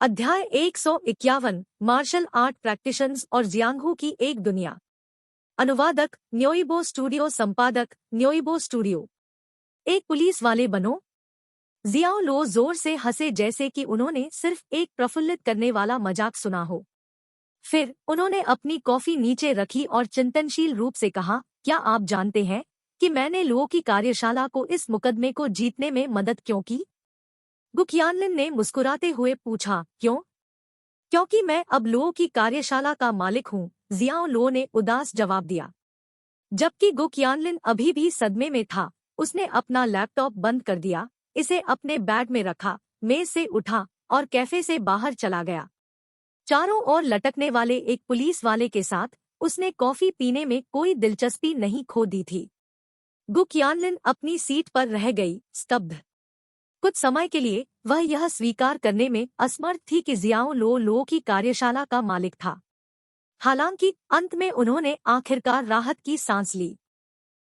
अध्याय 151 martial art प्रैक्टिशंस और जियांगहू की एक दुनिया। अनुवादक न्योइबो स्टूडियो, संपादक न्योइबो स्टूडियो। एक पुलिस वाले बनो। जियाओ लो जोर से हंसे जैसे कि उन्होंने सिर्फ एक प्रफुल्लित करने वाला मजाक सुना हो। फिर उन्होंने अपनी कॉफी नीचे रखी और चिंतनशील रूप से कहा, क्या आप जानते हैं कि मैंने लो की कार्यशाला को इस मुकदमे को जीतने में मदद क्यों की? गुकयानलिन ने मुस्कुराते हुए पूछा, क्यों? क्योंकि मैं अब लो की कार्यशाला का मालिक हूँ, जियाओ लो ने उदास जवाब दिया। जबकि गुकयानलिन अभी भी सदमे में था, उसने अपना लैपटॉप बंद कर दिया, इसे अपने बैग में रखा, मेज से उठा और कैफे से बाहर चला गया। चारों ओर लटकने वाले एक पुलिस वाले के साथ उसने कॉफी पीने में कोई दिलचस्पी नहीं खो दी थी। गुकयानलिन अपनी सीट पर रह गई, स्तब्ध। कुछ समय के लिए वह यह स्वीकार करने में असमर्थ थी कि जियाओ लो की कार्यशाला का मालिक था। हालांकि अंत में उन्होंने आखिरकार राहत की सांस ली।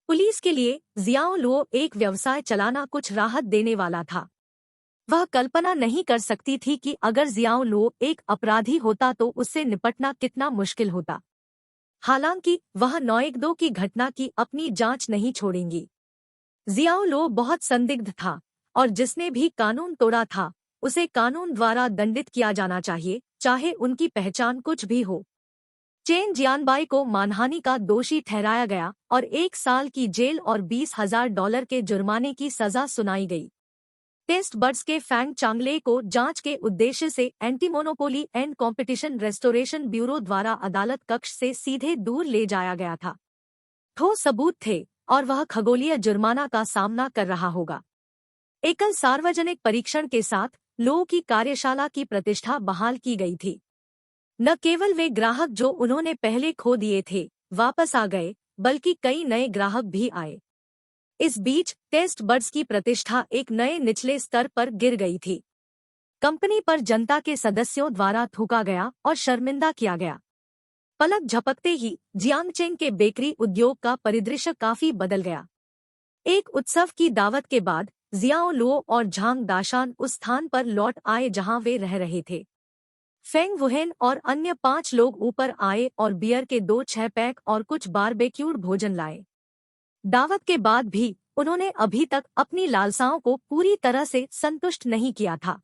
पुलिस के लिए जियाओ लो एक व्यवसाय चलाना कुछ राहत देने वाला था। वह कल्पना नहीं कर सकती थी कि अगर जियाओ लो एक अपराधी होता तो उससे निपटना कितना मुश्किल होता। हालांकि वह 912 की घटना की अपनी जांच नहीं छोड़ेंगी। जियाओ लो बहुत संदिग्ध था और जिसने भी कानून तोड़ा था उसे कानून द्वारा दंडित किया जाना चाहिए, चाहे उनकी पहचान कुछ भी हो। चेन जियानबाई को मानहानि का दोषी ठहराया गया और 1 साल की जेल और $20,000 के जुर्माने की सजा सुनाई गई। टेस्ट बर्ड्स के फैंग चांगले को जांच के उद्देश्य से एंटीमोनोपोली एंड कॉम्पिटिशन रेस्टोरेशन ब्यूरो द्वारा अदालत कक्ष से सीधे दूर ले जाया गया था। ठोस सबूत थे और वह खगोलीय जुर्माना का सामना कर रहा होगा। एकल सार्वजनिक परीक्षण के साथ लो की कार्यशाला की प्रतिष्ठा बहाल की गई थी। न केवल वे ग्राहक जो उन्होंने पहले खो दिए थे वापस आ गए, बल्कि कई नए ग्राहक भी आए। इस बीच टेस्ट बर्ड्स की प्रतिष्ठा एक नए निचले स्तर पर गिर गई थी। कंपनी पर जनता के सदस्यों द्वारा थूका गया और शर्मिंदा किया गया। पलक झपकते ही जियांगचेंग के बेकरी उद्योग का परिदृश्य काफी बदल गया। एक उत्सव की दावत के बाद जियाओ लो और झांग दाशान उस स्थान पर लौट आए जहां वे रह रहे थे। फेंग वुहेन और अन्य 5 लोग ऊपर आए और बियर के 2-6 पैक और कुछ बारबेक्यूड भोजन लाए। दावत के बाद भी उन्होंने अभी तक अपनी लालसाओं को पूरी तरह से संतुष्ट नहीं किया था।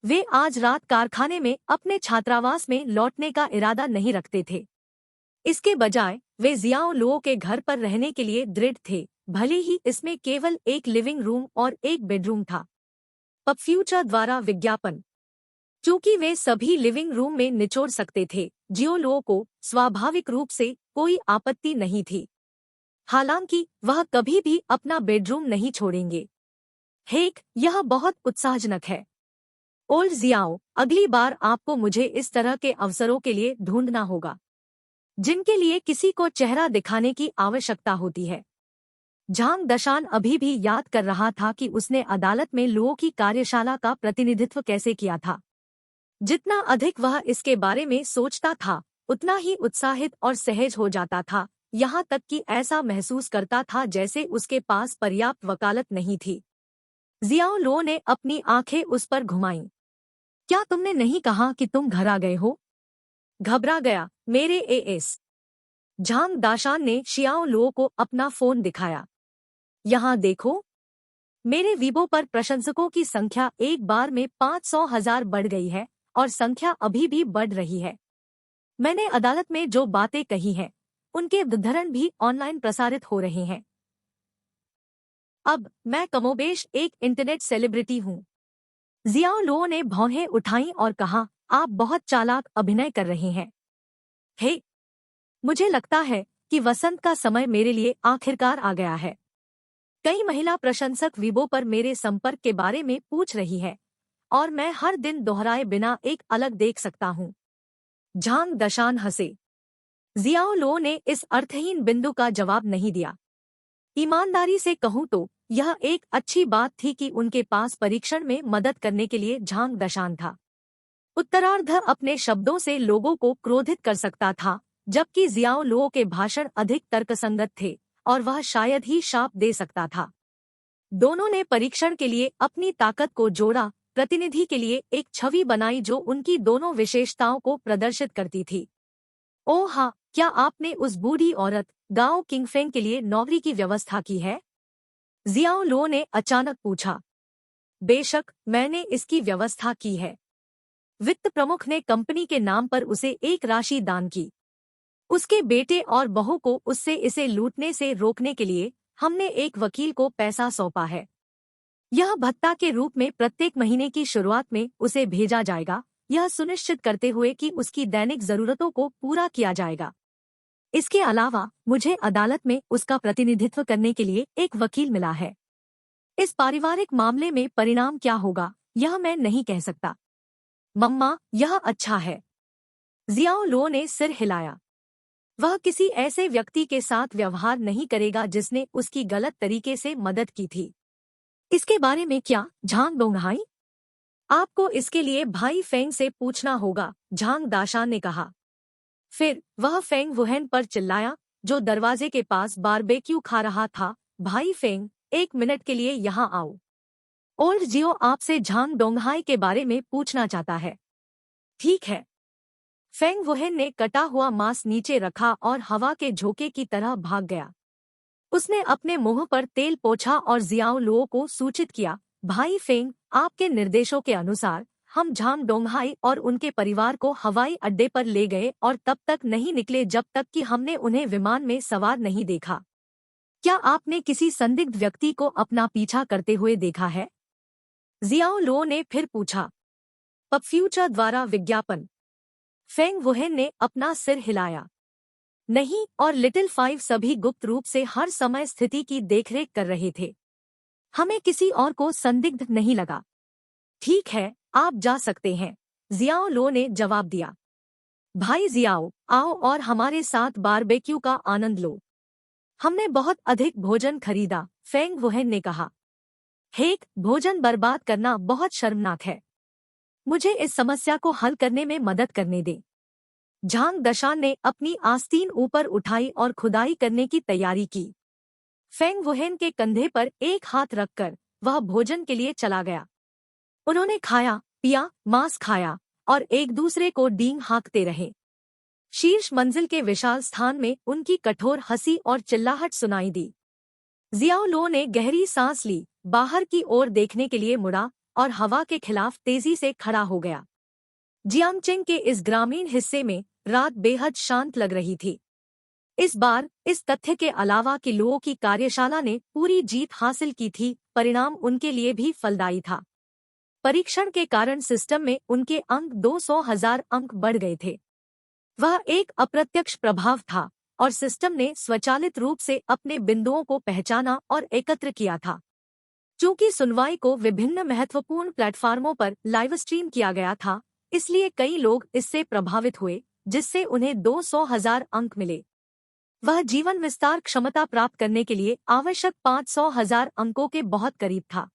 वे आज रात कारखाने में अपने छात्रावास में लौटने का इरादा नहीं रखते थे। इसके बजाय वे जियाओ लो के घर पर रहने के लिए दृढ़ थे, भले ही इसमें केवल एक लिविंग रूम और एक बेडरूम था। पब फ्यूचर द्वारा विज्ञापन। चूंकि वे सभी लिविंग रूम में निचोड़ सकते थे, जियो लो को स्वाभाविक रूप से कोई आपत्ति नहीं थी। हालांकि वह कभी भी अपना बेडरूम नहीं छोड़ेंगे। हेक, यह बहुत उत्साहजनक है। ओल्ड जियाओ, अगली बार आपको मुझे इस तरह के अवसरों के लिए ढूंढना होगा जिनके लिए किसी को चेहरा दिखाने की आवश्यकता होती है। झांग दशान अभी भी याद कर रहा था कि उसने अदालत में लो की कार्यशाला का प्रतिनिधित्व कैसे किया था। जितना अधिक वह इसके बारे में सोचता था, उतना ही उत्साहित और सहज हो जाता था, यहाँ तक कि ऐसा महसूस करता था जैसे उसके पास पर्याप्त वकालत नहीं थी। जियाओ लो ने अपनी आंखें उस पर घुमाईं। क्या तुमने नहीं कहा कि तुम घर आ गए हो? घबरा गया, मेरे एएस। झांग दाशान ने शियाओ लो को अपना फोन दिखाया। यहाँ देखो। मेरे वीबो पर प्रशंसकों की संख्या एक बार में 500,000 बढ़ गई है और संख्या अभी भी बढ़ रही है। मैंने अदालत में जो बातें कही हैं, उनके उद्धरण भी ऑनलाइन प्रसारित हो रहे हैं। अब मैं कमोबेश एक इंटरनेट सेलिब्रिटी हूँ। जियाओ लो ने भौहें उठाईं और कहा, आप बहुत चालाक अभिनय कर रहे हैं। हे, मुझे लगता है कि वसंत का समय मेरे लिए आखिरकार आ गया है। कई महिला प्रशंसक वीबो पर मेरे संपर्क के बारे में पूछ रही है और मैं हर दिन दोहराए बिना एक अलग देख सकता हूँ। झांग दशान हंसे। जियाओ लो ने इस अर्थहीन बिंदु का जवाब नहीं दिया। ईमानदारी से कहूँ तो यह एक अच्छी बात थी कि उनके पास परीक्षण में मदद करने के लिए झांग दशान था। उत्तरार्ध अपने शब्दों से लोगों को क्रोधित कर सकता था, जबकि जियाओ लो के भाषण अधिक तर्कसंगत थे और वह शायद ही शाप दे सकता था। दोनों ने परीक्षण के लिए अपनी ताकत को जोड़ा प्रतिनिधि के लिए एक छवि बनाई जो उनकी दोनों विशेषताओं को प्रदर्शित करती थी। ओह हाँ, क्या आपने उस बूढ़ी औरत गाओ किंगफेंग के लिए नौकरी की व्यवस्था की है? जियाओ लो ने अचानक पूछा। बेशक, मैंने इसकी व्यवस्था की है। वित्त प्रमुख ने कंपनी के नाम पर उसे एक राशि दान की। उसके बेटे और बहू को उससे इसे लूटने से रोकने के लिए हमने एक वकील को पैसा सौंपा है। यह भत्ता के रूप में प्रत्येक महीने की शुरुआत में उसे भेजा जाएगा, यह सुनिश्चित करते हुए कि उसकी दैनिक जरूरतों को पूरा किया जाएगा। इसके अलावा मुझे अदालत में उसका प्रतिनिधित्व करने के लिए एक वकील मिला है। इस पारिवारिक मामले में परिणाम क्या होगा, यह मैं नहीं कह सकता। मम्मा, यह अच्छा है। जियाओ लो ने सिर हिलाया। वह किसी ऐसे व्यक्ति के साथ व्यवहार नहीं करेगा जिसने उसकी गलत तरीके से मदद की थी। इसके बारे में क्या, झांग डोंगहाई? आपको इसके लिए भाई फेंग से पूछना होगा, झांग दाशान ने कहा। फिर वह फेंग वुहेन पर चिल्लाया, जो दरवाजे के पास बारबेक्यू खा रहा था। भाई फेंग, 1 मिनट के लिए यहाँ आओ। ओल्ड जियो आपसे झांग डोंगहाई के बारे में पूछना चाहता है। ठीक है। फेंग वुहेन ने कटा हुआ मांस नीचे रखा और हवा के झोंके की तरह भाग गया। उसने अपने मुंह पर तेल पोंछा और जियाओ लुओ को सूचित किया, भाई फेंग, आपके निर्देशों के अनुसार हम झांग डोंगहाई और उनके परिवार को हवाई अड्डे पर ले गए और तब तक नहीं निकले जब तक कि हमने उन्हें विमान में सवार नहीं देखा। क्या आपने किसी संदिग्ध व्यक्ति को अपना पीछा करते हुए देखा है? जियाओ लुओ ने फिर पूछा। पब फ्यूचर द्वारा विज्ञापन। फेंग वुहेन ने अपना सिर हिलाया। नहीं, और लिटिल 5 सभी गुप्त रूप से हर समय स्थिति की देखरेख कर रहे थे। हमें किसी और को संदिग्ध नहीं लगा। ठीक है, आप जा सकते हैं, जियाओ लो ने जवाब दिया। भाई जियाओ, आओ और हमारे साथ बारबेक्यू का आनंद लो। हमने बहुत अधिक भोजन खरीदा, फेंग वुहेन ने कहा। हेक, भोजन बर्बाद करना बहुत शर्मनाक है। मुझे इस समस्या को हल करने में मदद करने दे। झांग दशान ने अपनी आस्तीन ऊपर उठाई और खुदाई करने की तैयारी की। फेंग वुहेन के कंधे पर एक हाथ रखकर वह भोजन के लिए चला गया। उन्होंने खाया, पिया, मांस खाया और एक दूसरे को डींग हाँकते रहे। शीर्ष मंजिल के विशाल स्थान में उनकी कठोर हंसी और चिल्लाहट सुनाई दी। जियाओ लो ने गहरी सांस ली, बाहर की ओर देखने के लिए मुड़ा और हवा के खिलाफ तेजी से खड़ा हो गया। जियांगचेंग के इस ग्रामीण हिस्से में रात बेहद शांत लग रही थी। इस बार इस तथ्य के अलावा कि लुओ की कार्यशाला ने पूरी जीत हासिल की थी, परिणाम उनके लिए भी फलदायी था। परीक्षण के कारण सिस्टम में उनके अंक 200,000 अंक बढ़ गए थे। वह एक अप्रत्यक्ष प्रभाव था और सिस्टम ने स्वचालित रूप से अपने बिंदुओं को पहचाना और एकत्र किया था। चूंकि सुनवाई को विभिन्न महत्वपूर्ण प्लेटफार्मों पर लाइव स्ट्रीम किया गया था, इसलिए कई लोग इससे प्रभावित हुए, जिससे उन्हें 200,000 अंक मिले। वह जीवन विस्तार क्षमता प्राप्त करने के लिए आवश्यक 500,000 अंकों के बहुत करीब था।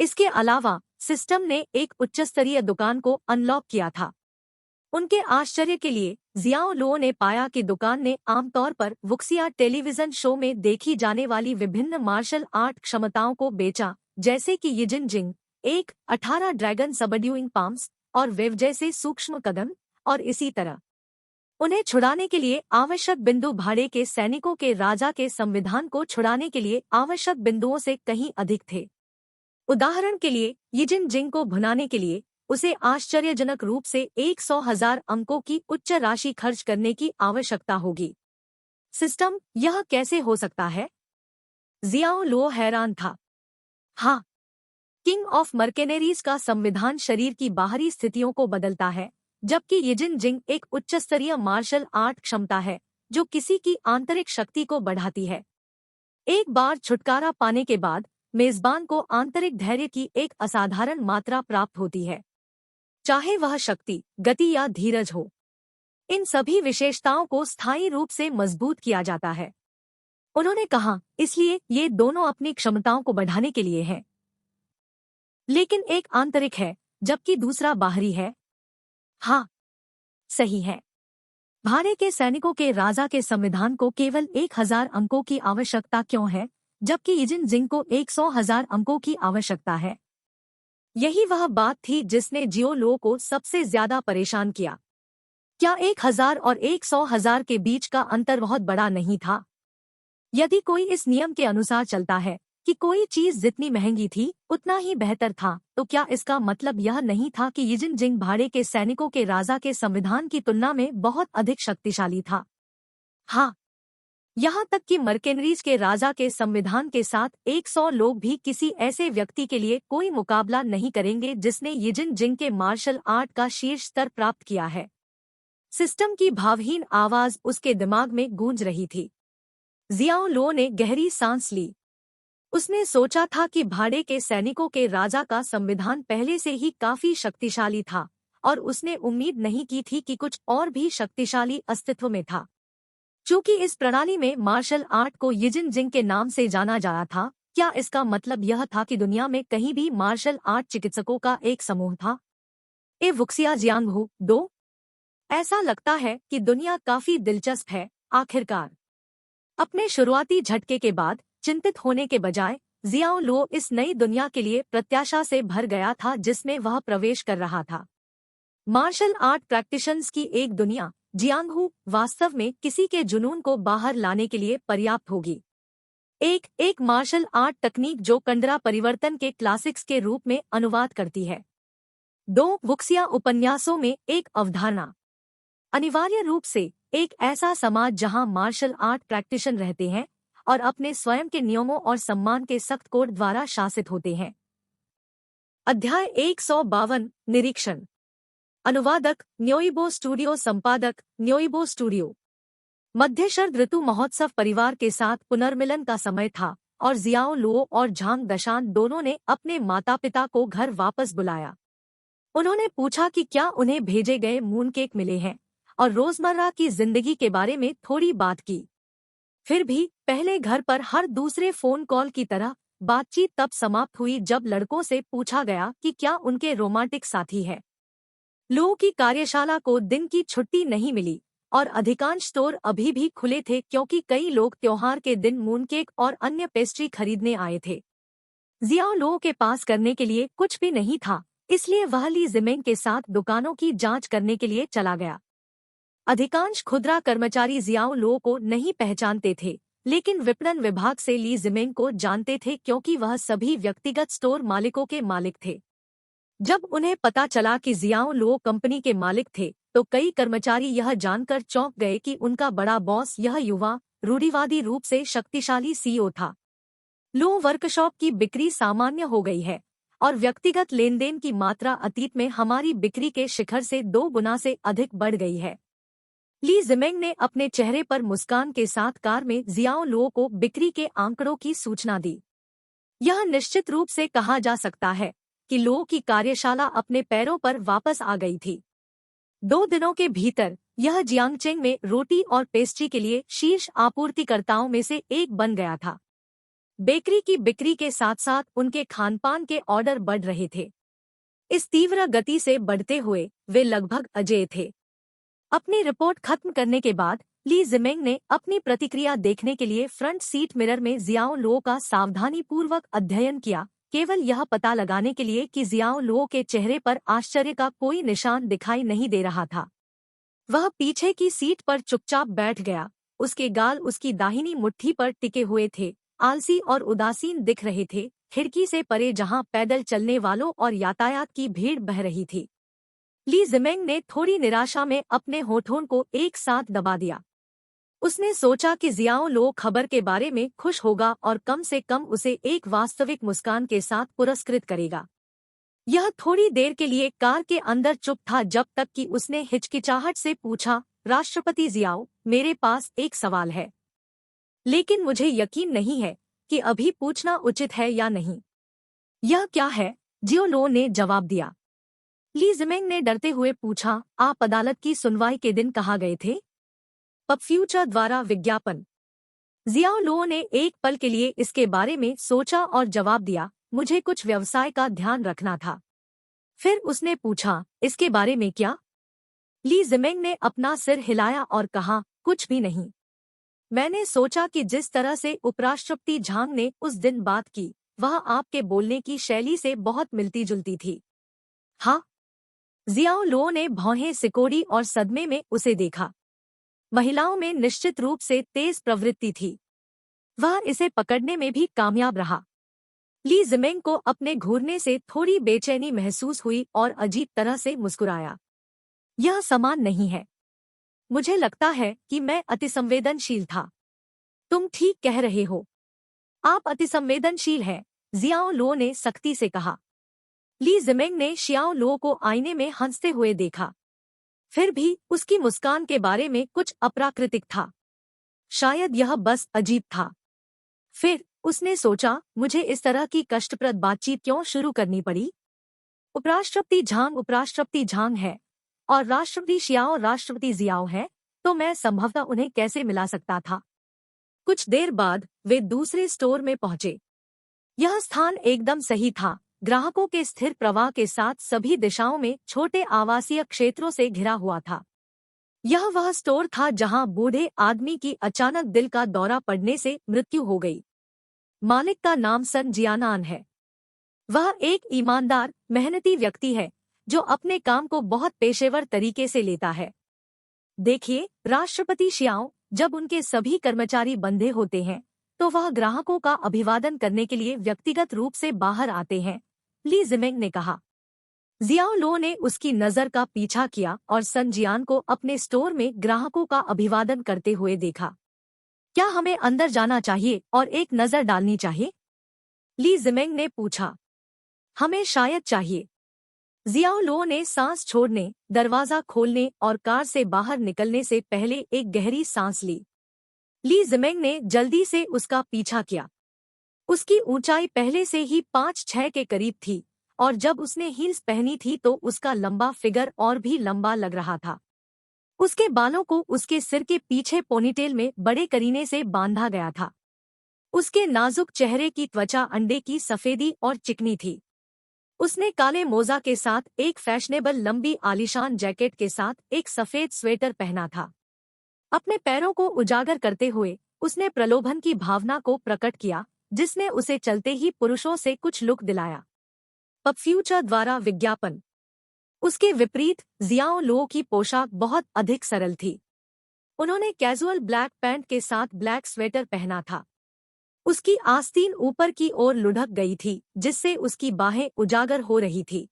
इसके अलावा सिस्टम ने एक उच्चस्तरीय दुकान को अनलॉक किया था। उनके आश्चर्य के लिए जियाओ लुओ ने पाया कि दुकान ने आमतौर पर वुक्सिया टेलीविजन शो में देखी जाने वाली विभिन्न मार्शल आर्ट क्षमताओं को बेचा, जैसे कि यिजिन जिंग, 18 ड्रैगन सबड्यूइंग पाम्स और वेव जैसे सूक्ष्म कदम, और इसी तरह। उन्हें छुड़ाने के लिए आवश्यक बिंदु भाड़े के सैनिकों के राजा के संविधान को छुड़ाने के लिए आवश्यक बिंदुओं से कहीं अधिक थे। उदाहरण के लिए, यिजिन जिंग को भुनाने के लिए उसे आश्चर्यजनक रूप से 100,000 अंकों की उच्च राशि खर्च करने की आवश्यकता होगी। सिस्टम, यह कैसे हो सकता है? जियाओ लुओ हैरान था। हाँ, किंग ऑफ मर्केनेरीज का संविधान शरीर की बाहरी स्थितियों को बदलता है, जबकि यिजिन जिंग एक उच्चस्तरीय मार्शल आर्ट क्षमता है जो किसी की आंतरिक शक्ति को बढ़ाती है। एक बार छुटकारा पाने के बाद मेजबान को आंतरिक धैर्य की एक असाधारण मात्रा प्राप्त होती है, चाहे वह शक्ति, गति या धीरज हो। इन सभी विशेषताओं को स्थायी रूप से मजबूत किया जाता है। उन्होंने कहा, इसलिए ये दोनों अपनी क्षमताओं को बढ़ाने के लिए हैं। लेकिन एक आंतरिक है, जबकि दूसरा बाहरी है। हाँ, सही है। भाड़े के सैनिकों के राजा के संविधान को केवल 1,000 अंकों की आवश्यकता क्यों है, जबकि यिजिन जिंग को 100,000 अंकों की आवश्यकता है? यही वह बात थी जिसने जियो लो को सबसे ज्यादा परेशान किया। क्या 1000 और 100,000 के बीच का अंतर बहुत बड़ा नहीं था? यदि कोई इस नियम के अनुसार चलता है कि कोई चीज जितनी महंगी थी उतना ही बेहतर था, तो क्या इसका मतलब यह नहीं था कि यिजिन जिंग भाड़े के सैनिकों के राजा के संविधान की तुलना में बहुत अधिक शक्तिशाली था? हाँ, यहाँ तक कि मर्केनरीज के राजा के संविधान के साथ 100 लोग भी किसी ऐसे व्यक्ति के लिए कोई मुकाबला नहीं करेंगे जिसने यिजिन जिंग के मार्शल आर्ट का शीर्ष स्तर प्राप्त किया है। सिस्टम की भावहीन आवाज उसके दिमाग में गूंज रही थी। जियाओ लो ने गहरी सांस ली। उसने सोचा था कि भाड़े के सैनिकों के राजा का संविधान पहले से ही काफी शक्तिशाली था और उसने उम्मीद नहीं की थी कि कुछ और भी शक्तिशाली अस्तित्व में था। चूंकि इस प्रणाली में मार्शल आर्ट को यिजिन जिंग के नाम से जाना जाता था, क्या इसका मतलब यह था कि दुनिया में कहीं भी मार्शल आर्ट चिकित्सकों का एक समूह था? ए वुक्सिया जियांगहू 2। ऐसा लगता है कि दुनिया काफी दिलचस्प है। आखिरकार अपने शुरुआती झटके के बाद चिंतित होने के बजाय जियाओ लो इस नई दुनिया के लिए प्रत्याशा से भर गया था जिसमें वह प्रवेश कर रहा था। मार्शल आर्ट प्रैक्टिशनर्स की एक दुनिया जियांगहू वास्तव में किसी के जुनून को बाहर लाने के लिए पर्याप्त होगी। एक मार्शल आर्ट तकनीक जो कंडरा परिवर्तन के क्लासिक्स के रूप में अनुवाद करती है। 2 वुक्सिया उपन्यासों में एक अवधारणा। अनिवार्य रूप से एक ऐसा समाज जहां मार्शल आर्ट प्रैक्टिशनर रहते हैं और अपने स्वयं के नियमों और सम्मान के सख्त कोड द्वारा शासित होते हैं। अध्याय 152 निरीक्षण। अनुवादक न्योइबो स्टूडियो, संपादक न्योइबो स्टूडियो। मध्य शरद ऋतु महोत्सव परिवार के साथ पुनर्मिलन का समय था और जियाओ लुओ और झांग दशान दोनों ने अपने माता पिता को घर वापस बुलाया। उन्होंने पूछा कि क्या उन्हें भेजे गए मून केक मिले हैं और रोजमर्रा की जिंदगी के बारे में थोड़ी बात की। फिर भी पहले घर पर हर दूसरे फोन कॉल की तरह बातचीत तब समाप्त हुई जब लड़कों से पूछा गया कि क्या उनके रोमांटिक साथी है। लुओ की कार्यशाला को दिन की छुट्टी नहीं मिली और अधिकांश स्टोर अभी भी खुले थे क्योंकि कई लोग त्योहार के दिन मूनकेक और अन्य पेस्ट्री खरीदने आए थे। जियाओ लुओ के पास करने के लिए कुछ भी नहीं था, इसलिए वह ली जिमेंग के साथ दुकानों की जांच करने के लिए चला गया। अधिकांश खुदरा कर्मचारी जियाओ लुओ को नहीं पहचानते थे, लेकिन विपणन विभाग से ली जिमेंग को जानते थे क्योंकि वह सभी व्यक्तिगत स्टोर मालिकों के मालिक थे। जब उन्हें पता चला कि जियाओ लुओ कंपनी के मालिक थे, तो कई कर्मचारी यह जानकर चौंक गए कि उनका बड़ा बॉस यह युवा, रूढ़िवादी रूप से शक्तिशाली सीईओ था। लुओ वर्कशॉप की बिक्री सामान्य हो गई है और व्यक्तिगत लेनदेन की मात्रा अतीत में हमारी बिक्री के शिखर से 2 गुना से अधिक बढ़ गई है। ली जिमेंग ने अपने चेहरे पर मुस्कान के साथ कार में जियाओ लुओ को बिक्री के आंकड़ों की सूचना दी। यह निश्चित रूप से कहा जा सकता है कि लुओ की कार्यशाला अपने पैरों पर वापस आ गई थी। 2 दिनों के भीतर यह जियांगचेंग में रोटी और पेस्ट्री के लिए शीर्ष आपूर्तिकर्ताओं में से एक बन गया था। बेकरी की बिक्री के साथ साथ उनके खानपान के ऑर्डर बढ़ रहे थे। इस तीव्र गति से बढ़ते हुए वे लगभग अजेय थे। अपनी रिपोर्ट खत्म करने के बाद ली जिमेंग ने अपनी प्रतिक्रिया देखने के लिए फ्रंट सीट मिरर में जियाओ लुओ का सावधानीपूर्वक अध्ययन किया, केवल यह पता लगाने के लिए कि जियाओ लुओ के चेहरे पर आश्चर्य का कोई निशान दिखाई नहीं दे रहा था। वह पीछे की सीट पर चुपचाप बैठ गया। उसके गाल उसकी दाहिनी मुट्ठी पर टिके हुए थे, आलसी और उदासीन दिख रहे थे, खिड़की से परे जहां पैदल चलने वालों और यातायात की भीड़ बह रही थी। ली जिमेंग ने थोड़ी निराशा में अपने होठों को एक साथ दबा दिया। उसने सोचा कि जियाओ लुओ खबर के बारे में खुश होगा और कम से कम उसे एक वास्तविक मुस्कान के साथ पुरस्कृत करेगा। यह थोड़ी देर के लिए कार के अंदर चुप था जब तक कि उसने हिचकिचाहट से पूछा, राष्ट्रपति जियाओ, मेरे पास एक सवाल है, लेकिन मुझे यकीन नहीं है कि अभी पूछना उचित है या नहीं। यह क्या है? जियाओ लुओ ने जवाब दिया। ली जिमेंग ने डरते हुए पूछा, आप अदालत की सुनवाई के दिन कहाँ गए थे? पब फ्यूचर द्वारा विज्ञापन। जियाओ लुओ ने एक पल के लिए इसके बारे में सोचा और जवाब दिया, मुझे कुछ व्यवसाय का ध्यान रखना था। फिर उसने पूछा, इसके बारे में क्या? ली जिमेंग ने अपना सिर हिलाया और कहा, कुछ भी नहीं। मैंने सोचा कि जिस तरह से उपराष्ट्रपति झांग ने उस दिन बात की, वह आपके बोलने की शैली से बहुत मिलती जुलती थी। हाँ। जियाओ लो ने भौहें सिकोड़ी और सदमे में उसे देखा। महिलाओं में निश्चित रूप से तेज प्रवृत्ति थी। वह इसे पकड़ने में भी कामयाब रहा। ली जिमेंग को अपने घूरने से थोड़ी बेचैनी महसूस हुई और अजीब तरह से मुस्कुराया। यह समान नहीं है। मुझे लगता है कि मैं अतिसंवेदनशील था। तुम ठीक कह रहे हो। आप अतिसंवेदनशील हैं, जियाओ लो ने सख्ती से कहा। ली जिमेंग ने शियाओ लो को आईने में हंसते हुए देखा। फिर भी उसकी मुस्कान के बारे में कुछ अप्राकृतिक था। शायद यह बस अजीब था। फिर उसने सोचा, मुझे इस तरह की कष्टप्रद बातचीत क्यों शुरू करनी पड़ी? उपराष्ट्रपति झांग है और राष्ट्रपति जियाओ है, तो मैं संभवतः उन्हें कैसे मिला सकता था? कुछ देर बाद वे दूसरे स्टोर में पहुंचे। यह स्थान एकदम सही था, ग्राहकों के स्थिर प्रवाह के साथ सभी दिशाओं में छोटे आवासीय क्षेत्रों से घिरा हुआ था। यह वह स्टोर था जहां बूढ़े आदमी की अचानक दिल का दौरा पड़ने से मृत्यु हो गई। मालिक का नाम सन जियानान है। वह एक ईमानदार, मेहनती व्यक्ति है जो अपने काम को बहुत पेशेवर तरीके से लेता है। देखिए, राष्ट्रपति शियाओ, जब उनके सभी कर्मचारी बंधे होते हैं तो वह ग्राहकों का अभिवादन करने के लिए व्यक्तिगत रूप से बाहर आते हैं, ली जिमेंग ने कहा। जियाओ लो ने उसकी नजर का पीछा किया और सन जियान को अपने स्टोर में ग्राहकों का अभिवादन करते हुए देखा। क्या हमें अंदर जाना चाहिए और एक नजर डालनी चाहिए? ली जिमेंग ने पूछा। हमें शायद चाहिए। जियाओ लो ने सांस छोड़ने, दरवाजा खोलने और कार से बाहर निकलने से पहले एक गहरी सांस ली। ली जिमेंग ने जल्दी से उसका पीछा किया। उसकी ऊंचाई पहले से ही 5'6" के करीब थी और जब उसने हील्स पहनी थी तो उसका लंबा फिगर और भी लंबा लग रहा था। उसके बालों को उसके सिर के पीछे पोनीटेल में बड़े करीने से बांधा गया था। उसके नाजुक चेहरे की त्वचा अंडे की सफेदी और चिकनी थी। उसने काले मोजा के साथ एक फैशनेबल लंबी आलीशान जैकेट के साथ एक सफेद स्वेटर पहना था। अपने पैरों को उजागर करते हुए उसने प्रलोभन की भावना को प्रकट किया, जिसने उसे चलते ही पुरुषों से कुछ लुक दिलाया। पब फ्यूचर द्वारा विज्ञापन। उसके विपरीत जियाओ लो की पोशाक बहुत अधिक सरल थी। उन्होंने कैजुअल ब्लैक पैंट के साथ ब्लैक स्वेटर पहना था। उसकी आस्तीन ऊपर की ओर लुढ़क गई थी, जिससे उसकी बाहें उजागर हो रही थी।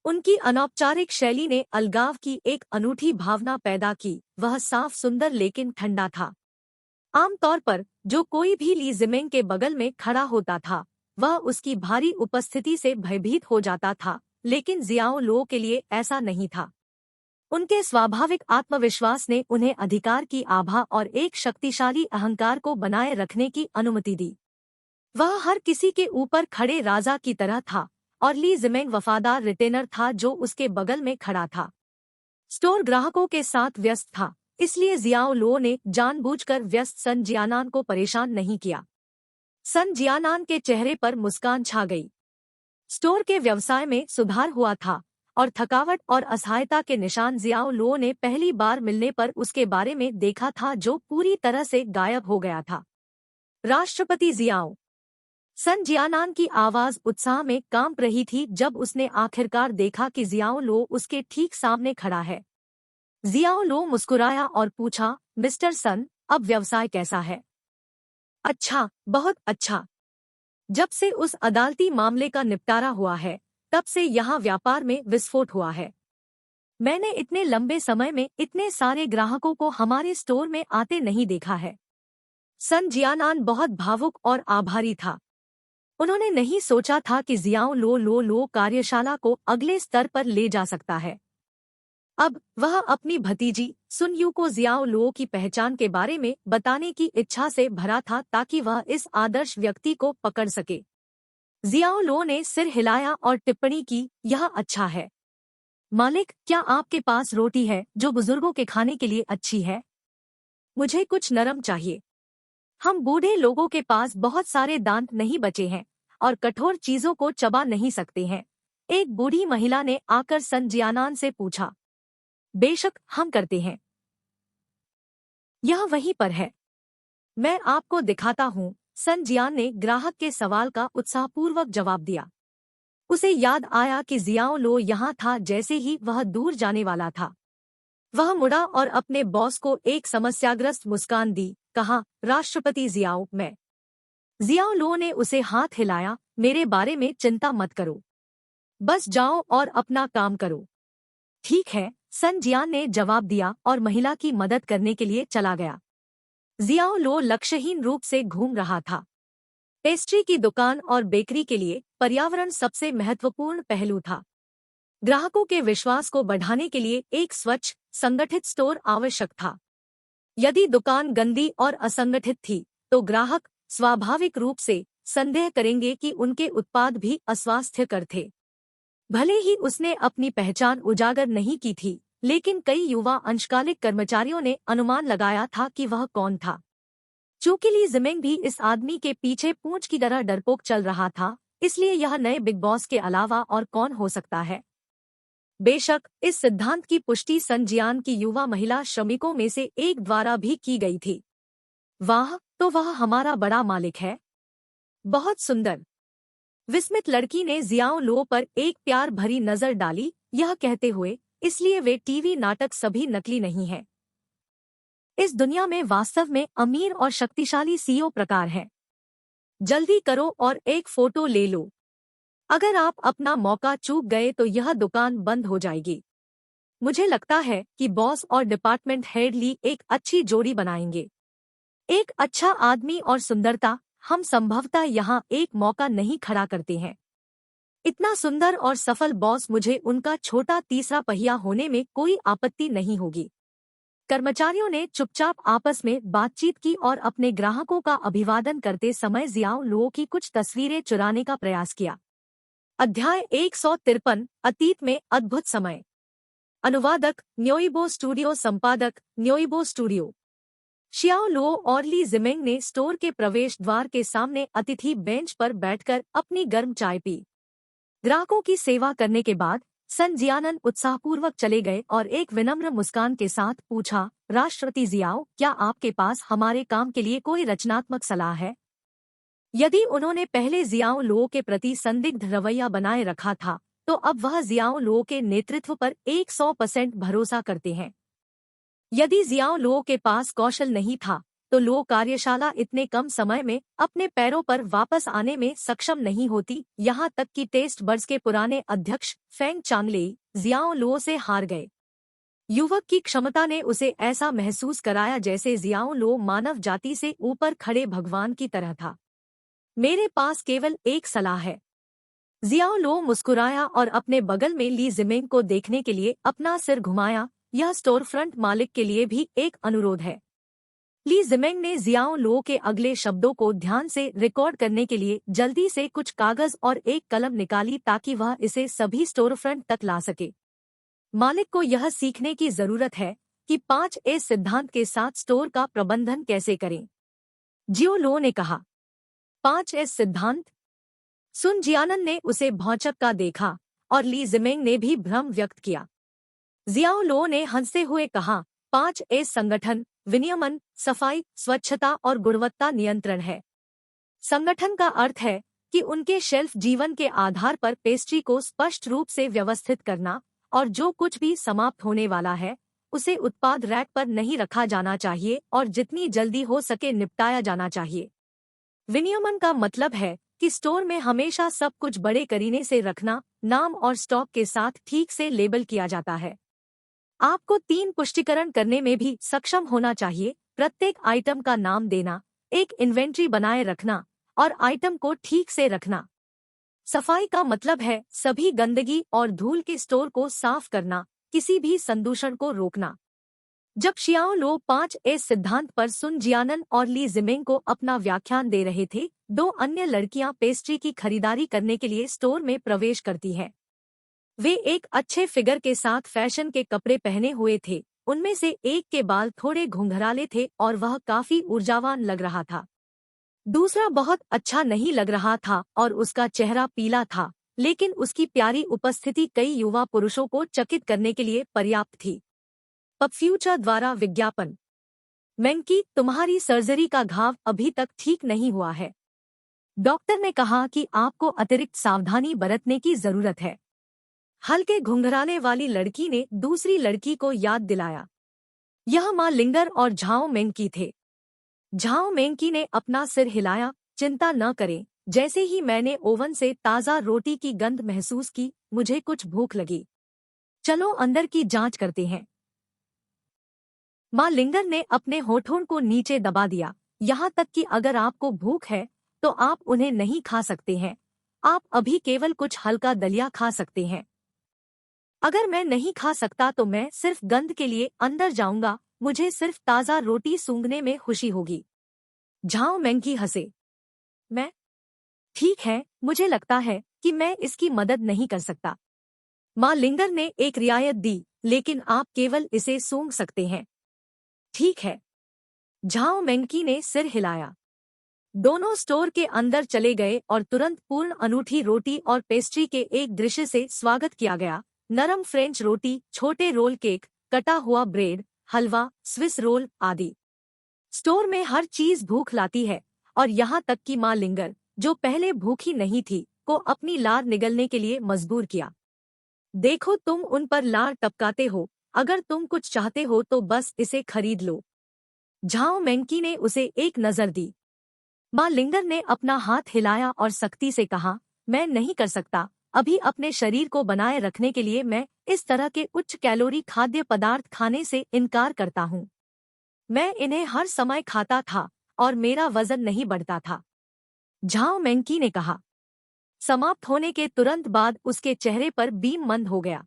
उनकी अनौपचारिक शैली ने अलगाव की एक अनूठी भावना पैदा की। वह साफ, सुंदर लेकिन ठंडा था। आमतौर पर जो कोई भी ली जिमेंग के बगल में खड़ा होता था वह उसकी भारी उपस्थिति से भयभीत हो जाता था, लेकिन जियाओ लो के लिए ऐसा नहीं था। उनके स्वाभाविक आत्मविश्वास ने उन्हें अधिकार की आभा और एक शक्तिशाली अहंकार को बनाए रखने की अनुमति दी। वह हर किसी के ऊपर खड़े राजा की तरह था और ली जिमेंग वफादार रिटेनर था जो उसके बगल में खड़ा था। स्टोर ग्राहकों के साथ व्यस्त था, इसलिए जियाओ लो ने जानबूझकर व्यस्त सन जियानान को परेशान नहीं किया। सन जियानान के चेहरे पर मुस्कान छा गई। स्टोर के व्यवसाय में सुधार हुआ था और थकावट और असहायता के निशान जियाओ लो ने पहली बार मिलने पर उसके बारे में देखा था, जो पूरी तरह से गायब हो गया था। राष्ट्रपति जियाओ। सन जियानान की आवाज उत्साह में कांप रही थी जब उसने आखिरकार देखा कि जियाओ लो उसके ठीक सामने खड़ा है। जियाओ लो मुस्कुराया और पूछा, मिस्टर सन, अब व्यवसाय कैसा है? अच्छा, बहुत अच्छा। जब से उस अदालती मामले का निपटारा हुआ है तब से यहाँ व्यापार में विस्फोट हुआ है। मैंने इतने लंबे समय में इतने सारे ग्राहकों को हमारे स्टोर में आते नहीं देखा है। सन जियानान बहुत भावुक और आभारी था। उन्होंने नहीं सोचा था कि जियाओ लो कार्यशाला को अगले स्तर पर ले जा सकता है। अब वह अपनी भतीजी सुनयू को जियाओ लो की पहचान के बारे में बताने की इच्छा से भरा था ताकि वह इस आदर्श व्यक्ति को पकड़ सके। जियाओ लो ने सिर हिलाया और टिप्पणी की, यह अच्छा है। मालिक, क्या आपके पास रोटी है जो बुजुर्गों के खाने के लिए अच्छी है? मुझे कुछ नरम चाहिए। हम बूढ़े लोगों के पास बहुत सारे दांत नहीं बचे हैं और कठोर चीजों को चबा नहीं सकते हैं। एक बूढ़ी महिला ने आकर सन जियानान से पूछा। बेशक, हम करते हैं। यह वहीं पर है। मैं आपको दिखाता हूँ। सन जियान ने ग्राहक के सवाल का उत्साहपूर्वक जवाब दिया। उसे याद आया कि जियाओ लो यहाँ था जैसे ही वह दूर जाने वाला था। वह मुड़ा और अपने बॉस को एक समस्याग्रस्त मुस्कान दी, कहा, राष्ट्रपति जियाओ, मैं। जियाओ लो ने उसे हाथ हिलाया, मेरे बारे में चिंता मत करो। बस जाओ और अपना काम करो। ठीक है, सन जियान ने जवाब दिया और महिला की मदद करने के लिए चला गया। जियाओ लो लक्ष्यहीन रूप से घूम रहा था। पेस्ट्री की दुकान और बेकरी के लिए पर्यावरण सबसे महत्वपूर्ण पहलू था। ग्राहकों के विश्वास को बढ़ाने के लिए एक स्वच्छ, संगठित स्टोर आवश्यक था। यदि दुकान गंदी और असंगठित थी, तो ग्राहक स्वाभाविक रूप से संदेह करेंगे कि उनके उत्पाद भी अस्वास्थ्यकर थे। भले ही उसने अपनी पहचान उजागर नहीं की थी, लेकिन कई युवा अंशकालिक कर्मचारियों ने अनुमान लगाया था कि वह कौन था। चूंकि ली जिमिंग भी इस आदमी के पीछे पूंछ की तरह डरपोक चल रहा था, इसलिए यह नए बिग बॉस के अलावा और कौन हो सकता है। बेशक इस सिद्धांत की पुष्टि सन जियान की युवा महिला श्रमिकों में से एक द्वारा भी की गई थी। वाह, तो वह हमारा बड़ा मालिक है। बहुत सुंदर। विस्मित लड़की ने जियाओ लो पर एक प्यार भरी नजर डाली, यह कहते हुए, इसलिए वे टीवी नाटक सभी नकली नहीं है। इस दुनिया में वास्तव में अमीर और शक्तिशाली सीईओ प्रकार हैं। जल्दी करो और एक फोटो ले लो। अगर आप अपना मौका चूक गए तो यह दुकान बंद हो जाएगी। मुझे लगता है कि बॉस और डिपार्टमेंट हेड ली एक अच्छी जोड़ी बनाएंगे। एक अच्छा आदमी और सुंदरता, हम संभवतः यहाँ एक मौका नहीं खड़ा करते हैं। इतना सुंदर और सफल बॉस, मुझे उनका छोटा तीसरा पहिया होने में कोई आपत्ति नहीं होगी। कर्मचारियों ने चुपचाप आपस में बातचीत की और अपने ग्राहकों का अभिवादन करते समय जियाओ लो की कुछ तस्वीरें चुराने का प्रयास किया। अध्याय 153, अतीत में अद्भुत समय। अनुवादक न्योइबो स्टूडियो, संपादक न्योइबो स्टूडियो। शियाओ लो और ली जिमिंग ने स्टोर के प्रवेश द्वार के सामने अतिथि बेंच पर बैठकर अपनी गर्म चाय पी। ग्राहकों की सेवा करने के बाद सन जियानन उत्साहपूर्वक चले गए और एक विनम्र मुस्कान के साथ पूछा, राष्ट्रपति जियाओ, क्या आपके पास हमारे काम के लिए कोई रचनात्मक सलाह है? यदि उन्होंने पहले जियाओ लो के प्रति संदिग्ध रवैया बनाए रखा था, तो अब वह जियाओ लो के नेतृत्व पर 100% भरोसा करते हैं। यदि जियाओ लो के पास कौशल नहीं था, तो लो कार्यशाला इतने कम समय में अपने पैरों पर वापस आने में सक्षम नहीं होती। यहाँ तक कि टेस्ट बर्ड्स के पुराने अध्यक्ष फेंग चांगलेई जियाओ लो से हार गए। युवक की क्षमता ने उसे ऐसा महसूस कराया जैसे जियाओ लो मानव जाति से ऊपर खड़े भगवान की तरह था। मेरे पास केवल एक सलाह है। जियाओ लो मुस्कुराया और अपने बगल में ली जिमिंग को देखने के लिए अपना सिर घुमाया। यह स्टोर फ्रंट मालिक के लिए भी एक अनुरोध है। ली जिमिंग ने जियाओ लो के अगले शब्दों को ध्यान से रिकॉर्ड करने के लिए जल्दी से कुछ कागज और एक कलम निकाली ताकि वह इसे सभी स्टोर फ्रंट तक ला सके। मालिक को यह सीखने की जरूरत है कि 5A सिद्धांत के साथ स्टोर का प्रबंधन कैसे करें। जियो लो ने कहा, 5S सिद्धांत? सुन जियानन ने उसे भौंचक्का देखा और ली जिमिंग ने भी भ्रम व्यक्त किया। जियाओ लो ने हंसते हुए कहा, 5S संगठन, विनियमन, सफाई, स्वच्छता और गुणवत्ता नियंत्रण है। संगठन का अर्थ है कि उनके शेल्फ जीवन के आधार पर पेस्ट्री को स्पष्ट रूप से व्यवस्थित करना और जो कुछ भी समाप्त होने वाला है उसे उत्पाद रैक पर नहीं रखा जाना चाहिए और जितनी जल्दी हो सके निपटाया जाना चाहिए। विनियमन का मतलब है कि स्टोर में हमेशा सब कुछ बड़े करीने से रखना, नाम और स्टॉक के साथ ठीक से लेबल किया जाता है। आपको 3 पुष्टिकरण करने में भी सक्षम होना चाहिए, प्रत्येक आइटम का नाम देना, एक इन्वेंट्री बनाए रखना और आइटम को ठीक से रखना। सफाई का मतलब है सभी गंदगी और धूल के स्टोर को साफ करना, किसी भी संदूषण को रोकना। जब शियाओ लो 5A सिद्धांत पर सुन जियानन और ली जिमिंग को अपना व्याख्यान दे रहे थे, 2 अन्य लड़कियां पेस्ट्री की खरीदारी करने के लिए स्टोर में प्रवेश करती हैं। वे एक अच्छे फिगर के साथ फैशन के कपड़े पहने हुए थे। उनमें से एक के बाल थोड़े घुंघराले थे और वह काफी ऊर्जावान लग रहा था। दूसरा बहुत अच्छा नहीं लग रहा था और उसका चेहरा पीला था, लेकिन उसकी प्यारी उपस्थिति कई युवा पुरुषों को चकित करने के लिए पर्याप्त थी। पब फ्यूचर द्वारा विज्ञापन। मेंकी, तुम्हारी सर्जरी का घाव अभी तक ठीक नहीं हुआ है। डॉक्टर ने कहा कि आपको अतिरिक्त सावधानी बरतने की जरूरत है। हल्के घुंघराने वाली लड़की ने दूसरी लड़की को याद दिलाया। यह मां लिंगर और झाओ मेंकी थे। झाओ मेंकी ने अपना सिर हिलाया। चिंता न करें, जैसे ही मैंने ओवन से ताज़ा रोटी की गंध महसूस की, मुझे कुछ भूख लगी। चलो अंदर की जांच करते हैं। मां लिंगर ने अपने होठों को नीचे दबा दिया। यहाँ तक कि अगर आपको भूख है तो आप उन्हें नहीं खा सकते हैं। आप अभी केवल कुछ हल्का दलिया खा सकते हैं। अगर मैं नहीं खा सकता तो मैं सिर्फ गंध के लिए अंदर जाऊंगा। मुझे सिर्फ ताज़ा रोटी सूंघने में खुशी होगी। झाओ मेंकी हंसे। मैं? ठीक है, मुझे लगता है कि मैं इसकी मदद नहीं कर सकता। मां लिंगर ने एक रियायत दी, लेकिन आप केवल इसे सूंघ सकते हैं। ठीक है। झाओ मेंकी ने सिर हिलाया। दोनों स्टोर के अंदर चले गए और तुरंत पूर्ण अनूठी रोटी और पेस्ट्री के एक दृश्य से स्वागत किया गया। नरम फ्रेंच रोटी, छोटे रोल केक, कटा हुआ ब्रेड, हलवा, स्विस रोल आदि। स्टोर में हर चीज भूख लाती है, और यहाँ तक कि मां लिंगर, जो पहले भूखी नहीं थी, को अपनी लार निगलने के लिए मजबूर किया। देखो, तुम उन पर लार टपकाते हो। अगर तुम कुछ चाहते हो तो बस इसे खरीद लो। झाओ मेंकी ने उसे एक नजर दी। मां लिंगर ने अपना हाथ हिलाया और सख्ती से कहा, मैं नहीं कर सकता। अभी अपने शरीर को बनाए रखने के लिए मैं इस तरह के उच्च कैलोरी खाद्य पदार्थ खाने से इनकार करता हूँ। मैं इन्हें हर समय खाता था और मेरा वजन नहीं बढ़ता था। झाओ मेंकी ने कहा। समाप्त होने के तुरंत बाद उसके चेहरे पर बीम मंद हो गया।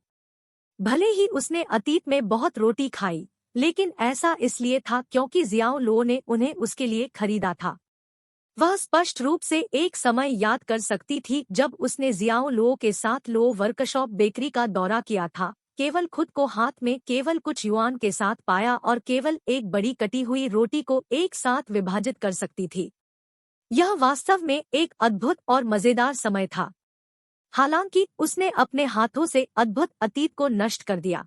भले ही उसने अतीत में बहुत रोटी खाई, लेकिन ऐसा इसलिए था क्योंकि जियाओ लो ने उन्हें उसके लिए खरीदा था। वह स्पष्ट रूप से एक समय याद कर सकती थी जब उसने जियाओ लो के साथ लो वर्कशॉप बेकरी का दौरा किया था, केवल खुद को हाथ में केवल कुछ युआन के साथ पाया और केवल एक बड़ी कटी हुई रोटी को एक साथ विभाजित कर सकती थी। यह वास्तव में एक अद्भुत और मजेदार समय था। हालांकि उसने अपने हाथों से अद्भुत अतीत को नष्ट कर दिया।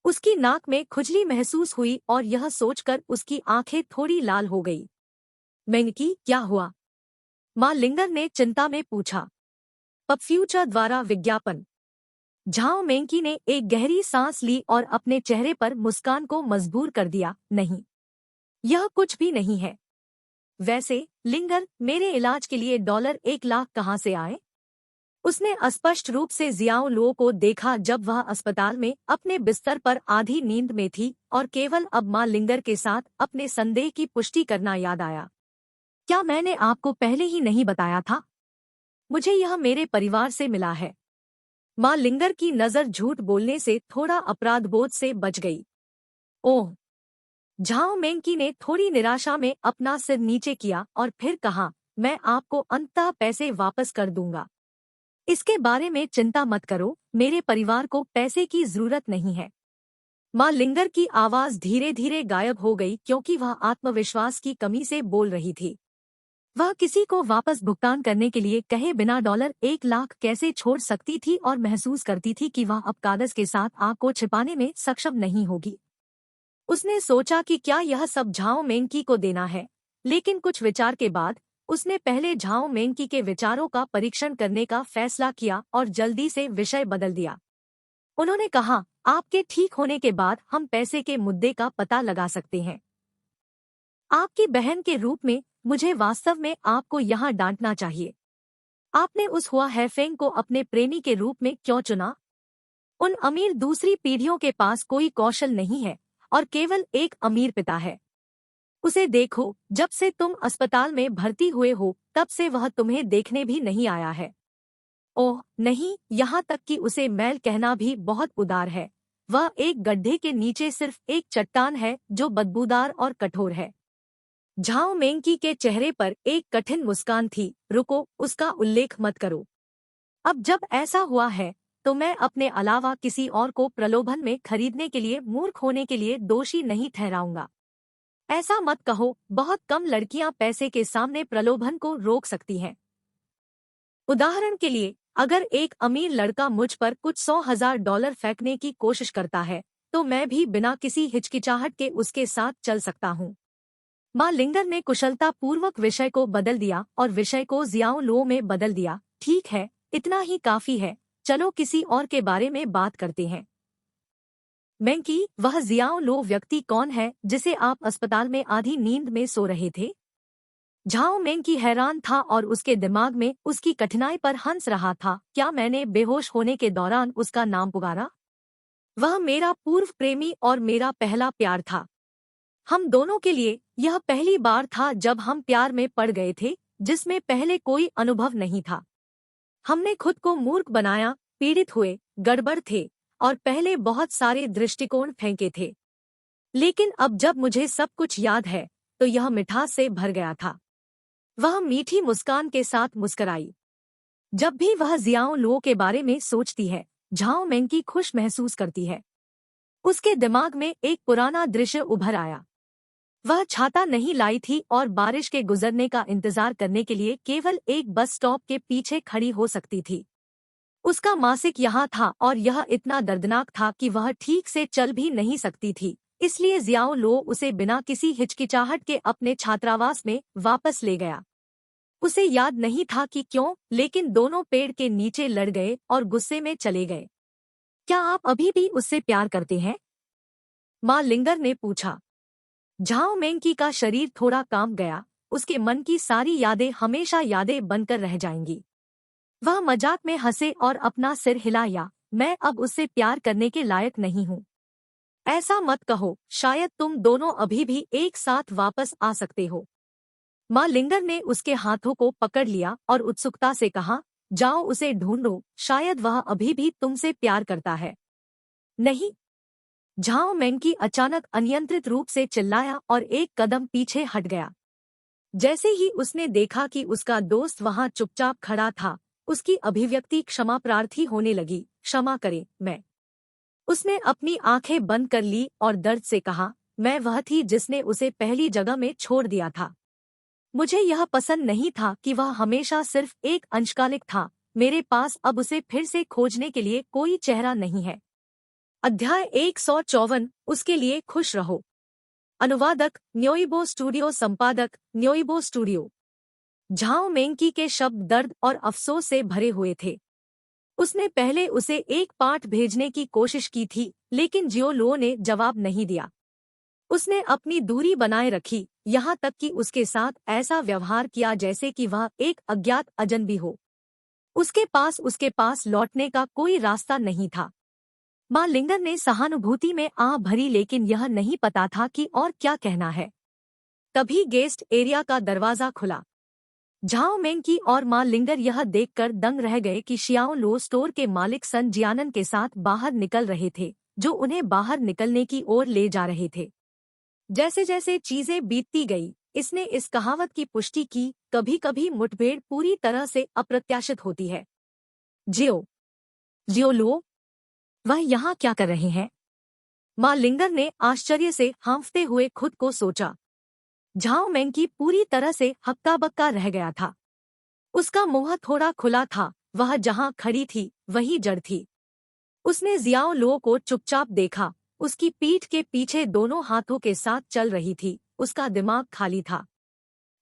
उसकी नाक में खुजली महसूस हुई और यह सोचकर उसकी आंखें थोड़ी लाल हो गई। मेंकी, क्या हुआ? मां लिंगर ने चिंता में पूछा। पब फ्यूचर द्वारा विज्ञापन। झाओ मेंकी ने एक गहरी सांस ली और अपने चेहरे पर मुस्कान को मजबूर कर दिया। नहीं, यह कुछ भी नहीं है। वैसे लिंगर, मेरे इलाज के लिए $1 लाख कहाँ से आए? उसने अस्पष्ट रूप से जियाओ लो को देखा जब वह अस्पताल में अपने बिस्तर पर आधी नींद में थी और केवल अब मां लिंगर के साथ अपने संदेह की पुष्टि करना याद आया। क्या मैंने आपको पहले ही नहीं बताया था? मुझे यह मेरे परिवार से मिला है। मां लिंगर की नजर झूठ बोलने से थोड़ा अपराधबोध से बच गई। ओह! झाओ मेंकी ने थोड़ी निराशा में अपना सिर नीचे किया और फिर कहा, मैं आपको अंततः पैसे वापस कर दूंगा। इसके बारे में चिंता मत करो, मेरे परिवार को पैसे की जरूरत नहीं है। मां लिंगर की आवाज धीरे धीरे गायब हो गई क्योंकि वह आत्मविश्वास की कमी से बोल रही थी। वह किसी को वापस भुगतान करने के लिए कहे बिना $1 लाख कैसे छोड़ सकती थी और महसूस करती थी कि वह अब कागज के साथ आग को छिपाने में सक्षम नहीं होगी। उसने सोचा कि क्या यह सब झाओ मेंकी को देना है, लेकिन कुछ विचार के बाद उसने पहले झाओ मेंकी के विचारों का परीक्षण करने का फैसला किया और जल्दी से विषय बदल दिया। उन्होंने कहा, आपके ठीक होने के बाद हम पैसे के मुद्दे का पता लगा सकते हैं। आपकी बहन के रूप में मुझे वास्तव में आपको यहाँ डांटना चाहिए। आपने उस हुआ हैफेंग को अपने प्रेमी के रूप में क्यों चुना? उन अमीर दूसरी पीढ़ियों के पास कोई कौशल नहीं है और केवल एक अमीर पिता है। उसे देखो, जब से तुम अस्पताल में भर्ती हुए हो तब से वह तुम्हें देखने भी नहीं आया है। ओह नहीं, यहाँ तक कि उसे मैल कहना भी बहुत उदार है। वह एक गड्ढे के नीचे सिर्फ एक चट्टान है जो बदबूदार और कठोर है। झाओ मेंकी के चेहरे पर एक कठिन मुस्कान थी। रुको, उसका उल्लेख मत करो। अब जब ऐसा हुआ है तो मैं अपने अलावा किसी और को प्रलोभन में खरीदने के लिए मूर्ख होने के लिए दोषी नहीं ठहराऊंगा। ऐसा मत कहो, बहुत कम लड़कियां पैसे के सामने प्रलोभन को रोक सकती हैं। उदाहरण के लिए, अगर एक अमीर लड़का मुझ पर कुछ $100,000 फेंकने की कोशिश करता है, तो मैं भी बिना किसी हिचकिचाहट के उसके साथ चल सकता हूँ। माँ लिंगर ने कुशलता पूर्वक विषय को बदल दिया और विषय को जियाओ लो में बदल दिया। ठीक है, इतना ही काफी है, चलो किसी और के बारे में बात करते हैं। मैंकी, वह जियाओ लो व्यक्ति कौन है जिसे आप अस्पताल में आधी नींद में सो रहे थे? झाओ मेंकी हैरान था और उसके दिमाग में उसकी कठिनाई पर हंस रहा था। क्या मैंने बेहोश होने के दौरान उसका नाम पुकारा? वह मेरा पूर्व प्रेमी और मेरा पहला प्यार था। हम दोनों के लिए यह पहली बार था जब हम प्यार में पड़ गए थे, जिसमें पहले कोई अनुभव नहीं था। हमने खुद को मूर्ख बनाया, पीड़ित हुए, गड़बड़ थे और पहले बहुत सारे दृष्टिकोण फेंके थे। लेकिन अब जब मुझे सब कुछ याद है तो यह मिठास से भर गया था। वह मीठी मुस्कान के साथ मुस्कराई। जब भी वह जियाओ लो के बारे में सोचती है, झाओ मेंकी खुश महसूस करती है। उसके दिमाग में एक पुराना दृश्य उभर आया। वह छाता नहीं लाई थी और बारिश के गुजरने का इंतजार करने के लिए केवल एक बस स्टॉप के पीछे खड़ी हो सकती थी। उसका मासिक यहाँ था और यह इतना दर्दनाक था कि वह ठीक से चल भी नहीं सकती थी। इसलिए जियाओ लो उसे बिना किसी हिचकिचाहट के अपने छात्रावास में वापस ले गया। उसे याद नहीं था कि क्यों, लेकिन दोनों पेड़ के नीचे लड़ गए और गुस्से में चले गए। क्या आप अभी भी उससे प्यार करते हैं? माँ लिंगर ने पूछा। झाओ मेंकी का शरीर थोड़ा कांप गया। उसके मन की सारी यादें हमेशा यादें बनकर रह जाएंगी। वह मजाक में हंसे और अपना सिर हिलाया। मैं अब उससे प्यार करने के लायक नहीं हूँ। ऐसा मत कहो, शायद तुम दोनों अभी भी एक साथ वापस आ सकते हो। माँ लिंगर ने उसके हाथों को पकड़ लिया और उत्सुकता से कहा, जाओ उसे ढूंढो, शायद वह अभी भी तुमसे प्यार करता है। नहीं। झाओ मेंकी अचानक अनियंत्रित रूप से चिल्लाया और एक कदम पीछे हट गया। जैसे ही उसने देखा कि उसका दोस्त वहां चुपचाप खड़ा था, उसकी अभिव्यक्ति क्षमा प्रार्थी होने लगी। क्षमा करे, मैं। उसने अपनी आंखें बंद कर ली और दर्द से कहा, मैं वह थी जिसने उसे पहली जगह में छोड़ दिया था। मुझे यह पसंद नहीं था कि वह हमेशा सिर्फ एक अंशकालिक था। मेरे पास अब उसे फिर से खोजने के लिए कोई चेहरा नहीं है। अध्याय 154, उसके लिए खुश रहो। अनुवादक न्योइबो स्टूडियो, संपादक न्योइबो स्टूडियो। झाओ मेंकी के शब्द दर्द और अफसोस से भरे हुए थे। उसने पहले उसे एक पाठ भेजने की कोशिश की थी, लेकिन जियो लो ने जवाब नहीं दिया। उसने अपनी दूरी बनाए रखी, यहाँ तक कि उसके साथ ऐसा व्यवहार किया जैसे कि वह एक अज्ञात अजनबी हो। उसके पास लौटने का कोई रास्ता नहीं था। माँ लिंगर ने सहानुभूति में आह भरी, लेकिन यह नहीं पता था कि और क्या कहना है। तभी गेस्ट एरिया का दरवाजा खुला। झाओ मेंकी और माँ लिंगर यह देखकर दंग रह गए कि शियाओ लो स्टोर के मालिक सन जियानन के साथ बाहर निकल रहे थे, जो उन्हें बाहर निकलने की ओर ले जा रहे थे। जैसे जैसे चीजें बीतती गई, इसने इस कहावत की पुष्टि की, कभी कभी मुठभेड़ पूरी तरह से अप्रत्याशित होती है। जियो लो, वह यहाँ क्या कर रहे हैं? माँ लिंगर ने आश्चर्य से हाँफते हुए खुद को सोचा। झाओ मेंकी पूरी तरह से हक्का बक्का रह गया था। उसका मुंह थोड़ा खुला था, वह जहां खड़ी थी वही जड़ थी। उसने जियाओ लो को चुपचाप देखा। उसकी पीठ के पीछे दोनों हाथों के साथ चल रही थी। उसका दिमाग खाली था।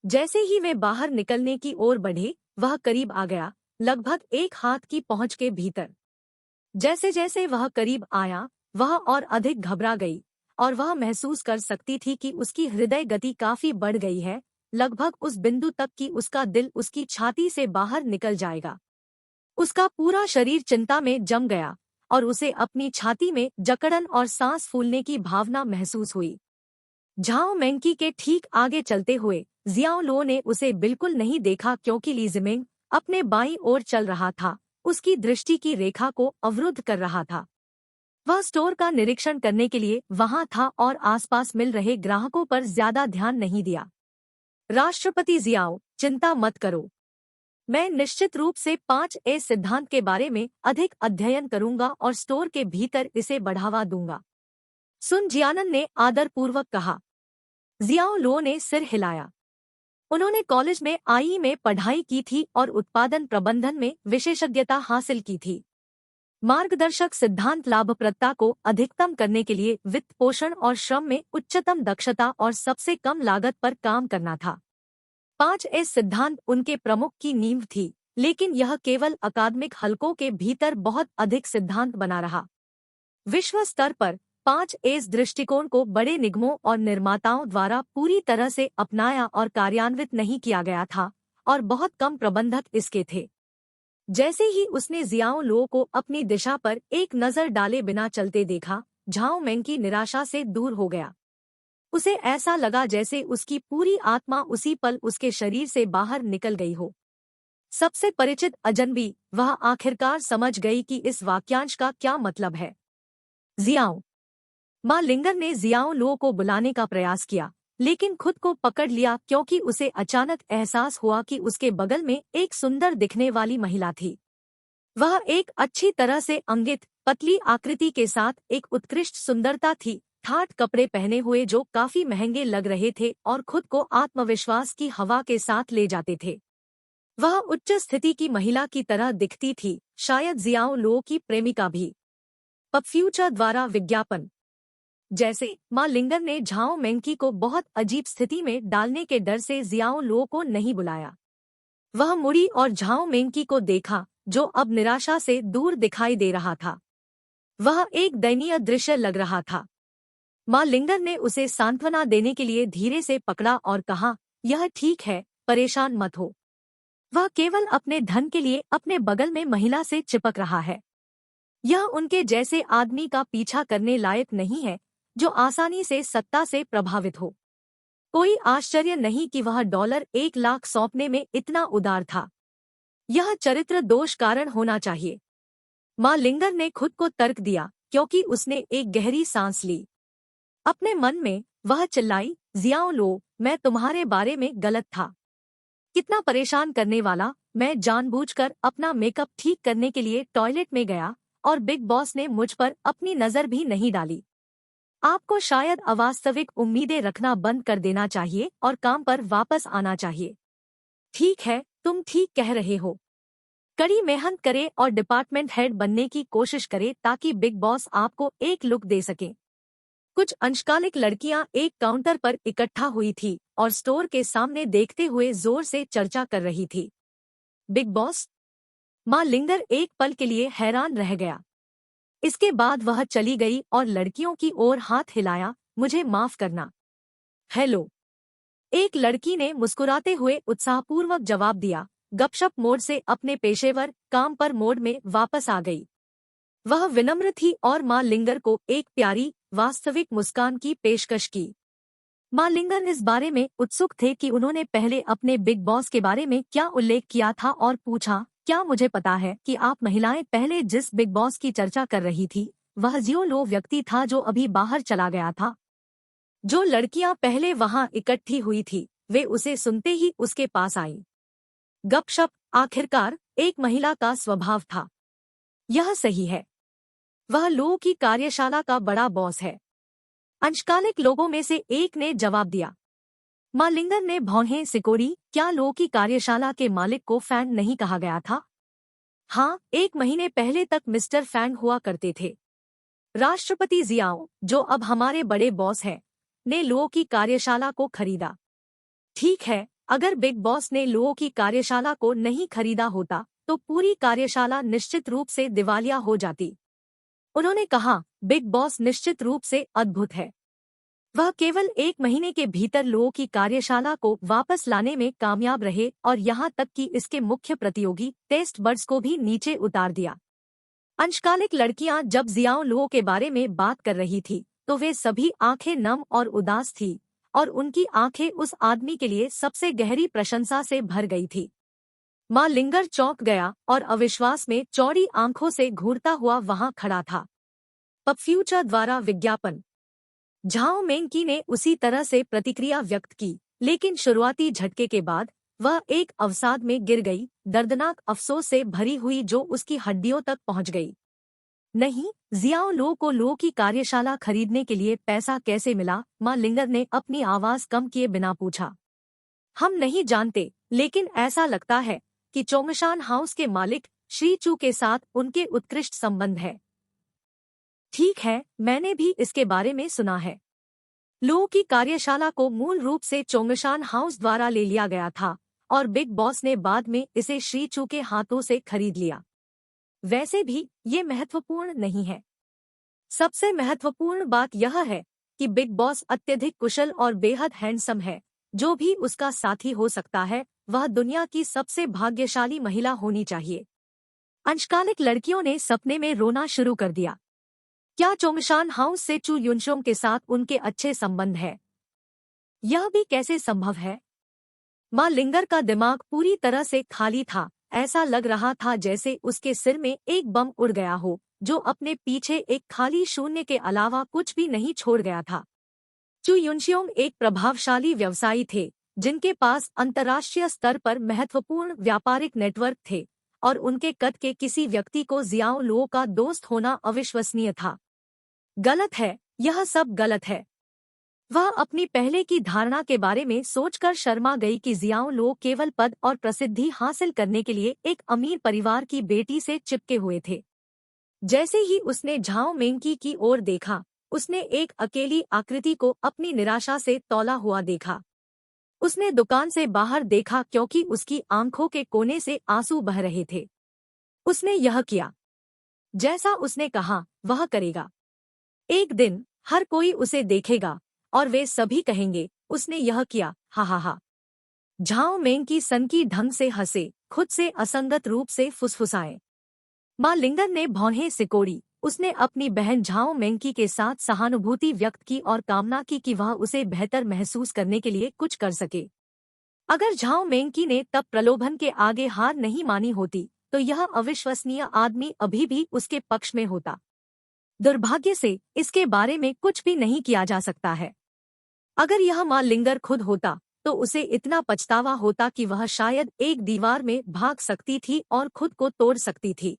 जैसे ही वे बाहर निकलने की ओर बढ़े, वह करीब आ गया, लगभग एक हाथ की पहुंच के भीतर। जैसे जैसे वह करीब आया, वह और अधिक घबरा गई और वह महसूस कर सकती थी कि उसकी हृदय गति काफी बढ़ गई है, लगभग उस बिंदु तक कि उसका दिल उसकी छाती से बाहर निकल जाएगा। उसका पूरा शरीर चिंता में जम गया और उसे अपनी छाती में जकड़न और सांस फूलने की भावना महसूस हुई। झाओ मेंकी के ठीक आगे चलते हुए जियाओ लो ने उसे बिल्कुल नहीं देखा, क्योंकि ली जिमिंग अपने बाईं ओर चल रहा था, उसकी दृष्टि की रेखा को अवरुद्ध कर रहा था। वह स्टोर का निरीक्षण करने के लिए वहां था और आसपास मिल रहे ग्राहकों पर ज्यादा ध्यान नहीं दिया। राष्ट्रपति जियाओ, चिंता मत करो। मैं निश्चित रूप से 5A सिद्धांत के बारे में अधिक अध्ययन करूंगा और स्टोर के भीतर इसे बढ़ावा दूंगा। सुन जियानन ने आदरपूर्वक कहा। जियाओ लो ने सिर हिलाया। उन्होंने कॉलेज में में पढ़ाई की थी और उत्पादन प्रबंधन में विशेषज्ञता हासिल की थी। मार्गदर्शक सिद्धांत लाभप्रदता को अधिकतम करने के लिए वित्त पोषण और श्रम में उच्चतम दक्षता और सबसे कम लागत पर काम करना था। 5S सिद्धांत उनके प्रमुख की नींव थी, लेकिन यह केवल अकादमिक हलकों के भीतर बहुत अधिक सिद्धांत बना रहा। विश्व स्तर पर 5S दृष्टिकोण को बड़े निगमों और निर्माताओं द्वारा पूरी तरह से अपनाया और कार्यान्वित नहीं किया गया था, और बहुत कम प्रबंधक इसके थे। जैसे ही उसने जियाओ लुओ को अपनी दिशा पर एक नज़र डाले बिना चलते देखा, झाओ मेंगी निराशा से दूर हो गया। उसे ऐसा लगा जैसे उसकी पूरी आत्मा उसी पल उसके शरीर से बाहर निकल गई हो। सबसे परिचित अजनबी, वह आखिरकार समझ गई कि इस वाक्यांश का क्या मतलब है। जियाओ मा लिंगर ने जियाओ लुओ को बुलाने का प्रयास किया, लेकिन खुद को पकड़ लिया क्योंकि उसे अचानक एहसास हुआ कि उसके बगल में एक सुंदर दिखने वाली महिला थी। वह एक अच्छी तरह से अंगित, पतली आकृति के साथ एक उत्कृष्ट सुंदरता थी, ठाठ कपड़े पहने हुए जो काफी महंगे लग रहे थे और खुद को आत्मविश्वास की हवा के साथ ले जाते थे। वह उच्च स्थिति की महिला की तरह दिखती थी, शायद जियाओ लुओ की प्रेमिका भी। पबफ्यूचर द्वारा विज्ञापन। जैसे मा लिंगर ने झाओ मेंगी को बहुत अजीब स्थिति में डालने के डर से जियाओ लुओ को नहीं बुलाया। वह मुड़ी और झाओ मेंगी को देखा, जो अब निराशा से दूर दिखाई दे रहा था। वह एक दयनीय दृश्य लग रहा था। मा लिंगर ने उसे सांत्वना देने के लिए धीरे से पकड़ा और कहा, यह ठीक है, परेशान मत हो। वह केवल अपने धन के लिए अपने बगल में महिला से चिपक रहा है। यह उनके जैसे आदमी का पीछा करने लायक नहीं है, जो आसानी से सत्ता से प्रभावित हो। कोई आश्चर्य नहीं कि वह $1 लाख सौंपने में इतना उदार था। यह चरित्र दोष कारण होना चाहिए। मा लिंगर ने खुद को तर्क दिया, क्योंकि उसने एक गहरी सांस ली। अपने मन में वह चिल्लाई, जियाओ लुओ, मैं तुम्हारे बारे में गलत था। कितना परेशान करने वाला। मैं जानबूझकर अपना मेकअप ठीक करने के लिए टॉयलेट में गया और बिग बॉस ने मुझ पर अपनी नज़र भी नहीं डाली। आपको शायद अवास्तविक उम्मीदें रखना बंद कर देना चाहिए और काम पर वापस आना चाहिए। ठीक है, तुम ठीक कह रहे हो। कड़ी मेहनत करें और डिपार्टमेंट हेड बनने की कोशिश करें ताकि बिग बॉस आपको एक लुक दे सके। कुछ अंशकालिक लड़कियां एक काउंटर पर इकट्ठा हुई थी और स्टोर के सामने देखते हुए जोर से चर्चा कर रही थी। Big boss? मा लिंगर एक पल के लिए हैरान रह गया। इसके बाद वह चली गई और लड़कियों की ओर हाथ हिलाया, मुझे माफ करना। हेलो, एक लड़की ने मुस्कुराते हुए उत्साहपूर्वक जवाब दिया, गपशप मोड से अपने पेशेवर काम पर मोड में वापस आ गई। वह विनम्र थी और मां लिंगर को एक प्यारी, वास्तविक मुस्कान की पेशकश की। मां लिंगर इस बारे में उत्सुक थे कि उन्होंने पहले अपने बिग बॉस के बारे में क्या उल्लेख किया था और पूछा, क्या मुझे पता है कि आप महिलाएं पहले जिस बिग बॉस की चर्चा कर रही थी, वह जियाओ लुओ व्यक्ति था जो अभी बाहर चला गया था। जो लड़कियां पहले वहां इकट्ठी हुई थी, वे उसे सुनते ही उसके पास आईं। गपशप आखिरकार एक महिला का स्वभाव था। यह सही है। वह लुओ की कार्यशाला का बड़ा बॉस है। अंशकालिक लोगों में से एक ने जवाब दिया। मां लिंगर ने भौहें सिकोड़ी, क्या लुओ की कार्यशाला के मालिक को फैंग नहीं कहा गया था? हाँ, 1 महीने पहले तक मिस्टर फैंग हुआ करते थे। राष्ट्रपति जियाओ, जो अब हमारे बड़े बॉस हैं, ने लुओ की कार्यशाला को खरीदा। ठीक है, अगर बिग बॉस ने लुओ की कार्यशाला को नहीं खरीदा होता तो पूरी कार्यशाला निश्चित रूप से दिवालिया हो जाती। उन्होंने कहा, बिग बॉस निश्चित रूप से अद्भुत है। वह केवल 1 महीने के भीतर लुओ की कार्यशाला को वापस लाने में कामयाब रहे और यहाँ तक कि इसके मुख्य प्रतियोगी टेस्ट बर्ड्स को भी नीचे उतार दिया। अंशकालिक लड़कियां जब जियाओ लुओ के बारे में बात कर रही थी तो वे सभी आंखें नम और उदास थी और उनकी आंखें उस आदमी के लिए सबसे गहरी प्रशंसा से भर गई थी। मां लिंगर चौंक गया और अविश्वास में चौड़ी आंखों से घूरता हुआ वहां खड़ा था। पबफ्यूचर द्वारा विज्ञापन। झाओ मेंगी ने उसी तरह से प्रतिक्रिया व्यक्त की, लेकिन शुरुआती झटके के बाद वह एक अवसाद में गिर गई, दर्दनाक अफसोस से भरी हुई जो उसकी हड्डियों तक पहुंच गई। नहीं, जियाओ लुओ को लुओ की कार्यशाला खरीदने के लिए पैसा कैसे मिला? मां लिंगर ने अपनी आवाज कम किए बिना पूछा। हम नहीं जानते, लेकिन ऐसा लगता है कि चोंगशान हाउस के मालिक श्री चू के साथ उनके उत्कृष्ट संबंध है। ठीक है, मैंने भी इसके बारे में सुना है। लो की कार्यशाला को मूल रूप से चोंगशान हाउस द्वारा ले लिया गया था और बिग बॉस ने बाद में इसे श्री चू के हाथों से खरीद लिया। वैसे भी ये महत्वपूर्ण नहीं है। सबसे महत्वपूर्ण बात यह है कि बिग बॉस अत्यधिक कुशल और बेहद हैंडसम है। जो भी उसका साथी हो सकता है वह दुनिया की सबसे भाग्यशाली महिला होनी चाहिए। अंशकालिक लड़कियों ने सपने में रोना शुरू कर दिया। क्या चोंगशान हाउस से चू युनशोंग के साथ उनके अच्छे संबंध है? यह भी कैसे संभव है? मां लिंगर का दिमाग पूरी तरह से खाली था। ऐसा लग रहा था जैसे उसके सिर में एक बम उड़ गया हो जो अपने पीछे एक खाली शून्य के अलावा कुछ भी नहीं छोड़ गया था। चू युनशियोंग एक प्रभावशाली व्यवसायी थे जिनके पास अंतर्राष्ट्रीय स्तर पर महत्वपूर्ण व्यापारिक नेटवर्क थे और उनके कद के किसी व्यक्ति को जियाओ लुओ का दोस्त होना अविश्वसनीय था। गलत है, यह सब गलत है। वह अपनी पहले की धारणा के बारे में सोचकर शर्मा गई कि जियाओ लुओ केवल पद और प्रसिद्धि हासिल करने के लिए एक अमीर परिवार की बेटी से चिपके हुए थे। जैसे ही उसने झाओ मेंकी की ओर देखा, उसने एक अकेली आकृति को अपनी निराशा से तौला हुआ देखा। उसने दुकान से बाहर देखा क्योंकि उसकी आंखों के कोने से आंसू बह रहे थे। उसने यह किया जैसा उसने कहा वह करेगा। एक दिन हर कोई उसे देखेगा और वे सभी कहेंगे उसने यह किया, हा हा हा। झाओ मेंकी सनकी ढंग से हंसे, खुद से असंगत रूप से फुसफुसाए। मां लिंगर ने भौहें सिकोड़ी। उसने अपनी बहन झाओ मेंकी के साथ सहानुभूति व्यक्त की और कामना की कि वह उसे बेहतर महसूस करने के लिए कुछ कर सके। अगर झाओ मेंकी ने तब प्रलोभन के आगे हार नहीं मानी होती तो यह अविश्वसनीय आदमी अभी भी उसके पक्ष में होता। दुर्भाग्य से इसके बारे में कुछ भी नहीं किया जा सकता है। अगर यह मां लिंगर खुद होता तो उसे इतना पछतावा होता कि वह शायद एक दीवार में भाग सकती थी और खुद को तोड़ सकती थी।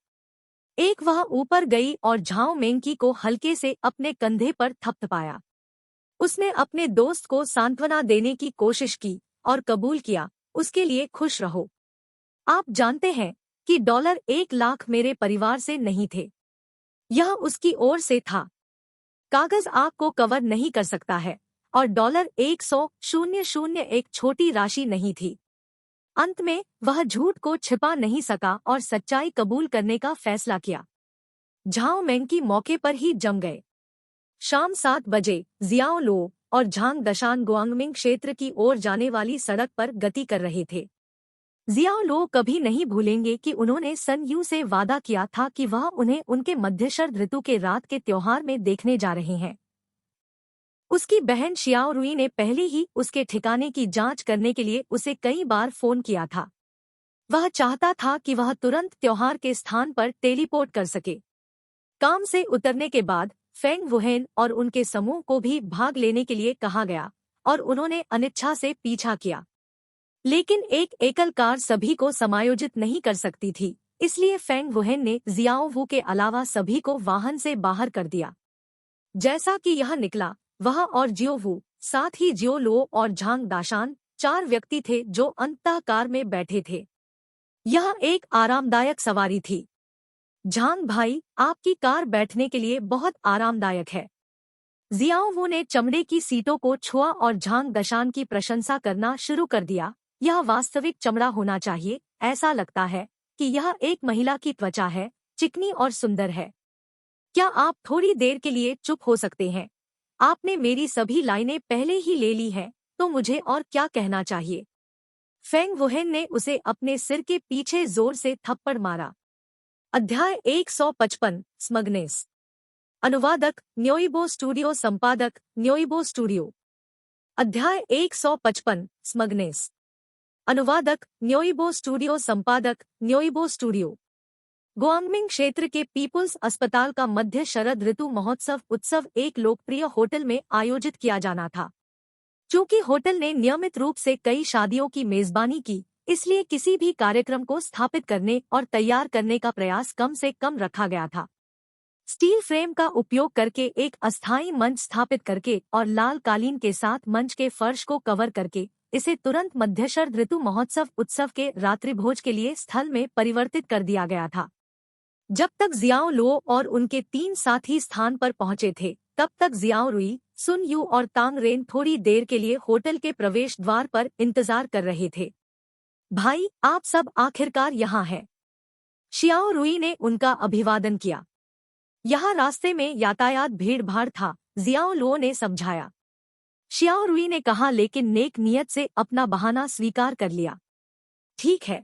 एक वह ऊपर गई और झाओ मेंकी को हल्के से अपने कंधे पर थपथपाया। उसने अपने दोस्त को सांत्वना देने की कोशिश की और कबूल किया, उसके लिए खुश रहो। आप जानते हैं कि $1 लाख मेरे परिवार से नहीं थे, यह उसकी ओर से था। कागज आग को कवर नहीं कर सकता है और $100,000 एक छोटी राशि नहीं थी। अंत में वह झूठ को छिपा नहीं सका और सच्चाई कबूल करने का फैसला किया। झाओ मेंकी मौके पर ही जम गए। शाम 7 बजे जियाओ लुओ और झांग दशान गुआंगमिंग क्षेत्र की ओर जाने वाली सड़क पर गति कर रहे थे। जियाओ लुओ कभी नहीं भूलेंगे कि उन्होंने सन यू से वादा किया था कि वह उन्हें उनके मध्यशरद ऋतु के रात के त्योहार में देखने जा रहे हैं। उसकी बहन शियाओ रुई ने पहले ही उसके ठिकाने की जांच करने के लिए उसे कई बार फोन किया था। वह चाहता था कि वह तुरंत त्योहार के स्थान पर टेलीपोर्ट कर सके। काम से उतरने के बाद फेंग वुहेन और उनके समूह को भी भाग लेने के लिए कहा गया और उन्होंने अनिच्छा से पीछा किया। लेकिन एक एकल कार सभी को समायोजित नहीं कर सकती थी, इसलिए फेंग वुहेन ने जियाओ वू के अलावा सभी को वाहन से बाहर कर दिया। जैसा कि यह निकला, वह और जियो वू, साथ ही जियो लुओ और झांग दाशान 4 व्यक्ति थे जो अंततः कार में बैठे थे। यह एक आरामदायक सवारी थी। झांग भाई, आपकी कार बैठने के लिए बहुत आरामदायक है। जियाओ वू ने चमड़े की सीटों को छुआ और झांग दशान की प्रशंसा करना शुरू कर दिया। यह वास्तविक चमड़ा होना चाहिए, ऐसा लगता है कि यह एक महिला की त्वचा है, चिकनी और सुंदर है। क्या आप थोड़ी देर के लिए चुप हो सकते हैं? आपने मेरी सभी लाइनें पहले ही ले ली हैं, तो मुझे और क्या कहना चाहिए? फेंग वुहेन ने उसे अपने सिर के पीछे जोर से थप्पड़ मारा। अध्याय 155 स्मगनेस। अनुवादक न्योइबो स्टूडियो, संपादक न्योइबो स्टूडियो। अध्याय 155 स्मगनेस। अनुवादक न्योइबो स्टूडियो, संपादक न्योइबो स्टूडियो। गुआंगमिंग क्षेत्र के पीपुल्स अस्पताल का मध्य शरद ऋतु महोत्सव उत्सव एक लोकप्रिय होटल में आयोजित किया जाना था। चूंकि होटल ने नियमित रूप से कई शादियों की मेजबानी की, इसलिए किसी भी कार्यक्रम को स्थापित करने और तैयार करने का प्रयास कम से कम रखा गया था। स्टील फ्रेम का उपयोग करके एक अस्थायी मंच स्थापित करके और लाल कालीन के साथ मंच के फर्श को कवर करके इसे तुरंत मध्य शरद ऋतु महोत्सव उत्सव के रात्रिभोज के लिए स्थल में परिवर्तित कर दिया गया था। जब तक जियाओ लो और उनके 3 साथी स्थान पर पहुंचे थे, तब तक जियाओ रुई, सुन यू और तांग रेन थोड़ी देर के लिए होटल के प्रवेश द्वार पर इंतजार कर रहे थे। भाई, आप सब आखिरकार यहाँ हैं। शियाओ रुई ने उनका अभिवादन किया। यहाँ रास्ते में यातायात भीड़-भाड़ था, जियाओ लो ने समझाया। शियाओ रुई ने कहा, लेकिन नेक नियत से अपना बहाना स्वीकार कर लिया। ठीक है।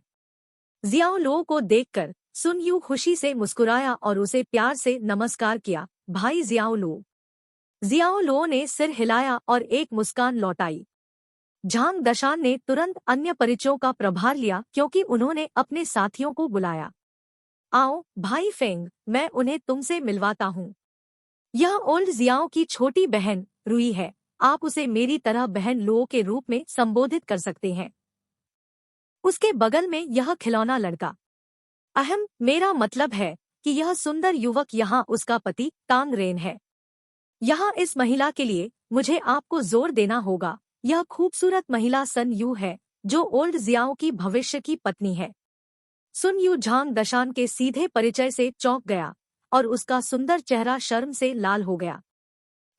जियाओ लो को देखकर सुन यू खुशी से मुस्कुराया और उसे प्यार से नमस्कार किया। भाई जियाओ लो। जियाओ लो ने सिर हिलाया और एक मुस्कान लौटाई। झांग दशान ने तुरंत अन्य परिचयों का प्रभार लिया क्योंकि उन्होंने अपने साथियों को बुलाया। आओ भाई फेंग, मैं उन्हें तुमसे मिलवाता हूँ। यह ओल्ड जियाओ की छोटी बहन रुई है। आप उसे मेरी तरह बहन लो के रूप में संबोधित कर सकते हैं। उसके बगल में यह खिलौना लड़का। मेरा मतलब है कि यह सुंदर युवक यहाँ उसका पति तांग रेन है। यहाँ इस महिला के लिए मुझे आपको जोर देना होगा। यह खूबसूरत महिला सन यू है, जो ओल्ड जियाओ की भविष्य की पत्नी है। सुन यू झांग दशान के सीधे परिचय से चौंक गया और उसका सुंदर चेहरा शर्म से लाल हो गया।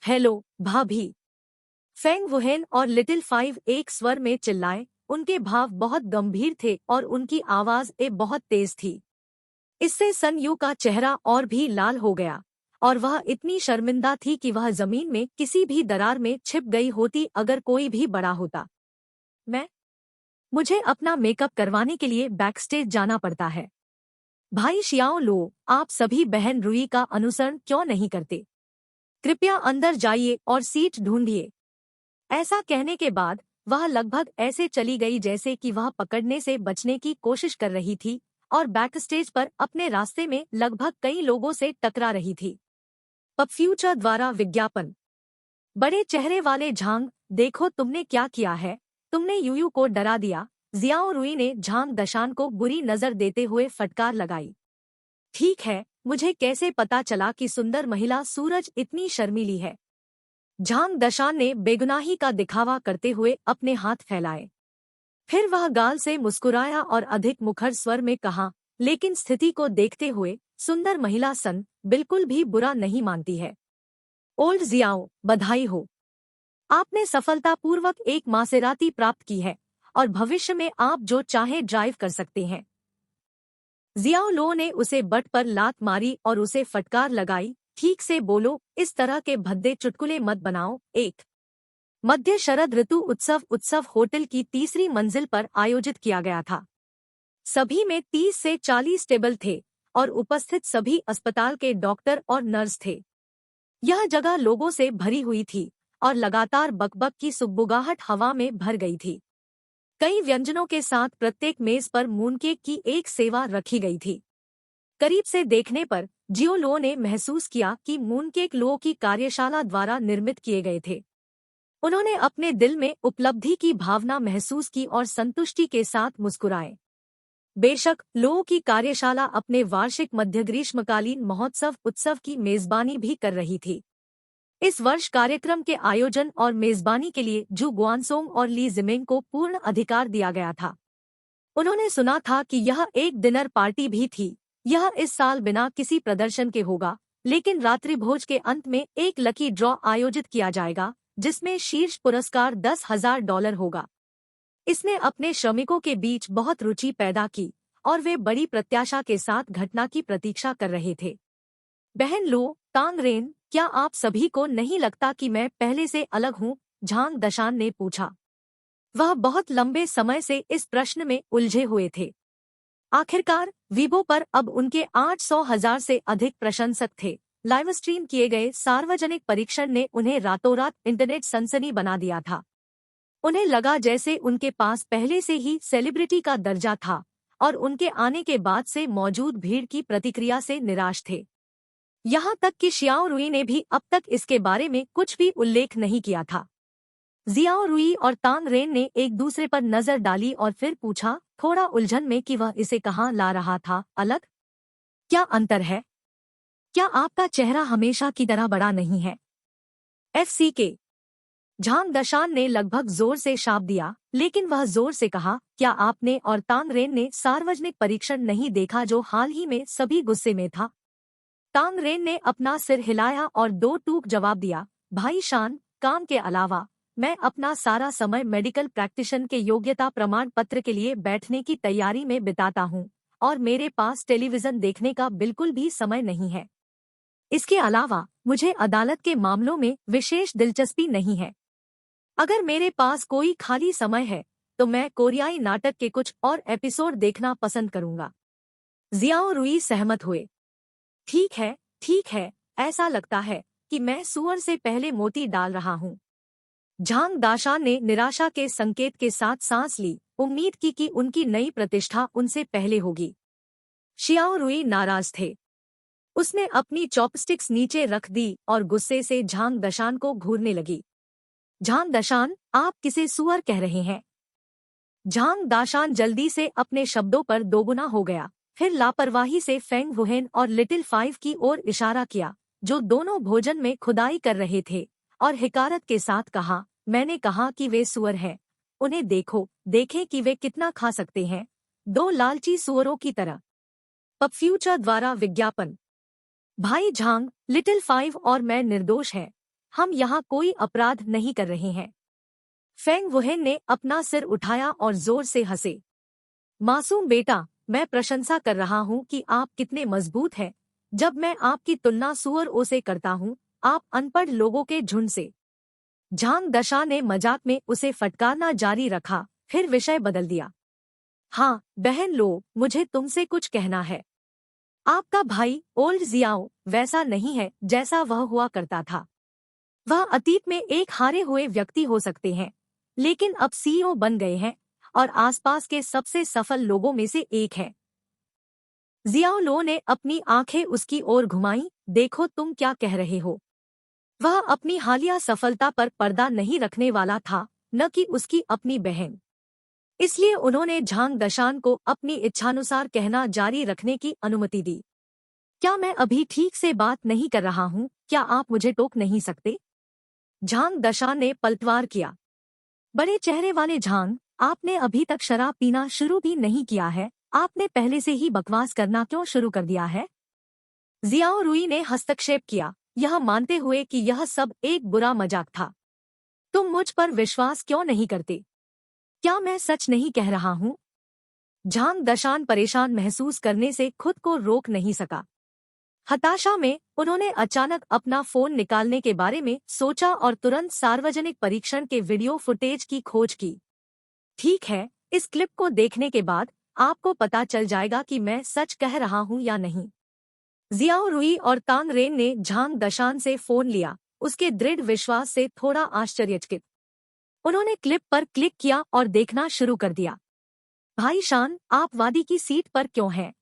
हेलो भाभी, फेंग वुहेन और लिटिल फाइव एक स्वर में चिल्लाए। उनके भाव बहुत गंभीर थे और उनकी आवाज बहुत तेज थी। इससे सन यू का चेहरा और भी लाल हो गया और वह इतनी शर्मिंदा थी कि वह जमीन में किसी भी दरार में छिप गई होती अगर कोई भी बड़ा होता। मुझे अपना मेकअप करवाने के लिए बैकस्टेज जाना पड़ता है। भाई शियाओ लो, आप सभी बहन रुई का अनुसरण क्यों नहीं करते? कृपया अंदर जाइए और सीट ढूंढिए। ऐसा कहने के बाद वह लगभग ऐसे चली गई जैसे कि वह पकड़ने से बचने की कोशिश कर रही थी और बैकस्टेज पर अपने रास्ते में लगभग कई लोगों से टकरा रही थी। पब फ्यूचर द्वारा विज्ञापन। बड़े चेहरे वाले झांग, देखो तुमने क्या किया है। तुमने यूयू को डरा दिया। जियाओ रुई ने झांग दशान को बुरी नजर देते हुए फटकार लगाई। ठीक है, मुझे कैसे पता चला कि सुंदर महिला सूरज इतनी शर्मीली है? झांग दशान ने बेगुनाही का दिखावा करते हुए अपने हाथ फैलाए। फिर वह गाल से मुस्कुराया और अधिक मुखर स्वर में कहा, लेकिन स्थिति को देखते हुए सुंदर महिला सन बिल्कुल भी बुरा नहीं मानती है। ओल्ड जियाओ, बधाई हो। आपने सफलतापूर्वक एक मासेराती प्राप्त की है और भविष्य में आप जो चाहे ड्राइव कर सकते हैं। जियाओ लो ने उसे बट पर लात मारी और उसे फटकार लगाई। ठीक से बोलो, इस तरह के भद्दे चुटकुले मत बनाओ। एक मध्य शरद ऋतु उत्सव होटल की तीसरी मंजिल पर आयोजित किया गया था। सभी में 30 से 40 टेबल थे और उपस्थित सभी अस्पताल के डॉक्टर और नर्स थे। यह जगह लोगों से भरी हुई थी और लगातार बकबक की सुगबुगाहट हवा में भर गई थी। कई व्यंजनों के साथ प्रत्येक मेज पर मूनकेक की एक सेवा रखी गई थी। करीब से देखने पर जियो लो ने महसूस किया कि मूनकेक लो की कार्यशाला द्वारा निर्मित किए गए थे। उन्होंने अपने दिल में उपलब्धि की भावना महसूस की और संतुष्टि के साथ मुस्कुराए। बेशक लो की कार्यशाला अपने वार्षिक मध्य ग्रीष्मकालीन महोत्सव उत्सव की मेजबानी भी कर रही थी। इस वर्ष कार्यक्रम के आयोजन और मेजबानी के लिए जू गुआनसोंग और ली जिमिंग को पूर्ण अधिकार दिया गया था। उन्होंने सुना था कि यह एक डिनर पार्टी भी थी। यह इस साल बिना किसी प्रदर्शन के होगा, लेकिन रात्रिभोज के अंत में एक लकी ड्रॉ आयोजित किया जाएगा जिसमें शीर्ष पुरस्कार $10,000 होगा। इसने अपने श्रमिकों के बीच बहुत रुचि पैदा की और वे बड़ी प्रत्याशा के साथ घटना की प्रतीक्षा कर रहे थे। बहन लो, तांग रेन, क्या आप सभी को नहीं लगता कि मैं पहले से अलग हूँ? झांग दशान ने पूछा। वह बहुत लंबे समय से इस प्रश्न में उलझे हुए थे। आखिरकार वीबो पर अब उनके 800,000 से अधिक प्रशंसक थे। लाइव स्ट्रीम किए गए सार्वजनिक परीक्षण ने उन्हें रातों रात इंटरनेट सनसनी बना दिया था। उन्हें लगा जैसे उनके पास पहले से ही सेलिब्रिटी का दर्जा था और उनके आने के बाद से मौजूद भीड़ की प्रतिक्रिया से निराश थे। यहाँ तक कि शियाओ रुई ने भी अब तक इसके बारे में कुछ भी उल्लेख नहीं किया था। जियाओ रुई और तांग रेन ने एक दूसरे पर नजर डाली और फिर पूछा, थोड़ा उलझन में कि वह इसे कहाँ ला रहा था। अलग? क्या अंतर है? क्या आपका चेहरा हमेशा की तरह बड़ा नहीं है? FCK। झांग दशान ने लगभग जोर से शाप दिया। लेकिन वह जोर से कहा, क्या आपने और तांग रेन ने सार्वजनिक परीक्षण नहीं देखा जो हाल ही में सभी गुस्से में था? तांग रेन ने अपना सिर हिलाया और दो टूक जवाब दिया, भाई शान, काम के अलावा मैं अपना सारा समय मेडिकल प्रैक्टिशन के योग्यता प्रमाण पत्र के लिए बैठने की तैयारी में बिताता हूँ और मेरे पास टेलीविजन देखने का बिल्कुल भी समय नहीं है। इसके अलावा मुझे अदालत के मामलों में विशेष दिलचस्पी नहीं है। अगर मेरे पास कोई खाली समय है तो मैं कोरियाई नाटक के कुछ और एपिसोड देखना पसंद करूंगा। जियाओ रुई सहमत हुए। ठीक है, ऐसा लगता है कि मैं सुअर से पहले मोती डाल रहा हूँ। झांग दाशान ने निराशा के संकेत के साथ सांस ली, उम्मीद की कि उनकी नई प्रतिष्ठा उनसे पहले होगी। शियाओ रुई नाराज थे। उसने अपनी चॉपस्टिक्स नीचे रख दी और गुस्से से झांग दशान को घूरने लगी। झांग दशान, आप किसे सुअर कह रहे हैं? झांग दाशान जल्दी से अपने शब्दों पर दोगुना हो गया, फिर लापरवाही से फेंग वुहेन और लिटिल फाइव की ओर इशारा किया, जो दोनों भोजन में खुदाई कर रहे थे, और हिकारत के साथ कहा, मैंने कहा कि वे सुअर हैं। उन्हें देखो, देखें कि वे कितना खा सकते हैं, दो लालची सुअरों की तरह। पप फ्यूचर द्वारा विज्ञापन। भाई झांग, लिटिल फाइव और मैं निर्दोष हैं। हम यहाँ कोई अपराध नहीं कर रहे हैं। फेंग वुहेन ने अपना सिर उठाया और जोर से हंसे। मासूम बेटा, मैं प्रशंसा कर रहा हूँ कि आप कितने मजबूत हैं। जब मैं आपकी तुलना सुअरों से करता हूँ, आप अनपढ़ लोगों के झुंड से। झांग दशा ने मजाक में उसे फटकारना जारी रखा, फिर विषय बदल दिया। हाँ बहन लो, मुझे तुमसे कुछ कहना है। आपका भाई ओल्ड जियाओ वैसा नहीं है जैसा वह हुआ करता था। वह अतीत में एक हारे हुए व्यक्ति हो सकते हैं, लेकिन अब सीईओ बन गए हैं और आसपास के सबसे सफल लोगों में से एक है। जियाओ लो ने अपनी आंखें उसकी ओर घुमाई। देखो तुम क्या कह रहे हो। वह अपनी हालिया सफलता पर पर्दा नहीं रखने वाला था, न कि उसकी अपनी बहन। इसलिए उन्होंने झांग दशान को अपनी इच्छानुसार कहना जारी रखने की अनुमति दी। क्या मैं अभी ठीक से बात नहीं कर रहा हूँ? क्या आप मुझे टोक नहीं सकते? झांग दशान ने पलटवार किया। बड़े चेहरे वाले झांग, आपने अभी तक शराब पीना शुरू भी नहीं किया है, आपने पहले से ही बकवास करना क्यों शुरू कर दिया है? जियाओ रुई ने हस्तक्षेप किया, यह मानते हुए कि यह सब एक बुरा मजाक था। तुम मुझ पर विश्वास क्यों नहीं करते? क्या मैं सच नहीं कह रहा हूँ? झांग दशान परेशान महसूस करने से खुद को रोक नहीं सका। हताशा में उन्होंने अचानक अपना फोन निकालने के बारे में सोचा और तुरंत सार्वजनिक परीक्षण के वीडियो फुटेज की खोज की। ठीक है, इस क्लिप को देखने के बाद आपको पता चल जाएगा कि मैं सच कह रहा हूँ या नहीं। जियाओ रुई और तांग रेन ने झांग दशान से फोन लिया, उसके दृढ़ विश्वास से थोड़ा आश्चर्यचकित। उन्होंने क्लिप पर क्लिक किया और देखना शुरू कर दिया। भाई शान, आप वादी की सीट पर क्यों हैं?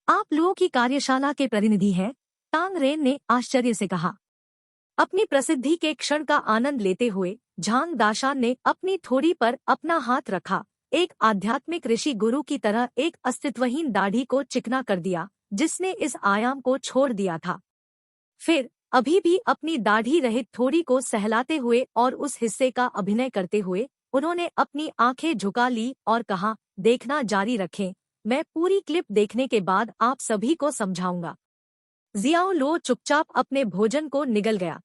आप लोगों की कार्यशाला के प्रतिनिधि हैं? तांग रेन ने आश्चर्य से कहा। अपनी प्रसिद्धि के क्षण का आनंद लेते हुए झांग दाशान ने अपनी थोड़ी पर अपना हाथ रखा, एक आध्यात्मिक ऋषि गुरु की तरह एक अस्तित्वहीन दाढ़ी को चिकना कर दिया जिसने इस आयाम को छोड़ दिया था। फिर अभी भी अपनी दाढ़ी रहित थोड़ी को सहलाते हुए और उस हिस्से का अभिनय करते हुए उन्होंने अपनी आंखें झुका ली और कहा, देखना जारी रखें, मैं पूरी क्लिप देखने के बाद आप सभी को समझाऊंगा। जियाओ लो चुपचाप अपने भोजन को निगल गया।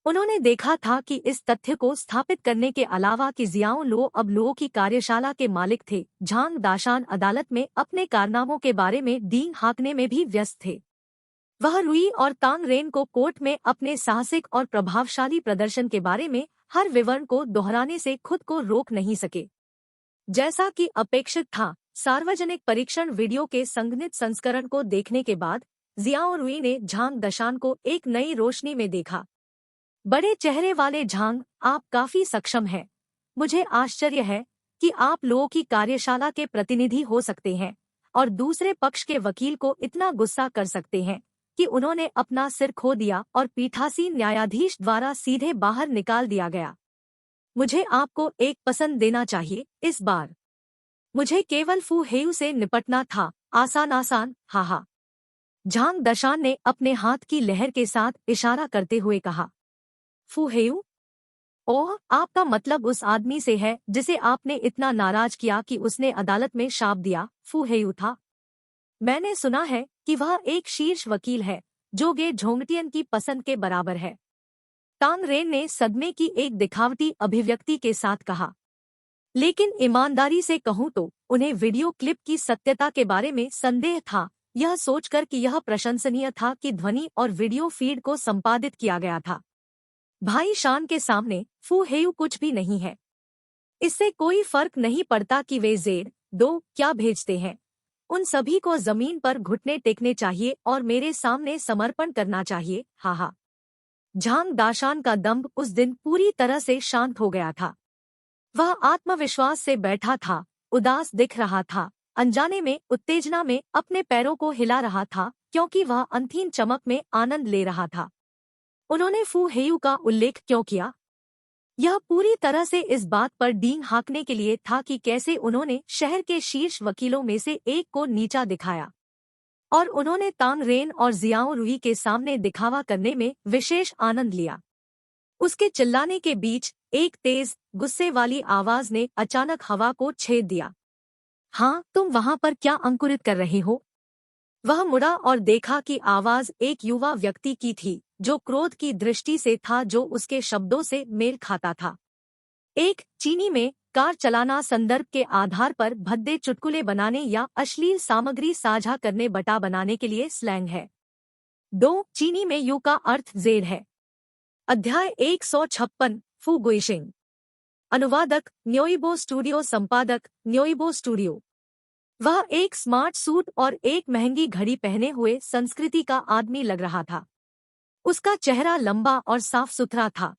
उन्होंने देखा था कि इस तथ्य को स्थापित करने के अलावा कि जियाओ लो अब लोगों की कार्यशाला के मालिक थे, झांग दाशान अदालत में अपने कारनामों के बारे में डींग हाँकने में भी व्यस्त थे। वह रुई और तांग रेन को कोर्ट में अपने साहसिक और प्रभावशाली प्रदर्शन के बारे में हर विवरण को दोहराने से खुद को रोक नहीं सके। जैसा कि अपेक्षित था, सार्वजनिक परीक्षण वीडियो के संघनित संस्करण को देखने के बाद जियाओ रुई ने झांग दशान को एक नई रोशनी में देखा। बड़े चेहरे वाले झांग, आप काफी सक्षम हैं। मुझे आश्चर्य है कि आप लोगों की कार्यशाला के प्रतिनिधि हो सकते हैं और दूसरे पक्ष के वकील को इतना गुस्सा कर सकते हैं कि उन्होंने अपना सिर खो दिया और पीठासीन न्यायाधीश द्वारा सीधे बाहर निकाल दिया गया। मुझे आपको एक पसंद देना चाहिए इस बार। मुझे केवल फू हेयू से निपटना था, आसान, हाहा। झांग दशान ने अपने हाथ की लहर के साथ इशारा करते हुए कहा। फू हेयू? ओह, आपका मतलब उस आदमी से है जिसे आपने इतना नाराज किया कि उसने अदालत में शाप दिया, फू हेयू था। मैंने सुना है कि वह एक शीर्ष वकील है जो गे झोंगटियन की पसंद के बराबर है। तांग रेन ने सदमे की एक दिखावटी अभिव्यक्ति के साथ कहा। लेकिन ईमानदारी से कहूं तो उन्हें वीडियो क्लिप की सत्यता के बारे में संदेह था, यह सोचकर कि यह प्रशंसनीय था कि ध्वनि और वीडियो फीड को संपादित किया गया था। भाई शान के सामने फू हेयू कुछ भी नहीं है। इससे कोई फर्क नहीं पड़ता कि वे Z2 क्या भेजते हैं। उन सभी को जमीन पर घुटने टेकने चाहिए और मेरे सामने समर्पण करना चाहिए। हा। झांग दाशान का दम्भ उस दिन पूरी तरह से शांत हो गया था। वह आत्मविश्वास से बैठा था, उदास दिख रहा था, अनजाने में उत्तेजना में अपने पैरों को हिला रहा था क्योंकि वह अंधीन चमक में आनंद ले रहा था। उन्होंने फू हेयू का उल्लेख क्यों किया? यह पूरी तरह से इस बात पर डींग हाँकने के लिए था कि कैसे उन्होंने शहर के शीर्ष वकीलों में से एक को नीचा दिखाया और उन्होंने तांग रेन और जियाओ रुई के सामने दिखावा करने में विशेष आनंद लिया। उसके चिल्लाने के बीच एक तेज गुस्से वाली आवाज ने अचानक हवा को छेद दिया। हाँ, तुम वहां पर क्या अंकुरित कर रहे हो? वह मुड़ा और देखा कि आवाज एक युवा व्यक्ति की थी जो क्रोध की दृष्टि से था, जो उसके शब्दों से मेल खाता था। एक चीनी में कार चलाना संदर्भ के आधार पर भद्दे चुटकुले बनाने या अश्लील सामग्री साझा करने बटा बनाने के लिए स्लैंग है। 2 चीनी में यू का अर्थ जेड है। अध्याय 156 फू गुइशिंग। अनुवादक न्योइबो स्टूडियो, संपादक न्योइबो स्टूडियो। वह एक स्मार्ट सूट और एक महंगी घड़ी पहने हुए संस्कृति का आदमी लग रहा था। उसका चेहरा लंबा और साफ सुथरा था।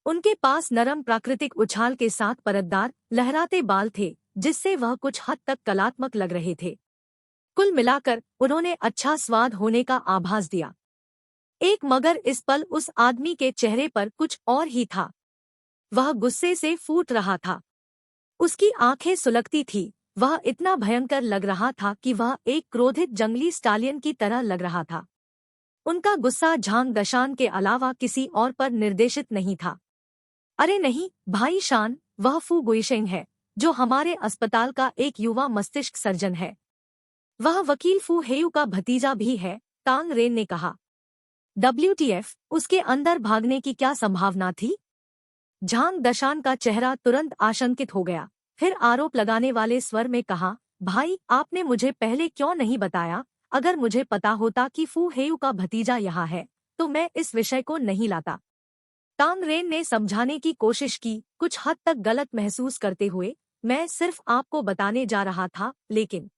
उनके पास नरम प्राकृतिक उछाल के साथ परतदार लहराते बाल थे जिससे वह कुछ हद तक कलात्मक लग रहे थे। कुल मिलाकर उन्होंने अच्छा स्वाद होने का आभास दिया। मगर इस पल उस आदमी के चेहरे पर कुछ और ही था। वह गुस्से से फूट रहा था। उसकी आंखें सुलगती थी। वह इतना भयंकर लग रहा था कि वह एक क्रोधित जंगली स्टालियन की तरह लग रहा था। उनका गुस्सा झांग दशान के अलावा किसी और पर निर्देशित नहीं था। अरे नहीं भाई शान, वह फू गुइशेंग है जो हमारे अस्पताल का एक युवा मस्तिष्क सर्जन है। वह वकील फू हेयू का भतीजा भी है, तांग रेन ने कहा। WTF, उसके अंदर भागने की क्या संभावना थी? झांग दशान का चेहरा तुरंत आशंकित हो गया। फिर आरोप लगाने वाले स्वर में कहा, भाई आपने मुझे पहले क्यों नहीं बताया? अगर मुझे पता होता कि फू हेयू का भतीजा यहाँ है तो मैं इस विषय को नहीं लाता। तांग रेन ने समझाने की कोशिश की, कुछ हद तक गलत महसूस करते हुए। मैं सिर्फ आपको बताने जा रहा था, लेकिन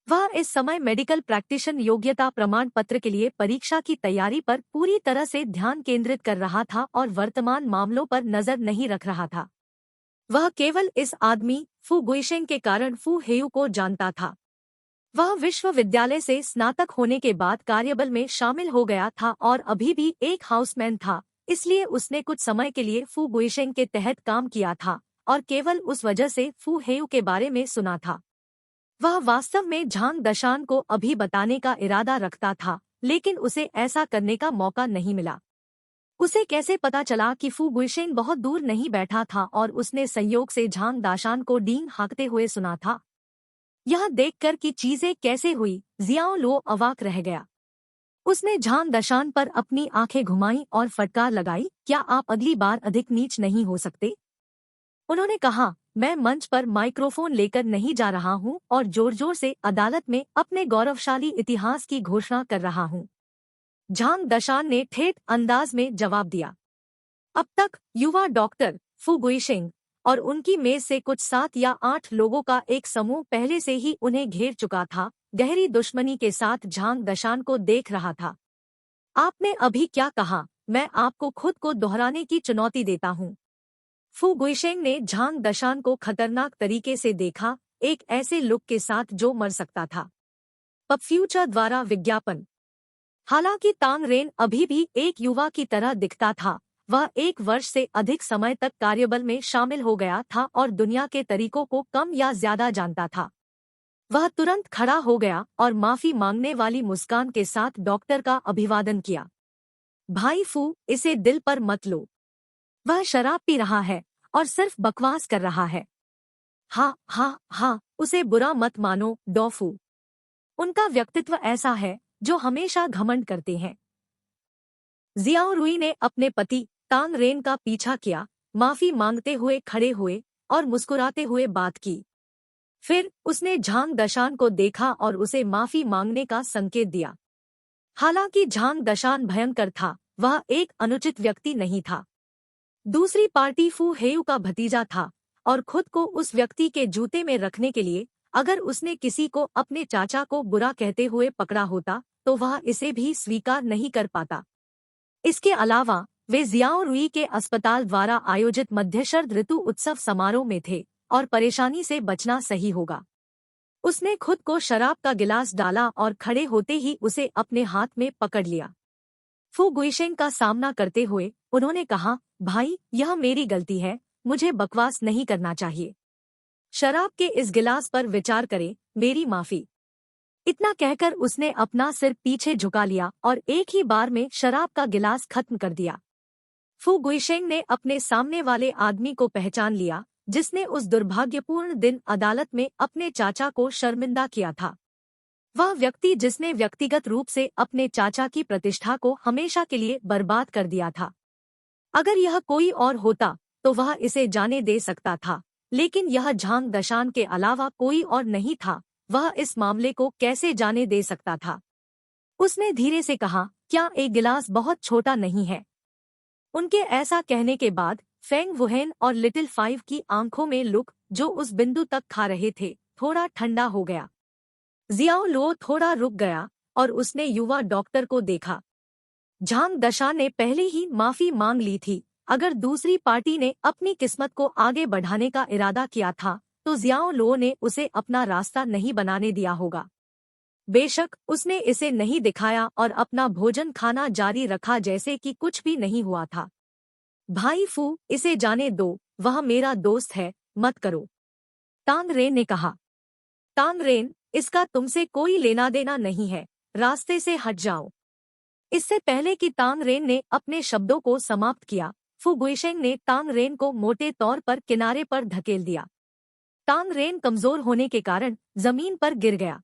वह इस समय मेडिकल प्रैक्टिशन योग्यता प्रमाण पत्र के लिए परीक्षा की तैयारी पर पूरी तरह से ध्यान केंद्रित कर रहा था और वर्तमान मामलों पर नजर नहीं रख रहा था। वह केवल इस आदमी फू गुइशेंग के कारण फू हेयू को जानता था। वह विश्वविद्यालय से स्नातक होने के बाद कार्यबल में शामिल हो गया था और अभी भी एक हाउसमैन था, इसलिए उसने कुछ समय के लिए फू गुइशेंग के तहत काम किया था और केवल उस वजह से फू हेयू के बारे में सुना था। वह वास्तव में झांग दशान को अभी बताने का इरादा रखता था, लेकिन उसे ऐसा करने का मौका नहीं मिला। उसे कैसे पता चला कि फू गुइशेंग बहुत दूर नहीं बैठा था और उसने संयोग से झांग दाशान को डींग हाँकते हुए सुना था? यह देखकर कि चीजें कैसे हुई, जियाओ लो अवाक रह गया। उसने झांग दशान पर अपनी आंखें घुमाई और फटकार लगाई, क्या आप अगली बार अधिक नीच नहीं हो सकते? उन्होंने कहा, मैं मंच पर माइक्रोफोन लेकर नहीं जा रहा हूं और जोर जोर से अदालत में अपने गौरवशाली इतिहास की घोषणा कर रहा हूं। झांग दशान ने ठेठ अंदाज में जवाब दिया। अब तक युवा डॉक्टर फू गुइशेंग और उनकी मेज से कुछ 7 या 8 लोगों का एक समूह पहले से ही उन्हें घेर चुका था, गहरी दुश्मनी के साथ झांग दशान को देख रहा था। आपने अभी क्या कहा? मैं आपको खुद को दोहराने की चुनौती देता हूँ। फू गुइशेंग ने झांग दशान को खतरनाक तरीके से देखा, एक ऐसे लुक के साथ जो मर सकता था। पब फ्यूचर द्वारा विज्ञापन। हालांकि तांग रेन अभी भी एक युवा की तरह दिखता था। वह 1 वर्ष से अधिक समय तक कार्यबल में शामिल हो गया था और दुनिया के तरीकों को कम या ज्यादा जानता था। वह तुरंत खड़ा हो गया और माफी मांगने वाली मुस्कान के साथ डॉक्टर का अभिवादन किया। भाई फू, इसे दिल पर मत लो। वह शराब पी रहा है और सिर्फ बकवास कर रहा है। हाँ हाँ हाँ, उसे बुरा मत मानो डॉफू। उनका व्यक्तित्व ऐसा है जो हमेशा घमंड करते हैं। जियाओ रुई ने अपने पति तांग रेन का पीछा किया, माफी मांगते हुए खड़े हुए और मुस्कुराते हुए बात की। फिर उसने झांग दशान को देखा और उसे माफी मांगने का संकेत दिया। हालांकि झांग दशान भयंकर था, वह एक अनुचित व्यक्ति नहीं था। दूसरी पार्टी फू हेयू का भतीजा था और खुद को उस व्यक्ति के जूते में रखने के लिए अगर उसने किसी को अपने चाचा को बुरा कहते हुए पकड़ा होता तो वह इसे भी स्वीकार नहीं कर पाता। इसके अलावा वे जियाओ रुई के अस्पताल द्वारा आयोजित मध्यशरद ऋतु उत्सव समारोह में थे और परेशानी से बचना सही होगा। उसने खुद को शराब का गिलास डाला और खड़े होते ही उसे अपने हाथ में पकड़ लिया। फू गुइशेंग का सामना करते हुए उन्होंने कहा, भाई यह मेरी गलती है, मुझे बकवास नहीं करना चाहिए। शराब के इस गिलास पर विचार करें, मेरी माफी। इतना कहकर उसने अपना सिर पीछे झुका लिया और एक ही बार में शराब का गिलास खत्म कर दिया। फू गुइशेंग ने अपने सामने वाले आदमी को पहचान लिया जिसने उस दुर्भाग्यपूर्ण दिन अदालत में अपने चाचा को शर्मिंदा किया था। वह व्यक्ति जिसने व्यक्तिगत रूप से अपने चाचा की प्रतिष्ठा को हमेशा के लिए बर्बाद कर दिया था। अगर यह कोई और होता तो वह इसे जाने दे सकता था, लेकिन यह झांग दशान के अलावा कोई और नहीं था। वह इस मामले को कैसे जाने दे सकता था? उसने धीरे से कहा, क्या एक गिलास बहुत छोटा नहीं है? उनके ऐसा कहने के बाद फेंग वुहेन और लिटिल फाइव की आंखों में लुक जो उस बिंदु तक खा रहे थे थोड़ा ठंडा हो गया। जियाओ लो थोड़ा रुक गया और उसने युवा डॉक्टर को देखा। झांग दशा ने पहले ही माफी मांग ली थी। अगर दूसरी पार्टी ने अपनी किस्मत को आगे बढ़ाने का इरादा किया था तो जियाओ लो ने उसे अपना रास्ता नहीं बनाने दिया होगा। बेशक उसने इसे नहीं दिखाया और अपना भोजन खाना जारी रखा जैसे कि कुछ भी नहीं हुआ था। भाई फू, इसे जाने दो, वह मेरा दोस्त है, मत करो, तांग रेन ने कहा। तांग रेन, इसका तुमसे कोई लेना देना नहीं है, रास्ते से हट जाओ। इससे पहले कि तांग रेन ने अपने शब्दों को समाप्त किया, फू गुइशेंग ने तांग रेन को मोटे तौर पर किनारे पर धकेल दिया। तांग रेन कमजोर होने के कारण जमीन पर गिर गया।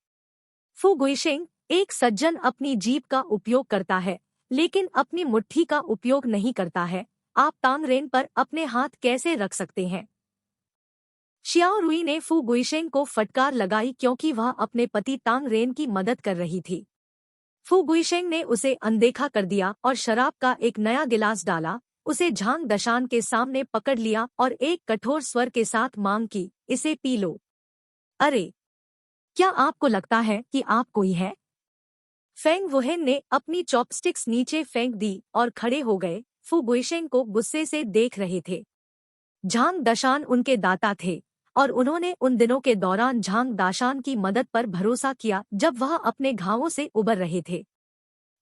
फू गुइशेंग, एक सज्जन अपनी जीभ का उपयोग करता है लेकिन अपनी मुट्ठी का उपयोग नहीं करता है। आप तांग रेन पर अपने हाथ कैसे रख सकते हैं? शियाओ रुई ने फू गुइशेंग को फटकार लगाई क्योंकि वह अपने पति तांग रेन की मदद कर रही थी। फू गुइशेंग ने उसे अनदेखा कर दिया और शराब का एक नया गिलास डाला, उसे झांग दशान के सामने पकड़ लिया और एक कठोर स्वर के साथ मांग की, इसे पी लो। अरे, क्या आपको लगता है कि आप कोई है? फेंग वुहेन ने अपनी चॉपस्टिक्स नीचे फेंक दी और खड़े हो गए। फू गुइशेंग को गुस्से से देख रहे थे। झांग दशान उनके दाता थे और उन्होंने उन दिनों के दौरान झांग दाशान की मदद पर भरोसा किया जब वह अपने घावों से उबर रहे थे।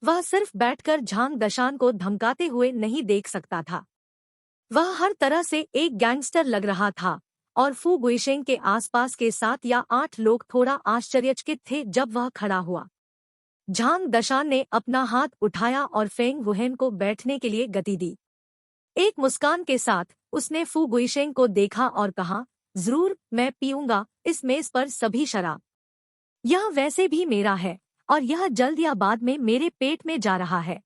वह सिर्फ बैठकर झांग दशान को धमकाते हुए नहीं देख सकता था। वह हर तरह से एक गैंगस्टर लग रहा था और फू गुइशेंग के आसपास के 7 या 8 लोग थोड़ा आश्चर्यचकित थे जब वह खड़ा हुआ। झांग दशान ने अपना हाथ उठाया और फेंग वुहेन को बैठने के लिए गति दी। एक मुस्कान के साथ उसने फू गुइशेंग को देखा और कहा, जरूर, मैं पीऊंगा इस मेज पर सभी शराब। यह वैसे भी मेरा है और यह जल्द या बाद में मेरे पेट में जा रहा है।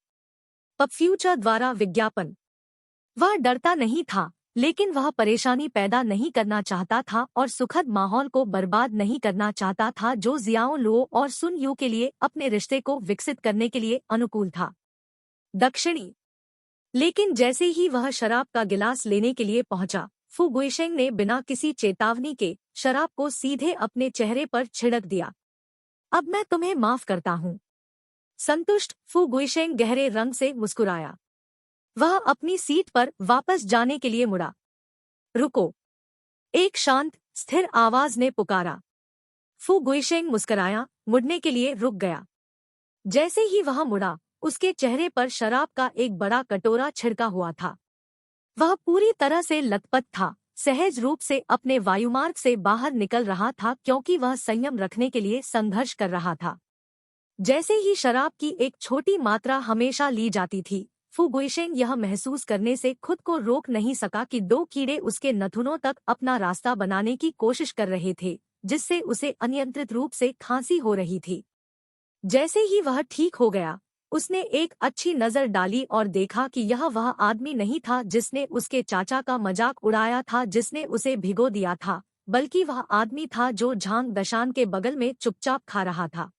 पब फ्यूचर द्वारा विज्ञापन। वह डरता नहीं था लेकिन वह परेशानी पैदा नहीं करना चाहता था और सुखद माहौल को बर्बाद नहीं करना चाहता था जो जियाओ लो और सुन यू के लिए अपने रिश्ते को विकसित करने के लिए अनुकूल था। दक्षिणी। लेकिन जैसे ही वह शराब का गिलास लेने के लिए पहुंचा, फू गुइशेंग ने बिना किसी चेतावनी के शराब को सीधे अपने चेहरे पर छिड़क दिया। अब मैं तुम्हें माफ करता हूँ। संतुष्ट फू गुइशेंग गहरे रंग से मुस्कुराया। वह अपनी सीट पर वापस जाने के लिए मुड़ा। रुको, एक शांत स्थिर आवाज ने पुकारा। फू गुइशेंग मुस्कुराया, मुड़ने के लिए रुक गया। जैसे ही वह मुड़ा, उसके चेहरे पर शराब का एक बड़ा कटोरा छिड़का हुआ था। वह पूरी तरह से लथपथ था, सहज रूप से अपने वायुमार्ग से बाहर निकल रहा था क्योंकि वह संयम रखने के लिए संघर्ष कर रहा था। जैसे ही शराब की एक छोटी मात्रा हमेशा ली जाती थी, फू गुइशेंग यह महसूस करने से खुद को रोक नहीं सका कि दो कीड़े उसके नथुनों तक अपना रास्ता बनाने की कोशिश कर रहे थे, जिससे उसे अनियंत्रित रूप से खांसी हो रही थी। जैसे ही वह ठीक हो गया, उसने एक अच्छी नजर डाली और देखा कि यह वह आदमी नहीं था जिसने उसके चाचा का मजाक उड़ाया था, जिसने उसे भिगो दिया था, बल्कि वह आदमी था जो झांग दशान के बगल में चुपचाप खा रहा था।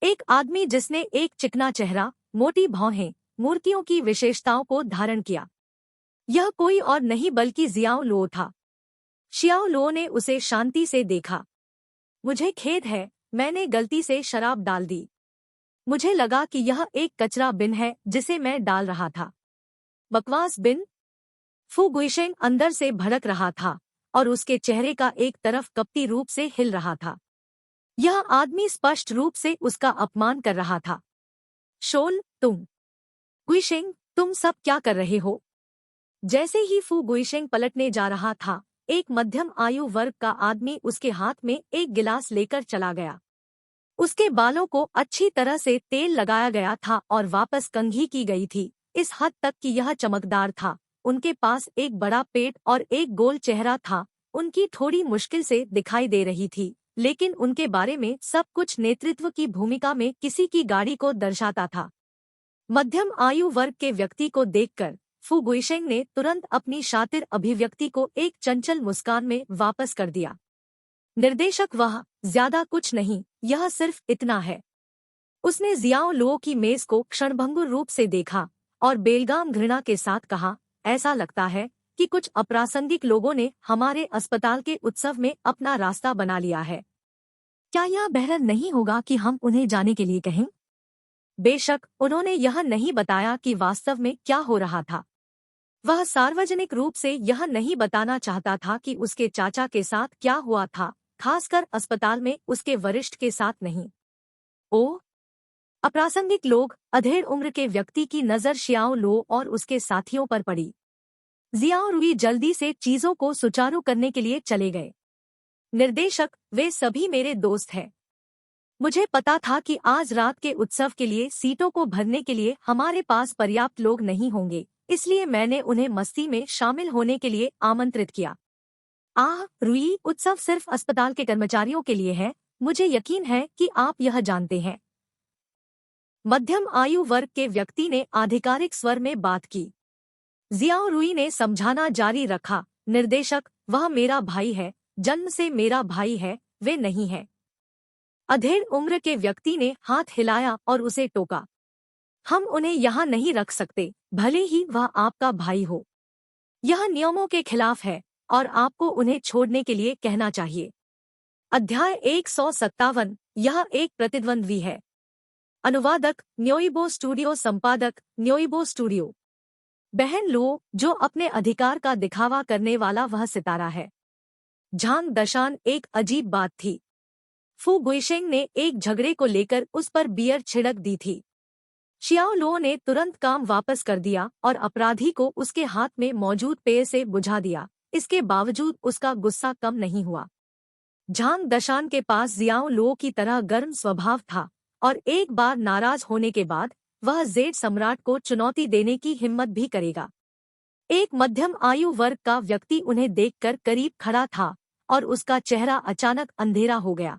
एक आदमी जिसने एक चिकना चेहरा, मोटी भौहें, मूर्तियों की विशेषताओं को धारण किया। यह कोई और नहीं बल्कि जियाओ लो था। शियाओ लो ने उसे शांति से देखा। मुझे खेद है, मैंने गलती से शराब डाल दी। मुझे लगा कि यह एक कचरा बिन है जिसे मैं डाल रहा था। बकवास बिन? फू गुइशेंग अंदर से भड़क रहा था और उसके चेहरे का एक तरफ कपटी रूप से हिल रहा था। यह आदमी स्पष्ट रूप से उसका अपमान कर रहा था। शोल, तुम। गुइशेंग, तुम सब क्या कर रहे हो? जैसे ही फू गुइशेंग पलटने जा रहा था, एक मध्यम आयु वर्ग का आदमी उसके हाथ में एक गिलास लेकर चला गया। उसके बालों को अच्छी तरह से तेल लगाया गया था और वापस कंघी की गई थी, इस हद तक कि यह चमकदार था। उनके पास एक बड़ा पेट और एक गोल चेहरा था। उनकी थोड़ी मुश्किल से दिखाई दे रही थी, लेकिन उनके बारे में सब कुछ नेतृत्व की भूमिका में किसी की गाड़ी को दर्शाता था। मध्यम आयु वर्ग के व्यक्ति को देखकर फू गुइशेंग ने तुरंत अपनी शातिर अभिव्यक्ति को एक चंचल मुस्कान में वापस कर दिया। निर्देशक, वह ज्यादा कुछ नहीं, यह सिर्फ इतना है। उसने जियाओ लो की मेज को क्षणभंगुर रूप से देखा और बेलगाम घृणा के साथ कहा, ऐसा लगता है कि कुछ अप्रासंगिक लोगों ने हमारे अस्पताल के उत्सव में अपना रास्ता बना लिया है। क्या यह बेहतर नहीं होगा कि हम उन्हें जाने के लिए कहें? बेशक, उन्होंने यह नहीं बताया कि वास्तव में क्या हो रहा था। वह सार्वजनिक रूप से यह नहीं बताना चाहता था कि उसके चाचा के साथ क्या हुआ था, खासकर अस्पताल में उसके वरिष्ठ के साथ नहीं। ओह, अप्रासंगिक लोग! अधेड़ उम्र के व्यक्ति की नजर शियाओ लो और उसके साथियों पर पड़ी। जियाओ रुई जल्दी से चीजों को सुचारू करने के लिए चले गए। निर्देशक, वे सभी मेरे दोस्त हैं। मुझे पता था कि आज रात के उत्सव के लिए सीटों को भरने के लिए हमारे पास पर्याप्त लोग नहीं होंगे, इसलिए मैंने उन्हें मस्ती में शामिल होने के लिए आमंत्रित किया। रुई, उत्सव सिर्फ अस्पताल के कर्मचारियों के लिए है, मुझे यकीन है कि आप यह जानते हैं। मध्यम आयु वर्ग के व्यक्ति ने आधिकारिक स्वर में बात की। जियाओ रुई ने समझाना जारी रखा, निर्देशक, वह मेरा भाई है, जन्म से मेरा भाई है, वे नहीं है। अधेड़ उम्र के व्यक्ति ने हाथ हिलाया और उसे टोका। हम उन्हें यहाँ नहीं रख सकते, भले ही वह आपका भाई हो। यह नियमों के खिलाफ है और आपको उन्हें छोड़ने के लिए कहना चाहिए। अध्याय 157, यह एक प्रतिद्वंद्वी है। अनुवादक न्योइबो स्टूडियो, संपादक न्योइबो स्टूडियो। बहन लो, जो अपने अधिकार का दिखावा करने वाला वह सितारा है। झांग दशान एक अजीब बात थी। फू गुइशेंग ने एक झगड़े को लेकर उस पर बियर छिड़क दी थी। शियाओ लो ने तुरंत काम वापस कर दिया और अपराधी को उसके हाथ में मौजूद पेय से बुझा दिया। इसके बावजूद उसका गुस्सा कम नहीं हुआ। झांग दशान के पास जियाओ लो की तरह गर्म स्वभाव था और एक बार नाराज होने के बाद वह जेड सम्राट को चुनौती देने की हिम्मत भी करेगा। एक मध्यम आयु वर्ग का व्यक्ति उन्हें देखकर करीब खड़ा था और उसका चेहरा अचानक अंधेरा हो गया।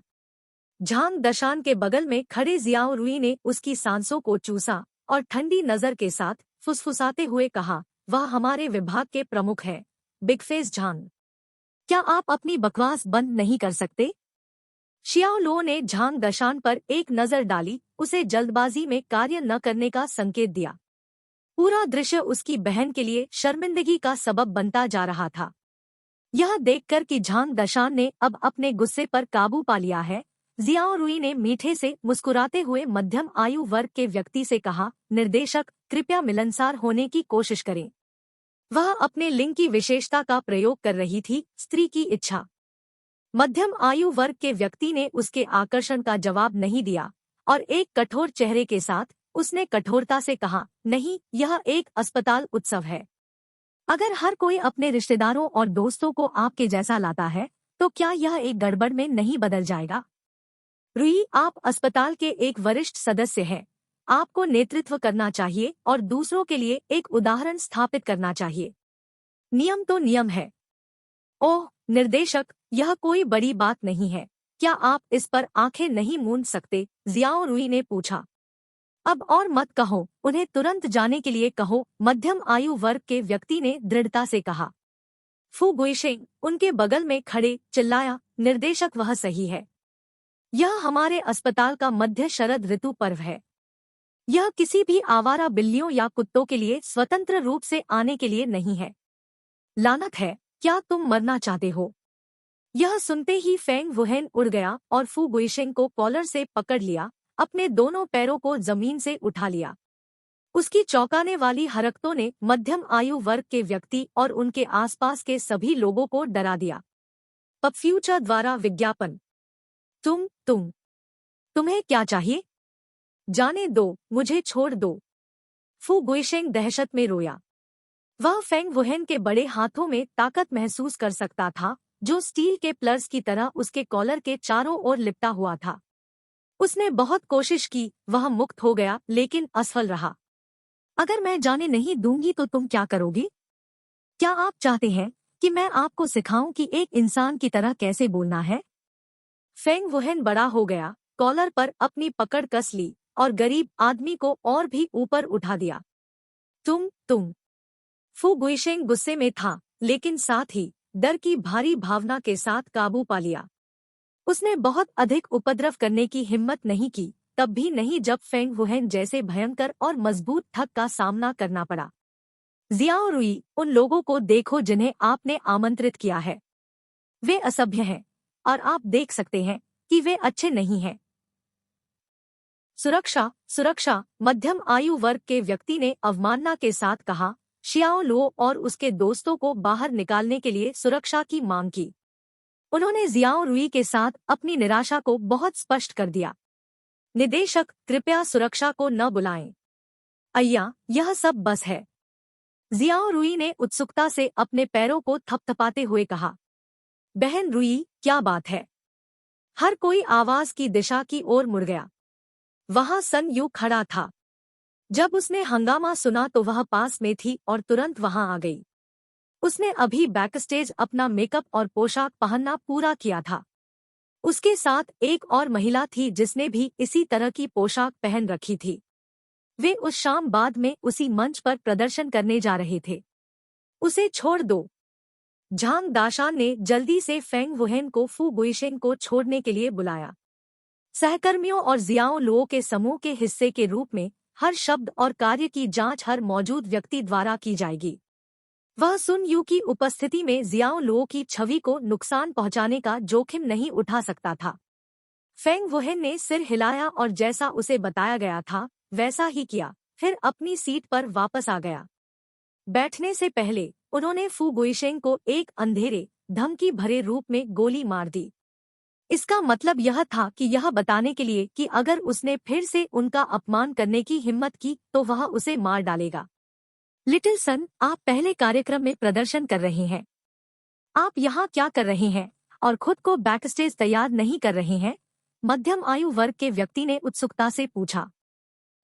झांग दशान के बगल में खड़े जियाओ रुई ने उसकी सांसों को चूसा और ठंडी नजर के साथ फुसफुसाते हुए कहा, वह हमारे विभाग के प्रमुख है, बिगफेस झांग। क्या आप अपनी बकवास बंद नहीं कर सकते? शियाओ लो ने झांग दशान पर एक नजर डाली, उसे जल्दबाजी में कार्य न करने का संकेत दिया। पूरा दृश्य उसकी बहन के लिए शर्मिंदगी का सबब बनता जा रहा था। यह देखकर कि झांग दशान ने अब अपने गुस्से पर काबू पा लिया है, जियाओ रुई ने मीठे से मुस्कुराते हुए मध्यम आयु वर्ग के व्यक्ति से कहा, निर्देशक, कृपया मिलनसार होने की कोशिश करें। वह अपने लिंग की विशेषता का प्रयोग कर रही थी, स्त्री की इच्छा। मध्यम आयु वर्ग के व्यक्ति ने उसके आकर्षण का जवाब नहीं दिया और एक कठोर चेहरे के साथ उसने कठोरता से कहा, नहीं, यह एक अस्पताल उत्सव है। अगर हर कोई अपने रिश्तेदारों और दोस्तों को आपके जैसा लाता है, तो क्या यह एक गड़बड़ में नहीं बदल जाएगा? रुई, आप अस्पताल के एक वरिष्ठ सदस्य हैं। आपको नेतृत्व करना चाहिए और दूसरों के लिए एक उदाहरण स्थापित करना चाहिए। नियम तो नियम है। ओह निर्देशक, यह कोई बड़ी बात नहीं है, क्या आप इस पर आंखें नहीं मूंद सकते? जियाओ रुई ने पूछा। अब और मत कहो, उन्हें तुरंत जाने के लिए कहो, मध्यम आयु वर्ग के व्यक्ति ने दृढ़ता से कहा। फू गुइशेंग उनके बगल में खड़े चिल्लाया, निर्देशक वह सही है। यह हमारे अस्पताल का मध्य शरद ऋतु पर्व है। यह किसी भी आवारा बिल्लियों या कुत्तों के लिए स्वतंत्र रूप से आने के लिए नहीं है। लानत है, क्या तुम मरना चाहते हो? यह सुनते ही फेंग वुहेन उड़ गया और फू गुइशेंग को कॉलर से पकड़ लिया, अपने दोनों पैरों को जमीन से उठा लिया। उसकी चौंकाने वाली हरकतों ने मध्यम आयु वर्ग के व्यक्ति और उनके आसपास के सभी लोगों को डरा दिया। पब फ्यूचर द्वारा विज्ञापन। तुम्हें क्या चाहिए? जाने दो, मुझे छोड़ दो। फू गुइशेंग दहशत में रोया। वह फेंग वुहेन के बड़े हाथों में ताकत महसूस कर सकता था, जो स्टील के प्लर्स की तरह उसके कॉलर के चारों ओर लिपटा हुआ था। उसने बहुत कोशिश की, वह मुक्त हो गया, लेकिन असफल रहा। अगर मैं जाने नहीं दूंगी तो तुम क्या करोगी? क्या आप चाहते हैं कि मैं आपको सिखाऊं कि एक इंसान की तरह कैसे बोलना है? फेंग वुहेन बड़ा हो गया, कॉलर पर अपनी पकड़ कस ली और गरीब आदमी को और भी ऊपर उठा दिया। तुम फू गुइशेंग गुस्से में था, लेकिन साथ ही डर की भारी भावना के साथ काबू पा लिया। उसने बहुत अधिक उपद्रव करने की हिम्मत नहीं की, तब भी नहीं जब फेंग वुहेन जैसे भयंकर और मजबूत ठग का सामना करना पड़ा। जियाओ रुई, उन लोगों को देखो जिन्हें आपने आमंत्रित किया है। वे असभ्य हैं और आप देख सकते हैं कि वे अच्छे नहीं हैं। सुरक्षा, मध्यम आयु वर्ग के व्यक्ति ने अवमानना के साथ कहा। शियाओ लो और उसके दोस्तों को बाहर निकालने के लिए सुरक्षा की मांग की। उन्होंने जियाओ रुई के साथ अपनी निराशा को बहुत स्पष्ट कर दिया। निदेशक, कृपया सुरक्षा को न बुलाएं। अय्या, यह सब बस है। जियाओ रुई ने उत्सुकता से अपने पैरों को थपथपाते हुए कहा। बहन रुई, क्या बात है? हर कोई आवाज की दिशा की ओर मुड़ गया। वहां सन यू खड़ा था। जब उसने हंगामा सुना तो वह पास में थी और तुरंत वहां आ गई। उसने अभी बैकस्टेज अपना मेकअप और पोशाक पहनना पूरा किया था। उसके साथ एक और महिला थी जिसने भी इसी तरह की पोशाक पहन रखी थी। वे उस शाम बाद में उसी मंच पर प्रदर्शन करने जा रहे थे। उसे छोड़ दो। झांग दाशान ने जल्दी से फेंग वुहेन को फू गुइशेंग को छोड़ने के लिए बुलाया। सहकर्मियों और जियाओ लुओ के समूह के हिस्से के रूप में हर शब्द और कार्य की जांच हर मौजूद व्यक्ति द्वारा की जाएगी। वह सुन यू की उपस्थिति में जियाओ लुओ की छवि को नुकसान पहुंचाने का जोखिम नहीं उठा सकता था। फेंग वुहेन ने सिर हिलाया और जैसा उसे बताया गया था वैसा ही किया, फिर अपनी सीट पर वापस आ गया। बैठने से पहले उन्होंने फू गुइशेंग को एक अंधेरे, धमकी भरे रूप में गोली मार दी। इसका मतलब यह था कि यह बताने के लिए कि अगर उसने फिर से उनका अपमान करने की हिम्मत की तो वह उसे मार डालेगा। लिटिल सन, आप पहले कार्यक्रम में प्रदर्शन कर रहे हैं। आप यहाँ क्या कर रहे हैं और खुद को बैकस्टेज तैयार नहीं कर रहे हैं? मध्यम आयु वर्ग के व्यक्ति ने उत्सुकता से पूछा।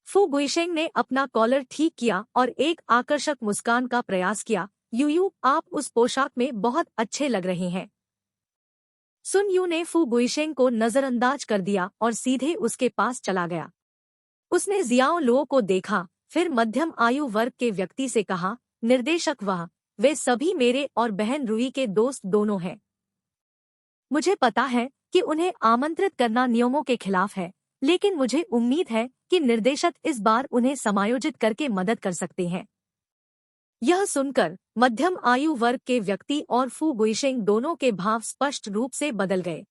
फू गुइशेंग ने अपना कॉलर ठीक किया और एक आकर्षक मुस्कान का प्रयास किया। यू, आप उस पोशाक में बहुत अच्छे लग रहे हैं। सुन यू ने फू गुइशेंग को नजरअंदाज कर दिया और सीधे उसके पास चला गया। उसने जियाओ लुओ को देखा, फिर मध्यम आयु वर्ग के व्यक्ति से कहा, निर्देशक, वे सभी मेरे और बहन रुई के दोस्त दोनों हैं। मुझे पता है कि उन्हें आमंत्रित करना नियमों के खिलाफ है, लेकिन मुझे उम्मीद है कि निर्देशक इस बार उन्हें समायोजित करके मदद कर सकते हैं। यह सुनकर मध्यम आयु वर्ग के व्यक्ति और फू गुइशेंग दोनों के भाव स्पष्ट रूप से बदल गए।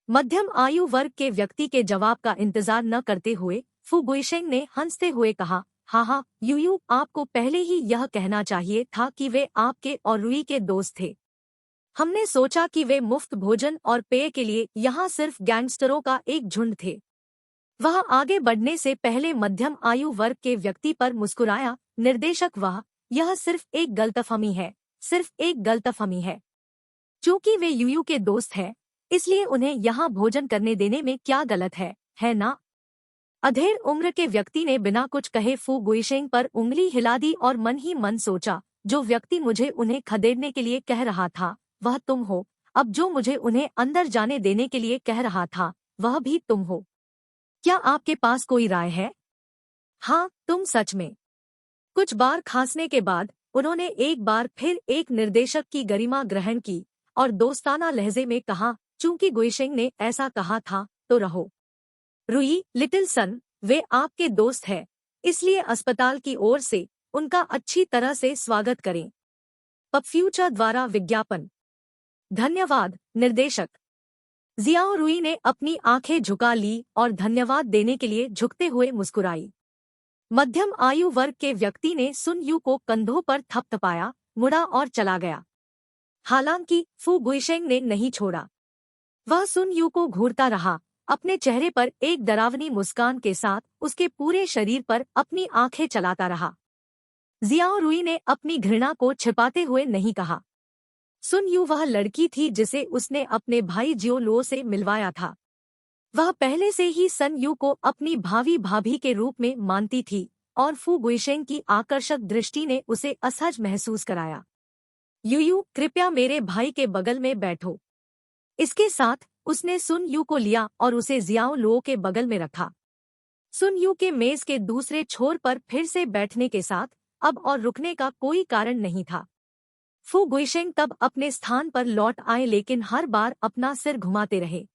मध्यम आयु वर्ग के व्यक्ति के जवाब का इंतजार न करते हुए फू गुइशेंग ने हंसते हुए कहा, हाँ, यू, आपको पहले ही यह कहना चाहिए था कि वे आपके और रुई के दोस्त थे। हमने सोचा कि वे मुफ्त भोजन और पेय के लिए यहाँ सिर्फ गैंगस्टरों का एक झुंड थे। वह आगे बढ़ने से पहले मध्यम आयु वर्ग के व्यक्ति पर मुस्कुराया। निर्देशक, यह सिर्फ एक गलतफहमी है, सिर्फ एक गलतफहमी है। चूंकि वे यूयू के दोस्त हैं, इसलिए उन्हें यहाँ भोजन करने देने में क्या गलत है ना? अधेड़ उम्र के व्यक्ति ने बिना कुछ कहे फू गुइशेंग पर उंगली हिला दी और मन ही मन सोचा, जो व्यक्ति मुझे उन्हें खदेड़ने के लिए कह रहा था वह तुम हो, अब जो मुझे उन्हें अंदर जाने देने के लिए कह रहा था वह भी तुम हो। क्या आपके पास कोई राय है? हाँ, तुम सच में। कुछ बार खांसने के बाद उन्होंने एक बार फिर एक निर्देशक की गरिमा ग्रहण की और दोस्ताना लहजे में कहा, चूंकि गुइशेंग ने ऐसा कहा था तो रहो। रुई, लिटिल सन, वे आपके दोस्त हैं, इसलिए अस्पताल की ओर से उनका अच्छी तरह से स्वागत करें। पब फ्यूचर द्वारा विज्ञापन। धन्यवाद निर्देशक। जियाओ रुई ने अपनी आंखें झुका ली और धन्यवाद देने के लिए झुकते हुए मुस्कुराई। मध्यम आयु वर्ग के व्यक्ति ने सुन यू को कंधों पर थपथपाया, मुड़ा और चला गया। हालांकि फू गुइशेंग ने नहीं छोड़ा। वह सुन यू को घूरता रहा, अपने चेहरे पर एक डरावनी मुस्कान के साथ उसके पूरे शरीर पर अपनी आंखें चलाता रहा। जियाओ रुई ने अपनी घृणा को छिपाते हुए नहीं कहा। सुन यू वह लड़की थी जिसे उसने अपने भाई जियो लो से मिलवाया था। वह पहले से ही सन यू को अपनी भावी भाभी के रूप में मानती थी और फू गुइशेंग की आकर्षक दृष्टि ने उसे असहज महसूस कराया। यू, कृपया मेरे भाई के बगल में बैठो। इसके साथ उसने सुन यू को लिया और उसे जियाओ लो के बगल में रखा। सुन यू के मेज के दूसरे छोर पर फिर से बैठने के साथ अब और रुकने का कोई कारण नहीं था। फू गुइशेंग तब अपने स्थान पर लौट आए, लेकिन हर बार अपना सिर घुमाते रहे।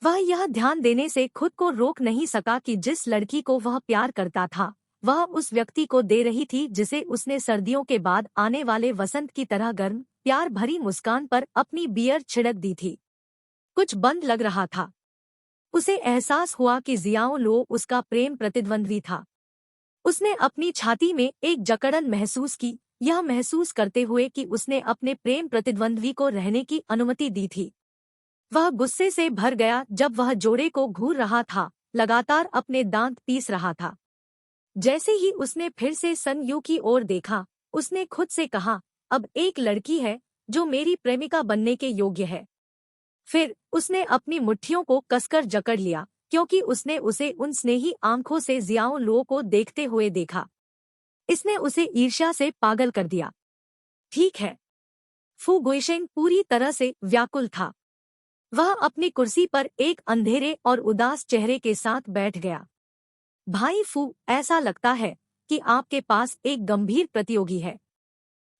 वह यह ध्यान देने से खुद को रोक नहीं सका कि जिस लड़की को वह प्यार करता था वह उस व्यक्ति को दे रही थी जिसे उसने सर्दियों के बाद आने वाले वसंत की तरह गर्म प्यार भरी मुस्कान पर अपनी बियर छिड़क दी थी। कुछ बंद लग रहा था। उसे एहसास हुआ कि जियाओ लो उसका प्रेम प्रतिद्वंद्वी था। उसने अपनी छाती में एक जकड़न महसूस की, यह महसूस करते हुए कि उसने अपने प्रेम प्रतिद्वंद्वी को रहने की अनुमति दी थी। वह गुस्से से भर गया जब वह जोड़े को घूर रहा था, लगातार अपने दांत पीस रहा था। जैसे ही उसने फिर से सन यू की ओर देखा, उसने खुद से कहा, अब एक लड़की है जो मेरी प्रेमिका बनने के योग्य है। फिर उसने अपनी मुट्ठियों को कसकर जकड़ लिया, क्योंकि उसने उसे उन स्नेही आंखों से जियाओ लो को देखते हुए देखा। इसने उसे ईर्ष्या से पागल कर दिया। ठीक है। फू गुइशेंग पूरी तरह से व्याकुल था। वह अपनी कुर्सी पर एक अंधेरे और उदास चेहरे के साथ बैठ गया। भाई फू, ऐसा लगता है कि आपके पास एक गंभीर प्रतियोगी है।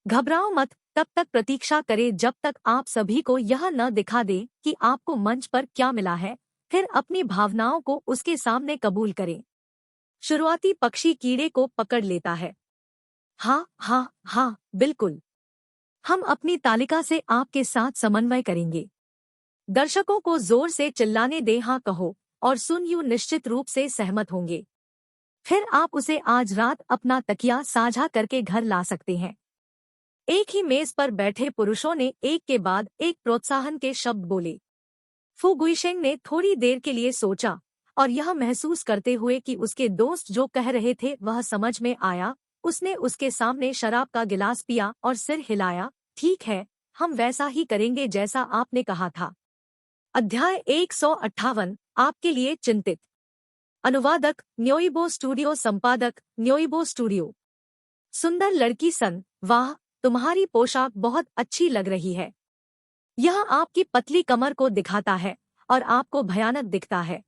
घबराओ मत, तब तक प्रतीक्षा करें जब तक आप सभी को यह न दिखा दे कि आपको मंच पर क्या मिला है, फिर अपनी भावनाओं को उसके सामने कबूल करें। शुरुआती पक्षी कीड़े को पकड़ लेता है। हाँ हाँ हाँ, बिल्कुल। हम अपनी तालिका से आपके साथ समन्वय करेंगे। दर्शकों को जोर से चिल्लाने दे हाँ कहो, और सुन यू निश्चित रूप से सहमत होंगे। फिर आप उसे आज रात अपना तकिया साझा करके घर ला सकते हैं। एक ही मेज पर बैठे पुरुषों ने एक के बाद एक प्रोत्साहन के शब्द बोले। फू गुइशेंग ने थोड़ी देर के लिए सोचा और यह महसूस करते हुए कि उसके दोस्त जो कह रहे थे वह समझ में आया, उसने उसके सामने शराब का गिलास पिया और सिर हिलाया। ठीक है, हम वैसा ही करेंगे जैसा आपने कहा था। अध्याय 158, आपके लिए चिंतित। अनुवादक न्योइबो स्टूडियो, संपादक न्योइबो स्टूडियो। सुंदर लड़की सन, वाह, तुम्हारी पोशाक बहुत अच्छी लग रही है। यह आपकी पतली कमर को दिखाता है और आपको भयानक दिखता है।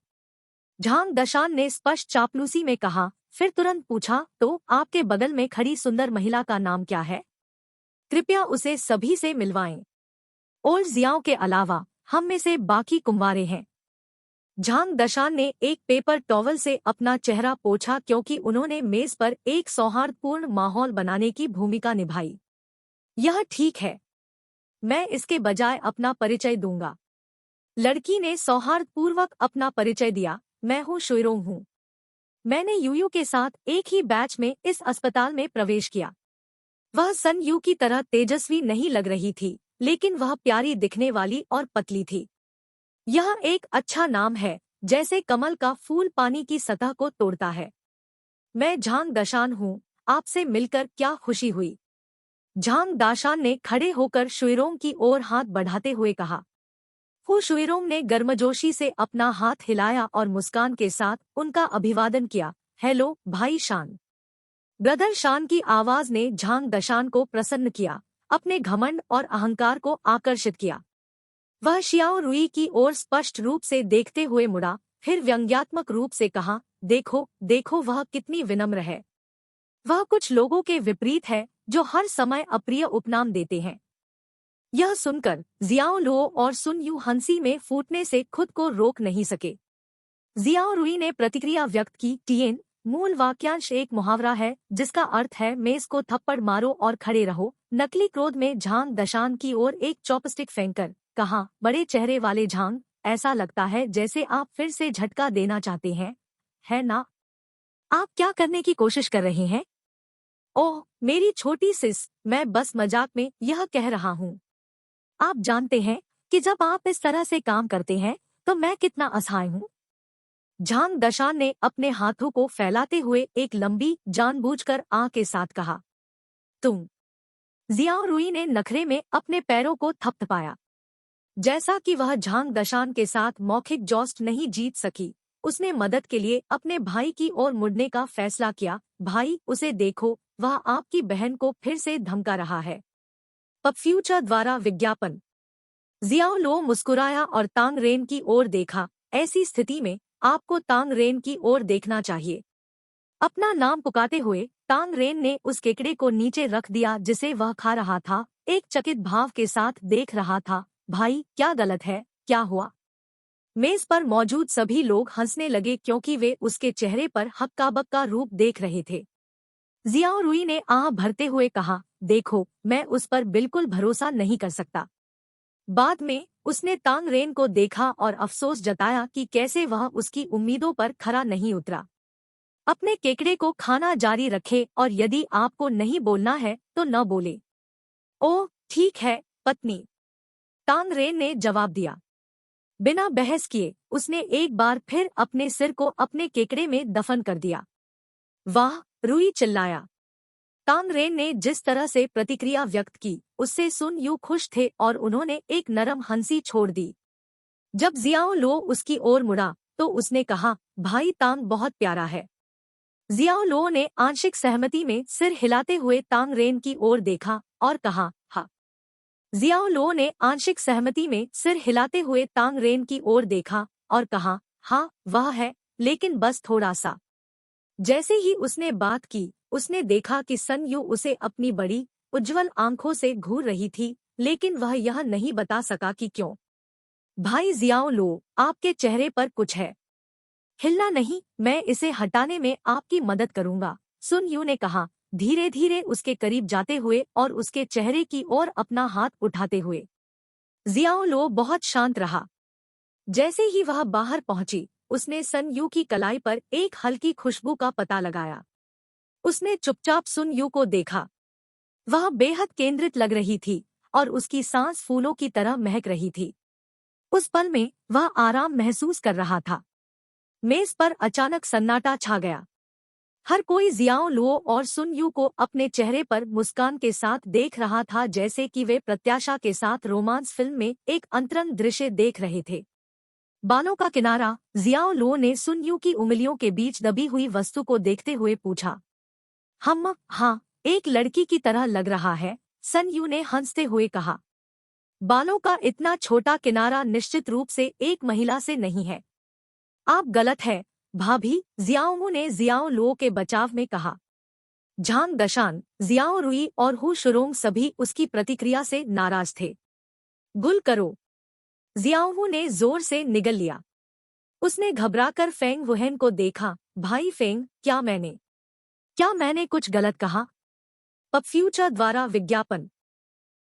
झांग दशान ने स्पष्ट चापलूसी में कहा, फिर तुरंत पूछा, तो आपके बगल में खड़ी सुंदर महिला का नाम क्या है? कृपया उसे सभी से मिलवाएं। और जियाओ के अलावा हम में से बाकी कुंवारे हैं। झांग दशान ने एक पेपर टॉवल से अपना चेहरा पोंछा, क्योंकि उन्होंने मेज पर एक सौहार्दपूर्ण माहौल बनाने की भूमिका निभाई। यह ठीक है, मैं इसके बजाय अपना परिचय दूंगा। लड़की ने सौहार्दपूर्वक अपना परिचय दिया, मैं हूँ शुइरोंग हूँ। मैंने यूयू के साथ एक ही बैच में इस अस्पताल में प्रवेश किया। वह सन यू की तरह तेजस्वी नहीं लग रही थी, लेकिन वह प्यारी दिखने वाली और पतली थी। यह एक अच्छा नाम है, जैसे कमल का फूल पानी की सतह को तोड़ता है। मैं झांग दशान हूँ, आपसे मिलकर क्या खुशी हुई। झांग दाशान ने खड़े होकर शुइरोंग की ओर हाथ बढ़ाते हुए कहा। हु शुइरोंग ने गर्मजोशी से अपना हाथ हिलाया और मुस्कान के साथ उनका अभिवादन किया। हेलो भाई शान। ब्रदर शान की आवाज ने झांग दशान को प्रसन्न किया, अपने घमंड और अहंकार को आकर्षित किया। वह शियाओ रुई की ओर स्पष्ट रूप से देखते हुए मुड़ा, फिर व्यंग्यात्मक रूप से कहा, देखो देखो वह कितनी विनम्र है। वह कुछ लोगों के विपरीत है जो हर समय अप्रिय उपनाम देते हैं। यह सुनकर जियाओ लो और सुन यू हंसी में फूटने से खुद को रोक नहीं सके। जियाओ रुई ने प्रतिक्रिया व्यक्त की, टिएन मूल वाक्यांश एक मुहावरा है जिसका अर्थ है मेज को थप्पड़ मारो और खड़े रहो। नकली क्रोध में झांग दशान की ओर एक चॉपस्टिक फेंककर कहा, बड़े चेहरे वाले झांग, ऐसा लगता है जैसे आप फिर से झटका देना चाहते हैं, है ना? आप क्या करने की कोशिश कर रहे हैं? ओह मेरी छोटी सिस, मैं बस मजाक में यह कह रहा हूँ। आप जानते हैं कि जब आप इस तरह से काम करते हैं तो मैं कितना असहाय हूँ। झांग दशान ने अपने हाथों को फैलाते हुए एक लंबी जानबूझकर आह के साथ कहा, तुम। जियाओ रुई ने नखरे में अपने पैरों को थपथपाया। जैसा कि वह झांग दशान के साथ मौखिक जॉस्ट नहीं जीत सकी, उसने मदद के लिए अपने भाई की ओर मुड़ने का फैसला किया। भाई, उसे देखो, वह आपकी बहन को फिर से धमका रहा है। पपफ्यूचर द्वारा विज्ञापन। जियाओ लो मुस्कुराया और तांग रेन की ओर देखा। ऐसी स्थिति में आपको तांग रेन की ओर देखना चाहिए। अपना नाम पुकारते हुए तांग रेन ने उस केकड़े को नीचे रख दिया जिसे वह खा रहा था, एक चकित भाव के साथ देख रहा था। भाई, क्या गलत है, क्या हुआ? मेज पर मौजूद सभी लोग हंसने लगे क्योंकि वे उसके चेहरे पर हक्का-बक्का रूप देख रहे थे। जियाओ रुई ने आह भरते हुए कहा, देखो, मैं उस पर बिल्कुल भरोसा नहीं कर सकता। बाद में उसने तांग रेन को देखा और अफसोस जताया कि कैसे वह उसकी उम्मीदों पर खरा नहीं उतरा। अपने केकड़े को खाना जारी रखे और यदि आपको नहीं बोलना है तो न बोले। ओह ठीक है पत्नी, तांग रेन ने जवाब दिया। बिना बहस किए उसने एक बार फिर अपने सिर को अपने केकड़े में दफन कर दिया। वाह, रुई चिल्लाया। तांग रेन ने जिस तरह से प्रतिक्रिया व्यक्त की उससे सुन यू खुश थे और उन्होंने एक नरम हंसी छोड़ दी। जब जियाओ लो उसकी ओर मुड़ा तो उसने कहा, भाई तांग बहुत प्यारा है। जियाओ लो ने आंशिक सहमति में सिर हिलाते हुए तांग रेन की ओर देखा और कहा, हाँ। जियाओ लो ने आंशिक सहमति में सिर हिलाते हुए तांग रेन की ओर देखा और कहा, हाँ वह है, लेकिन बस थोड़ा सा। जैसे ही उसने बात की उसने देखा कि सन यू उसे अपनी बड़ी उज्जवल आंखों से घूर रही थी, लेकिन वह यह नहीं बता सका कि क्यों। भाई जियाओ लो, आपके चेहरे पर कुछ है। हिलना नहीं, मैं इसे हटाने में आपकी मदद करूंगा, सुन यू ने कहा, धीरे धीरे उसके करीब जाते हुए और उसके चेहरे की ओर अपना हाथ उठाते हुए। जियाओ लो बहुत शांत रहा। जैसे ही वह बाहर पहुंची उसने सन यू की कलाई पर एक हल्की खुशबू का पता लगाया। उसने चुपचाप सुन यू को देखा। वह बेहद केंद्रित लग रही थी और उसकी सांस फूलों की तरह महक रही थी। उस पल में वह आराम महसूस कर रहा था। मेज पर अचानक सन्नाटा छा गया। हर कोई जियाओ लो और सुन यू को अपने चेहरे पर मुस्कान के साथ देख रहा था, जैसे कि वे प्रत्याशा के साथ रोमांस फिल्म में एक अंतरंग दृश्य देख रहे थे। बालों का किनारा। जियाओ लो ने सुन यू की उंगलियों के बीच दबी हुई वस्तु को देखते हुए पूछा। हाँ, एक लड़की की तरह लग रहा है, सन यू ने हंसते हुए कहा। बालों का इतना छोटा किनारा निश्चित रूप से एक महिला से नहीं है। आप गलत है भाभी, जियाओ ने जियाओ लो के बचाव में कहा। झांग दशान, जियाओ रुई और हु शुरोंग सभी उसकी प्रतिक्रिया से नाराज थे। गुल करो, जियाओ ने जोर से निगल लिया। उसने घबराकर फेंग वुहेन को देखा। भाई फेंग, क्या मैंने कुछ गलत कहा? पपफ्यूचर द्वारा विज्ञापन।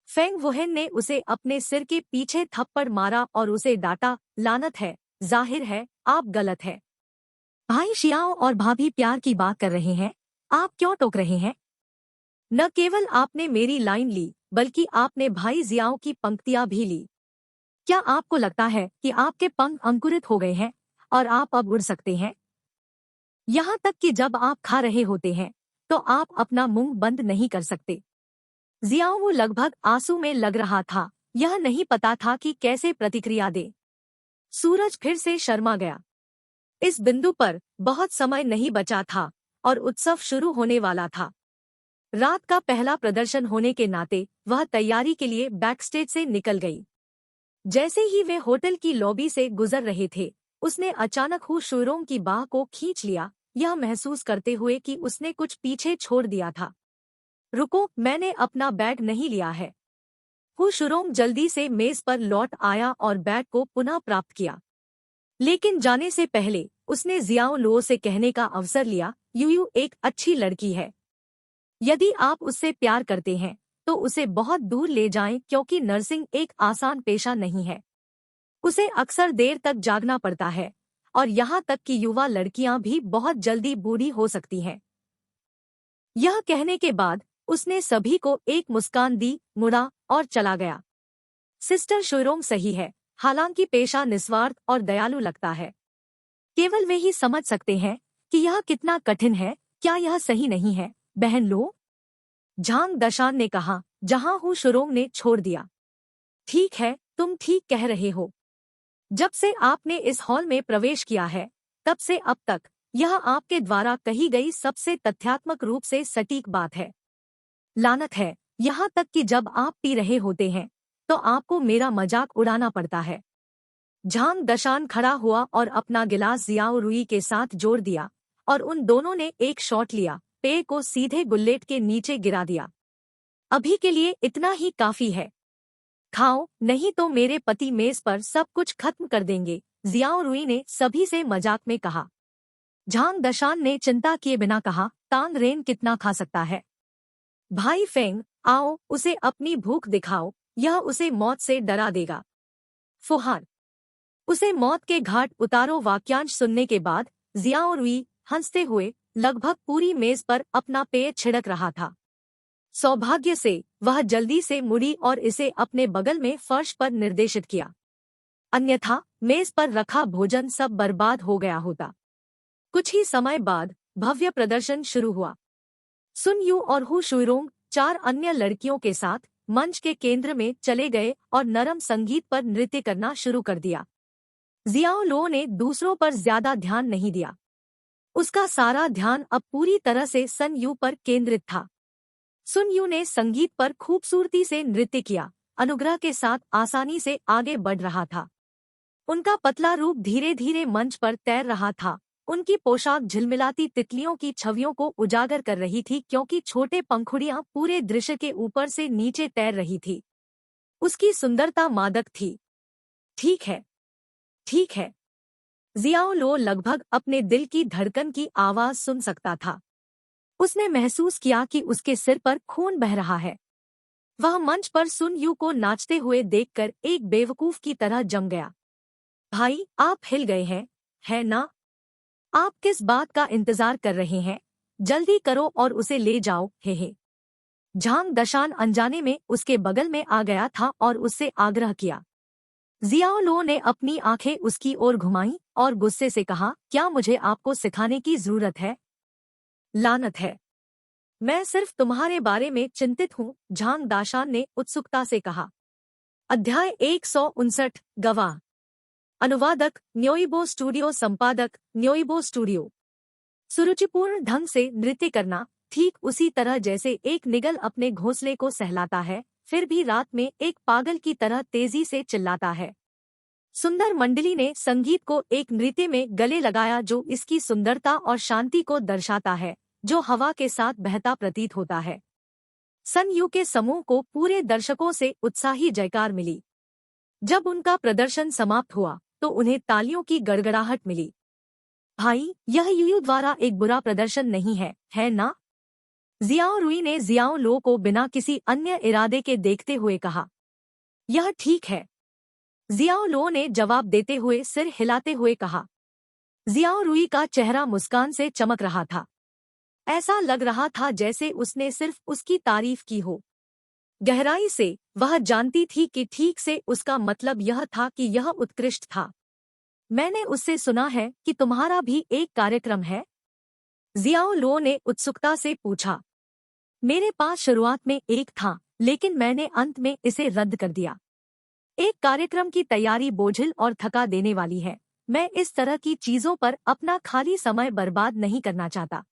फेंग वुहेन ने उसे अपने सिर के पीछे थप्पड़ मारा और उसे डांटा, लानत है, जाहिर है आप गलत है। भाई शियाओ और भाभी प्यार की बात कर रहे हैं, आप क्यों टोक रहे हैं? न केवल आपने मेरी लाइन ली बल्कि आपने भाई जियाओ की पंक्तियां भी ली। क्या आपको लगता है कि आपके पंख अंकुरित हो गए हैं और आप अब उड़ सकते हैं? यहाँ तक कि जब आप खा रहे होते हैं तो आप अपना मुंह बंद नहीं कर सकते। जियाओ लगभग आंसू में लग रहा था यह नहीं पता था कि कैसे प्रतिक्रिया दे। सूरज फिर से शर्मा गया। इस बिंदु पर बहुत समय नहीं बचा था और उत्सव शुरू होने वाला था। रात का पहला प्रदर्शन होने के नाते वह तैयारी के लिए बैकस्टेज से निकल गई। जैसे ही वे होटल की लॉबी से गुजर रहे थे, उसने अचानक हु शुरोंग की बाह को खींच लिया, यह महसूस करते हुए कि उसने कुछ पीछे छोड़ दिया था। रुको, मैंने अपना बैग नहीं लिया है। हु शुरोंग जल्दी से मेज पर लौट आया और बैग को पुनः प्राप्त किया। लेकिन जाने से पहले उसने जियाओ लो से कहने का अवसर लिया, यूयू एक अच्छी लड़की है। यदि आप उससे प्यार करते हैं तो उसे बहुत दूर ले जाएं, क्योंकि नर्सिंग एक आसान पेशा नहीं है। उसे अक्सर देर तक जागना पड़ता है और यहाँ तक कि युवा लड़कियां भी बहुत जल्दी बूढ़ी हो सकती हैं। यह कहने के बाद उसने सभी को एक मुस्कान दी, मुड़ा और चला गया। सिस्टर शुरोंग सही है, हालांकि पेशा निस्वार्थ और दयालु लगता है। केवल वे ही समझ सकते हैं कि यह कितना कठिन है। क्या यह सही नहीं है, बहन लो? झांग दशान ने कहा, जहां हु शुरोंग ने छोड़ दिया। ठीक है, तुम ठीक कह रहे हो। जब से आपने इस हॉल में प्रवेश किया है, तब से अब तक यह आपके द्वारा कही गई सबसे तथ्यात्मक रूप से सटीक बात है। लानत है, यहाँ तक कि जब आप पी रहे होते हैं तो आपको मेरा मजाक उड़ाना पड़ता है। झांग दशान खड़ा हुआ और अपना गिलास जियाओ रुई के साथ जोड़ दिया और उन दोनों ने एक शॉट लिया, पेय को सीधे गुल्लेट के नीचे गिरा दिया। अभी के लिए इतना ही काफी है। खाओ, नहीं तो मेरे पति मेज पर सब कुछ खत्म कर देंगे, जियाओ रुई ने सभी से मजाक में कहा। झांग दशान ने चिंता किए बिना कहा, तांग रेन कितना खा सकता है? भाई फेंग, आओ उसे अपनी भूख दिखाओ, यह उसे मौत से डरा देगा। फुहार, उसे मौत के घाट उतारो। वाक्यांश सुनने के बाद जियाओ रुई हंसते हुए लगभग पूरी मेज पर अपना पेय छिड़क रहा था। सौभाग्य से वह जल्दी से मुड़ी और इसे अपने बगल में फर्श पर निर्देशित किया, अन्यथा मेज पर रखा भोजन सब बर्बाद हो गया होता। कुछ ही समय बाद भव्य प्रदर्शन शुरू हुआ। सुन यू और हु शुरोंग 4 अन्य लड़कियों के साथ मंच के केंद्र में चले गए और नरम संगीत पर नृत्य करना शुरू कर दिया। जियाओ लो ने दूसरों पर ज्यादा ध्यान नहीं दिया। उसका सारा ध्यान अब पूरी तरह से सन यू पर केंद्रित था। सुन यू ने संगीत पर खूबसूरती से नृत्य किया, अनुग्रह के साथ आसानी से आगे बढ़ रहा था। उनका पतला रूप धीरे धीरे मंच पर तैर रहा था। उनकी पोशाक झिलमिलाती तितलियों की छवियों को उजागर कर रही थी, क्योंकि छोटे पंखुड़ियां पूरे दृश्य के ऊपर से नीचे तैर रही थी। उसकी सुंदरता मादक थी। ठीक है, ठीक है। जियाओ लो लगभग अपने दिल की धड़कन की आवाज सुन सकता था। उसने महसूस किया कि उसके सिर पर खून बह रहा है। वह मंच पर सुन यू को नाचते हुए देखकर एक बेवकूफ की तरह जम गया। भाई, आप हिल गए हैं, है ना? आप किस बात का इंतजार कर रहे हैं? जल्दी करो और उसे ले जाओ, हे। झांग दशान अनजाने में उसके बगल में आ गया था और उससे आग्रह किया। जियाओ लो ने अपनी आंखें उसकी ओर घुमाईं और गुस्से से कहा, क्या मुझे आपको सिखाने की जरूरत है? लानत है, मैं सिर्फ तुम्हारे बारे में चिंतित हूँ, झांग दाशान ने उत्सुकता से कहा। अध्याय 159, गवाह। अनुवादक न्योइबो स्टूडियो, संपादक न्योइबो स्टूडियो। सुरुचिपूर्ण ढंग से नृत्य करना, ठीक उसी तरह जैसे एक निगल अपने घोंसले को सहलाता है, फिर भी रात में एक पागल की तरह तेजी से चिल्लाता है। सुंदर मंडली ने संगीत को एक नृत्य में गले लगाया जो इसकी सुंदरता और शांति को दर्शाता है, जो हवा के साथ बहता प्रतीत होता है। सन यू के समूह को पूरे दर्शकों से उत्साही जयकार मिली। जब उनका प्रदर्शन समाप्त हुआ तो उन्हें तालियों की गड़गड़ाहट मिली। भाई, यह यूयू द्वारा एक बुरा प्रदर्शन नहीं है ना? जियाओ रुई ने जियाओ लो को बिना किसी अन्य इरादे के देखते हुए कहा। यह ठीक है, जियाओ लो ने जवाब देते हुए सिर हिलाते हुए कहा। जियाओ रुई का चेहरा मुस्कान से चमक रहा था। ऐसा लग रहा था जैसे उसने सिर्फ उसकी तारीफ की हो। गहराई से वह जानती थी कि ठीक से उसका मतलब यह था कि यह उत्कृष्ट था। मैंने उससे सुना है कि तुम्हारा भी एक कार्यक्रम है? जियाओ लो ने उत्सुकता से पूछा। मेरे पास शुरुआत में एक था, लेकिन मैंने अंत में इसे रद्द कर दिया। एक कार्यक्रम की तैयारी बोझिल और थका देने वाली है। मैं इस तरह की चीजों पर अपना खाली समय बर्बाद नहीं करना चाहता।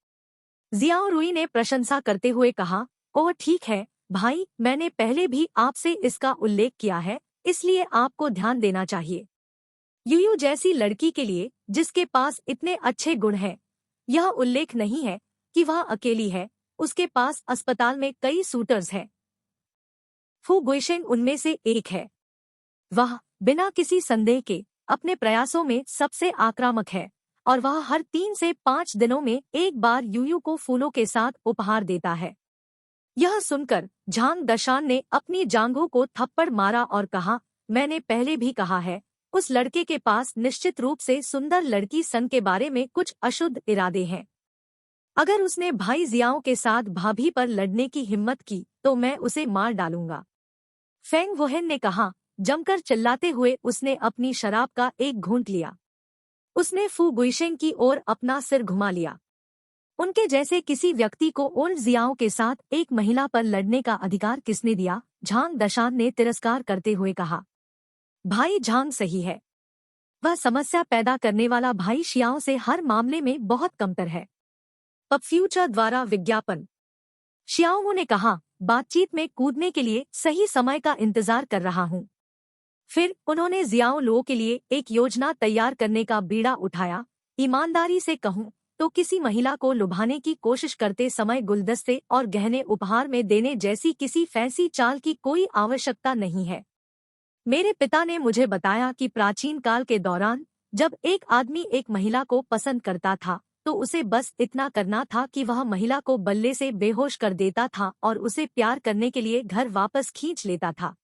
जियाओ रुई ने प्रशंसा करते हुए कहा, ओह ठीक है भाई, मैंने पहले भी आपसे इसका उल्लेख किया है, इसलिए आपको ध्यान देना चाहिए। यूयू जैसी लड़की के लिए, जिसके पास इतने अच्छे गुण हैं, यह उल्लेख नहीं है कि वह अकेली है, उसके पास अस्पताल में कई सूटर्स हैं। फू गुइशेंग उनमें से एक है। वह बिना किसी संदेह के अपने प्रयासों में सबसे आक्रामक है और वह हर 3 से 5 दिनों में एक बार यूयू को फूलों के साथ उपहार देता है। यह सुनकर झांग दशान ने अपनी जांघों को थप्पड़ मारा और कहा, मैंने पहले भी कहा है, उस लड़के के पास निश्चित रूप से सुंदर लड़की सन के बारे में कुछ अशुद्ध इरादे हैं। अगर उसने भाई जियाओ के साथ भाभी पर लड़ने की हिम्मत की तो मैं उसे मार डालूंगा। फेंग वोहेन ने कहा। जमकर चिल्लाते हुए उसने अपनी शराब का एक घूंट लिया। उसने फू गुइशेंग की ओर अपना सिर घुमा लिया। उनके जैसे किसी व्यक्ति को ओल्ड जियाओ के साथ एक महिला पर लड़ने का अधिकार किसने दिया? झांग दशान ने तिरस्कार करते हुए कहा। भाई झांग सही है। वह समस्या पैदा करने वाला भाई शियाओ से हर मामले में बहुत कमतर है। पब फ्यूचर द्वारा विज्ञापन। शियाओ ने कहा, बातचीत में कूदने के लिए सही समय का इंतजार कर रहा हूँ। फिर उन्होंने जियाओ लो के लिए एक योजना तैयार करने का बीड़ा उठाया। ईमानदारी से कहूँ तो किसी महिला को लुभाने की कोशिश करते समय गुलदस्ते और गहने उपहार में देने जैसी किसी फैंसी चाल की कोई आवश्यकता नहीं है। मेरे पिता ने मुझे बताया कि प्राचीन काल के दौरान जब एक आदमी एक महिला को पसंद करता था तो उसे बस इतना करना था कि वह महिला को बल्ले से बेहोश कर देता था और उसे प्यार करने के लिए घर वापस खींच लेता था।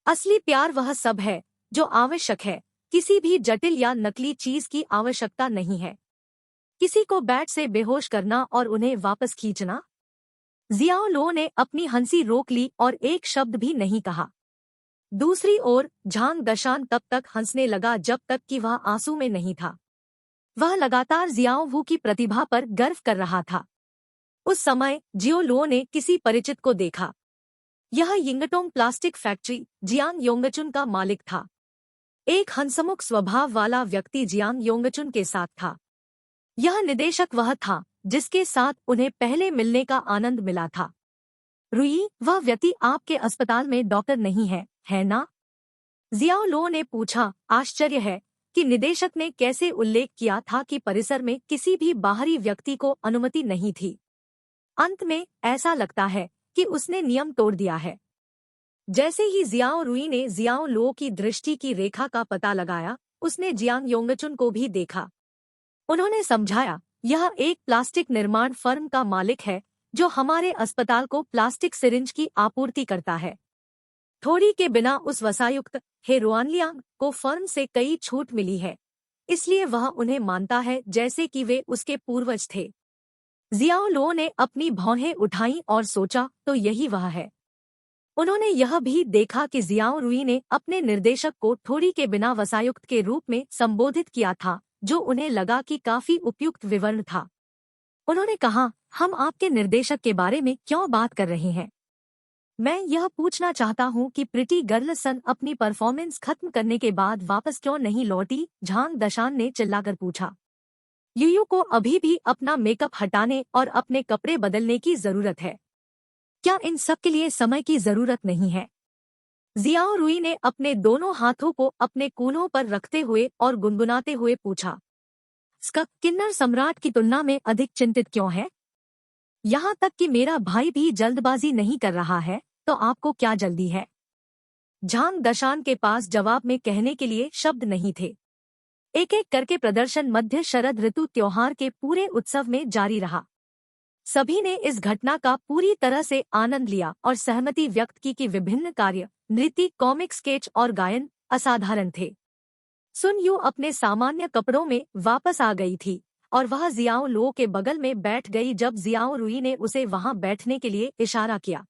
असली प्यार वह सब है जो आवश्यक है, किसी भी जटिल या नकली चीज की आवश्यकता नहीं है। किसी को बैट से बेहोश करना और उन्हें वापस खींचना। जियाओ लो ने अपनी हंसी रोक ली और एक शब्द भी नहीं कहा। दूसरी ओर झांग दशान तब तक हंसने लगा जब तक कि वह आंसू में नहीं था। वह लगातार जियाओ वू की प्रतिभा पर गर्व कर रहा था। उस समय जियो लो ने किसी परिचित को देखा। यह यिंगटोंग प्लास्टिक फैक्ट्री जियांग योंगचुन का मालिक था। एक हंसमुख स्वभाव वाला व्यक्ति जियांग योंगचुन के साथ था। यह निदेशक वह था जिसके साथ उन्हें पहले मिलने का आनंद मिला था। रुई, वह व्यक्ति आपके अस्पताल में डॉक्टर नहीं है ना? जियाओ लो ने पूछा। आश्चर्य है कि निदेशक ने कैसे उल्लेख किया था कि परिसर में किसी भी बाहरी व्यक्ति को अनुमति नहीं थी। अंत में ऐसा लगता है कि उसने नियम तोड़ दिया है। जैसे ही जियाओ रुई ने जियाओ लो की दृष्टि की रेखा का पता लगाया, उसने जियांग योंगचुन को भी देखा। उन्होंने समझाया, यह एक प्लास्टिक निर्माण फर्म का मालिक है जो हमारे अस्पताल को प्लास्टिक सिरिंज की आपूर्ति करता है। थोड़ी के बिना उस वसायुक्त हे रुआनलियांग को फर्म से कई छूट मिली है, इसलिए वह उन्हें मानता है जैसे कि वे उसके पूर्वज थे। जियाओ लो ने अपनी भौहें उठाईं और सोचा, तो यही वह है। उन्होंने यह भी देखा कि जियाओ रुई ने अपने निर्देशक को थोड़ी के बिना वसायुक्त के रूप में संबोधित किया था, जो उन्हें लगा कि काफी उपयुक्त विवरण था। उन्होंने कहा, हम आपके निर्देशक के बारे में क्यों बात कर रहे हैं? मैं यह पूछना चाहता हूं कि प्रिटी गर्ल सन अपनी परफॉर्मेंस खत्म करने के बाद वापस क्यों नहीं लौटी? झांग दशान ने चिल्लाकर पूछा। यूयू को अभी भी अपना मेकअप हटाने और अपने कपड़े बदलने की जरूरत है। क्या इन सब के लिए समय की जरूरत नहीं है? जियाओ रुई ने अपने दोनों हाथों को अपने कूल्हों पर रखते हुए और गुनगुनाते हुए पूछा। स्कक किन्नर सम्राट की तुलना में अधिक चिंतित क्यों है? यहाँ तक कि मेरा भाई भी जल्दबाजी नहीं कर रहा है, तो आपको क्या जल्दी है? झांग दशान के पास जवाब में कहने के लिए शब्द नहीं थे। एक एक करके प्रदर्शन मध्य शरद ऋतु त्योहार के पूरे उत्सव में जारी रहा। सभी ने इस घटना का पूरी तरह से आनंद लिया और सहमति व्यक्त की कि विभिन्न कार्य, नृत्य, कॉमिक स्केच और गायन असाधारण थे। सुन यू अपने सामान्य कपड़ों में वापस आ गई थी और वह जियाओ लो के बगल में बैठ गई जब जियाओ रुई ने उसे वहां बैठने के लिए इशारा किया।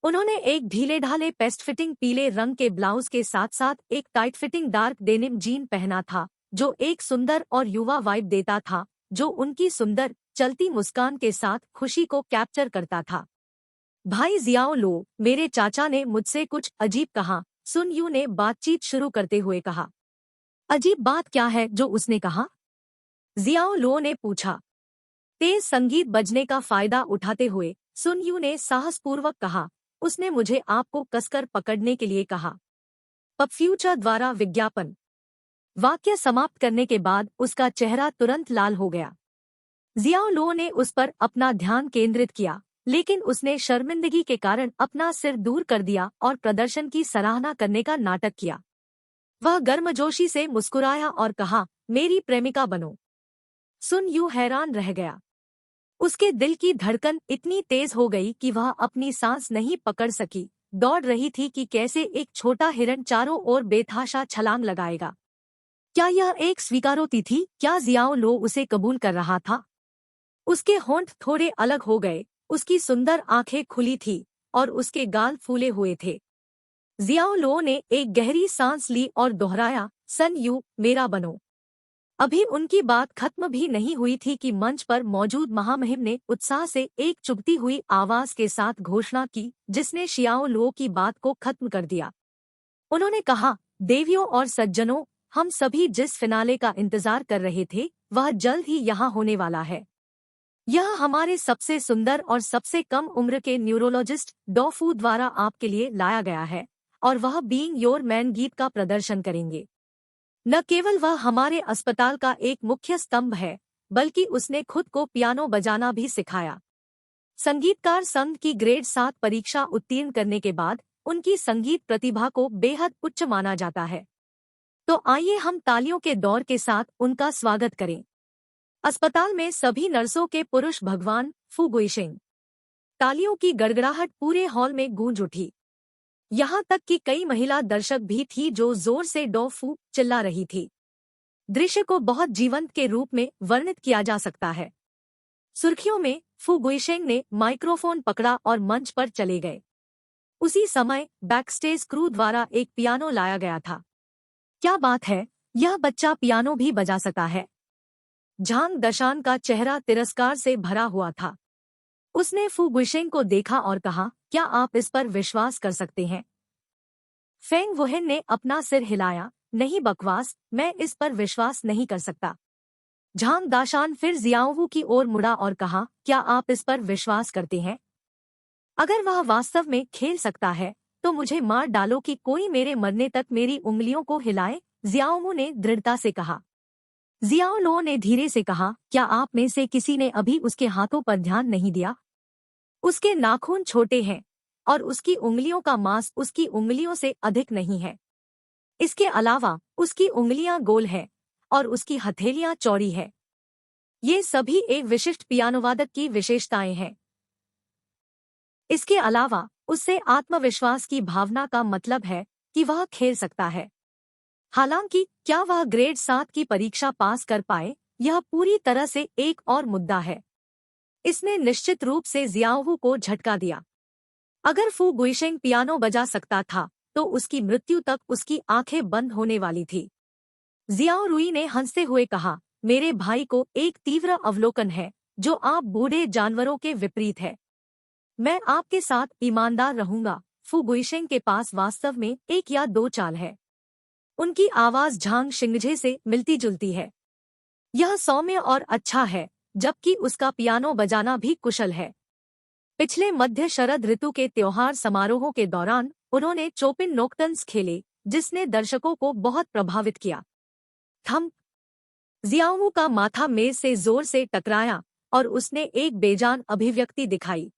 उन्होंने एक ढीले ढाले पेस्ट फिटिंग पीले रंग के ब्लाउज के साथ साथ एक tight fitting dark denim gene पहना था, जो एक सुंदर और युवा वाइब देता था, जो उनकी सुंदर चलती मुस्कान के साथ खुशी को कैप्चर करता था। भाई जियाओ लो, मेरे चाचा ने मुझसे कुछ अजीब कहा, सुन यू ने बातचीत शुरू करते हुए कहा। अजीब बात क्या है जो उसने कहा? जियाओ लो ने पूछा। तेज संगीत बजने का फायदा उठाते हुए सुन यू ने साहसपूर्वक कहा, उसने मुझे आपको कसकर पकड़ने के लिए कहा। पपफ्यूचर द्वारा विज्ञापन। वाक्य समाप्त करने के बाद उसका चेहरा तुरंत लाल हो गया। जियाओ लो ने उस पर अपना ध्यान केंद्रित किया, लेकिन उसने शर्मिंदगी के कारण अपना सिर दूर कर दिया और प्रदर्शन की सराहना करने का नाटक किया। वह गर्मजोशी से मुस्कुराया और कहा, मेरी प्रेमिका बनो। सुन यू हैरान रह गया। उसके दिल की धड़कन इतनी तेज हो गई कि वह अपनी सांस नहीं पकड़ सकी, दौड़ रही थी कि कैसे एक छोटा हिरण चारों ओर बेतहाशा छलांग लगाएगा। क्या यह एक स्वीकारोक्ति थी? क्या जियाओ लो उसे कबूल कर रहा था? उसके होंठ थोड़े अलग हो गए, उसकी सुंदर आंखें खुली थी और उसके गाल फूले हुए थे। जियाओ लो ने एक गहरी सांस ली और दोहराया, सन यू, मेरा बनो। अभी उनकी बात खत्म भी नहीं हुई थी कि मंच पर मौजूद महामहिम ने उत्साह से एक चुभती हुई आवाज के साथ घोषणा की, जिसने शियाओ लो की बात को खत्म कर दिया। उन्होंने कहा, देवियों और सज्जनों, हम सभी जिस फिनाले का इंतजार कर रहे थे वह जल्द ही यहाँ होने वाला है। यह हमारे सबसे सुंदर और सबसे कम उम्र के न्यूरोलॉजिस्ट डॉ फू द्वारा आपके लिए लाया गया है और वह बीइंग योर मैन गीत का प्रदर्शन करेंगे। न केवल वह हमारे अस्पताल का एक मुख्य स्तंभ है, बल्कि उसने खुद को पियानो बजाना भी सिखाया। संगीतकार संघ की ग्रेड 7 परीक्षा उत्तीर्ण करने के बाद उनकी संगीत प्रतिभा को बेहद उच्च माना जाता है। तो आइए हम तालियों के दौर के साथ उनका स्वागत करें। अस्पताल में सभी नर्सों के पुरुष भगवान फू गुइशेंग। तालियों की गड़गड़ाहट पूरे हॉल में गूंज उठी। यहाँ तक कि कई महिला दर्शक भी थी जो जोर से डॉ फू चिल्ला रही थी। दृश्य को बहुत जीवंत के रूप में वर्णित किया जा सकता है। सुर्खियों में फू गुइशेंग ने माइक्रोफोन पकड़ा और मंच पर चले गए। उसी समय बैकस्टेज क्रू द्वारा एक पियानो लाया गया था। क्या बात है, यह बच्चा पियानो भी बजा सकता है। झांग दशान का चेहरा तिरस्कार से भरा हुआ था। उसने फू गुइशेंग को देखा और कहा, क्या आप इस पर विश्वास कर सकते हैं? फेंग वुहेन ने अपना सिर हिलाया, नहीं बकवास, मैं इस पर विश्वास नहीं कर सकता। झांग दाशान फिर जियाओवू की ओर मुड़ा और कहा, क्या आप इस पर विश्वास करते हैं? अगर वह वास्तव में खेल सकता है तो मुझे मार डालो कि कोई मेरे मरने तक मेरी उंगलियों को हिलाए, जियाओवू ने दृढ़ता से कहा। जियाओ लो ने धीरे से कहा, क्या आप में से किसी ने अभी उसके हाथों पर ध्यान नहीं दिया? उसके नाखून छोटे हैं और उसकी उंगलियों का मांस उसकी उंगलियों से अधिक नहीं है। इसके अलावा उसकी उंगलियां गोल है और उसकी हथेलियां चौड़ी है। ये सभी एक विशिष्ट पियानोवादक की विशेषताएं हैं। इसके अलावा उससे आत्मविश्वास की भावना का मतलब है कि वह खेल सकता है। हालांकि क्या वह ग्रेड 7 की परीक्षा पास कर पाए, यह पूरी तरह से एक और मुद्दा है। इसने निश्चित रूप से जियाओवू को झटका दिया। अगर फू गुइशेंग पियानो बजा सकता था तो उसकी मृत्यु तक उसकी आंखें बंद होने वाली थी। जियाओ रुई ने हंसते हुए कहा, मेरे भाई को एक तीव्र अवलोकन है जो आप बूढ़े जानवरों के विपरीत है। मैं आपके साथ ईमानदार रहूंगा। फू गुइशेंग के पास वास्तव में एक या दो चाल है। उनकी आवाज झांग शिंगझे से मिलती जुलती है। यह सौम्य और अच्छा है, जबकि उसका पियानो बजाना भी कुशल है। पिछले मध्य शरद ऋतु के त्योहार समारोहों के दौरान उन्होंने चोपिन नोक्टन्स खेले, जिसने दर्शकों को बहुत प्रभावित किया। थम। जियाओवू का माथा मेज से जोर से टकराया और उसने एक बेजान अभिव्यक्ति दिखाई।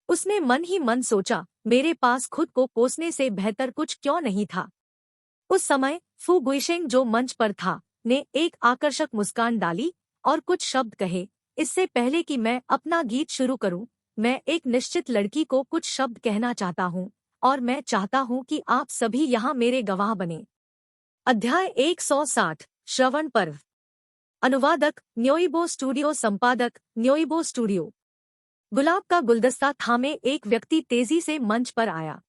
उसने मन ही मन सोचा, मेरे पास खुद को कोसने से बेहतर कुछ क्यों नहीं था। उस समय फू गुइशेंग जो मंच पर था ने एक आकर्षक मुस्कान डाली और कुछ शब्द कहे, इससे पहले कि मैं अपना गीत शुरू करूं, मैं एक निश्चित लड़की को कुछ शब्द कहना चाहता हूं और मैं चाहता हूं कि आप सभी यहाँ मेरे गवाह बने। अध्याय 160 श्रवण पर्व। अनुवादक न्योइबो स्टूडियो। संपादक न्योइबो स्टूडियो। गुलाब का गुलदस्ता थामे एक व्यक्ति तेजी से मंच पर आया।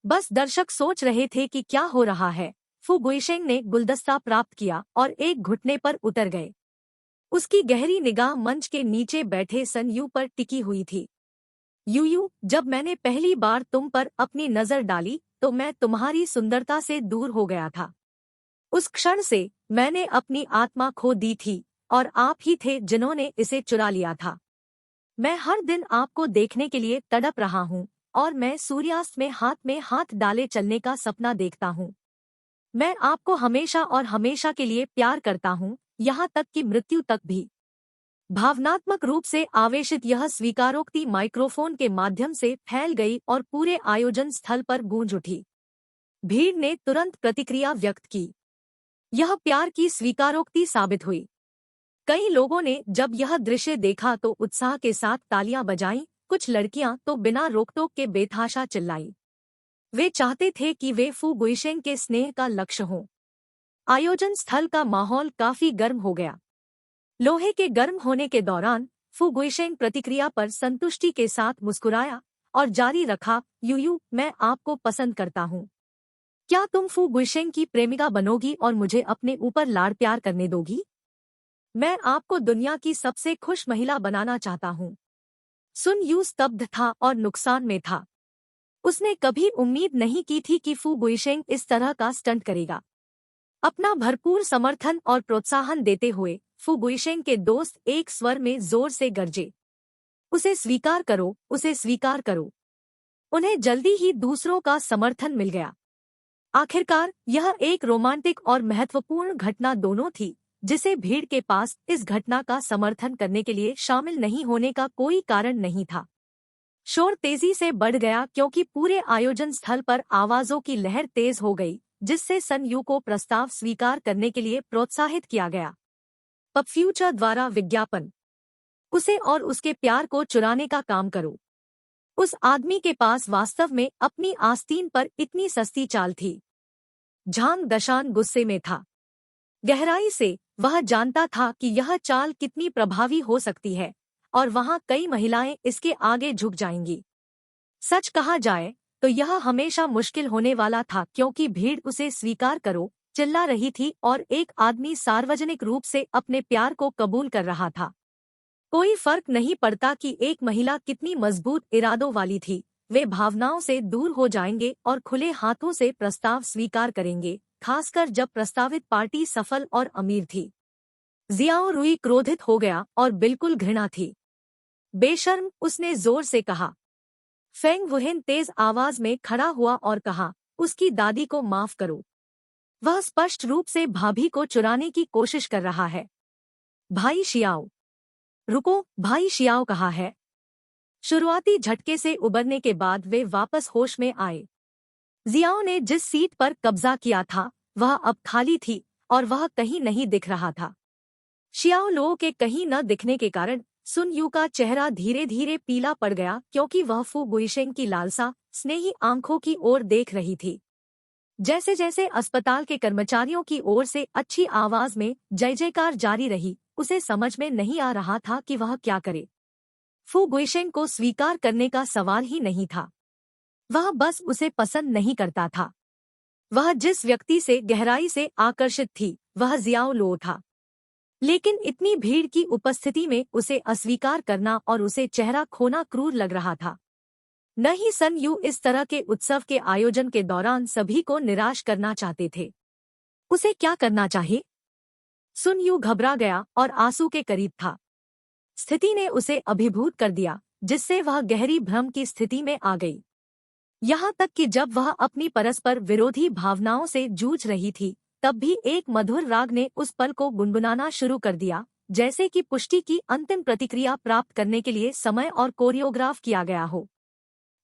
बस दर्शक सोच रहे थे कि क्या हो रहा है। फू गुइशेंग ने गुलदस्ता प्राप्त किया और एक घुटने पर उतर गए। उसकी गहरी निगाह मंच के नीचे बैठे सन यू पर टिकी हुई थी। यू, जब मैंने पहली बार तुम पर अपनी नजर डाली तो मैं तुम्हारी सुंदरता से दूर हो गया था। उस क्षण से मैंने अपनी आत्मा खो दी थी और आप ही थे जिन्होंने इसे चुरा लिया था। मैं हर दिन आपको देखने के लिए तड़प रहा हूँ और मैं सूर्यास्त में हाथ डाले चलने का सपना देखता हूँ। मैं आपको हमेशा और हमेशा के लिए प्यार करता हूँ, यहाँ तक कि मृत्यु तक भी। भावनात्मक रूप से आवेशित यह स्वीकारोक्ति माइक्रोफोन के माध्यम से फैल गई और पूरे आयोजन स्थल पर गूंज उठी। भीड़ ने तुरंत प्रतिक्रिया व्यक्त की। यह प्यार की स्वीकारोक्ति साबित हुई। कई लोगों ने जब यह दृश्य देखा तो उत्साह के साथ तालियां बजाईं, कुछ लड़कियां तो बिना रोकटोक के बेतहाशा चिल्लाईं। वे चाहते थे कि वे फू गुइशेंग के स्नेह का लक्ष्य हों। आयोजन स्थल का माहौल काफी गर्म हो गया। लोहे के गर्म होने के दौरान फू गुइशेंग प्रतिक्रिया पर संतुष्टि के साथ मुस्कुराया और जारी रखा, यूयू, मैं आपको पसंद करता हूँ। क्या तुम फू गुइशेंग की प्रेमिका बनोगी और मुझे अपने ऊपर लाड़ प्यार करने दोगी? मैं आपको दुनिया की सबसे खुश महिला बनाना चाहता हूँ। सुन यू स्तब्ध था और नुकसान में था। उसने कभी उम्मीद नहीं की थी कि फू गुइशेंग इस तरह का स्टंट करेगा। अपना भरपूर समर्थन और प्रोत्साहन देते हुए फू गुइशेंग के दोस्त एक स्वर में जोर से गरजे, उसे स्वीकार करो, उसे स्वीकार करो। उन्हें जल्दी ही दूसरों का समर्थन मिल गया। आखिरकार यह एक रोमांटिक और महत्वपूर्ण घटना दोनों थी, जिसे भीड़ के पास इस घटना का समर्थन करने के लिए शामिल नहीं होने का कोई कारण नहीं था। शोर तेजी से बढ़ गया क्योंकि पूरे आयोजन स्थल पर आवाजों की लहर तेज हो गई, जिससे सन यू को प्रस्ताव स्वीकार करने के लिए प्रोत्साहित किया गया। पब फ्यूचर द्वारा विज्ञापन, उसे और उसके प्यार को चुराने का काम करो। उस आदमी के पास वास्तव में अपनी आस्तीन पर इतनी सस्ती चाल थी। झांग दशान गुस्से में था। गहराई से वह जानता था कि यह चाल कितनी प्रभावी हो सकती है और वहां कई महिलाएं इसके आगे झुक जाएंगी। सच कहा जाए तो यह हमेशा मुश्किल होने वाला था क्योंकि भीड़ उसे स्वीकार करो चिल्ला रही थी और एक आदमी सार्वजनिक रूप से अपने प्यार को कबूल कर रहा था। कोई फर्क नहीं पड़ता कि एक महिला कितनी मजबूत इरादों वाली थी, वे भावनाओं से दूर हो जाएंगे और खुले हाथों से प्रस्ताव स्वीकार करेंगे, खासकर जब प्रस्तावित पार्टी सफल और अमीर थी। जियाओ रुई क्रोधित हो गया और बिल्कुल घृणा थी। बेशर्म, उसने जोर से कहा। फेंग वुहेन तेज आवाज में खड़ा हुआ और कहा, उसकी दादी को माफ करो। वह स्पष्ट रूप से भाभी को चुराने की कोशिश कर रहा है। भाई शियाओ, रुको, भाई शियाओ कहा है। शुरुआती झटके से उबरने के बाद वे वापस होश में आए। जियाओ ने जिस सीट पर कब्जा किया था वह अब खाली थी और वह कहीं नहीं दिख रहा था। शियाओ लो के कहीं न दिखने के कारण सुन यू का चेहरा धीरे धीरे पीला पड़ गया क्योंकि वह फू गुइशेंग की लालसा स्नेही आंखों की ओर देख रही थी। जैसे जैसे अस्पताल के कर्मचारियों की ओर से अच्छी आवाज में जय जयकार जारी रही, उसे समझ में नहीं आ रहा था कि वह क्या करे। फू गुइशेंग को स्वीकार करने का सवाल ही नहीं था। वह बस उसे पसंद नहीं करता था। वह जिस व्यक्ति से गहराई से आकर्षित थी वह जियाओ लो था। लेकिन इतनी भीड़ की उपस्थिति में उसे अस्वीकार करना और उसे चेहरा खोना क्रूर लग रहा था। न ही सन यू इस तरह के उत्सव के आयोजन के दौरान सभी को निराश करना चाहते थे। उसे क्या करना चाहिए? सुन यू घबरा गया और आंसू के करीब था। स्थिति ने उसे अभिभूत कर दिया, जिससे वह गहरी भ्रम की स्थिति में आ गई। यहाँ तक कि जब वह अपनी परस्पर विरोधी भावनाओं से जूझ रही थी, तब भी एक मधुर राग ने उस पल को गुनगुनाना शुरू कर दिया, जैसे कि पुष्टि की अंतिम प्रतिक्रिया प्राप्त करने के लिए समय और कोरियोग्राफ किया गया हो।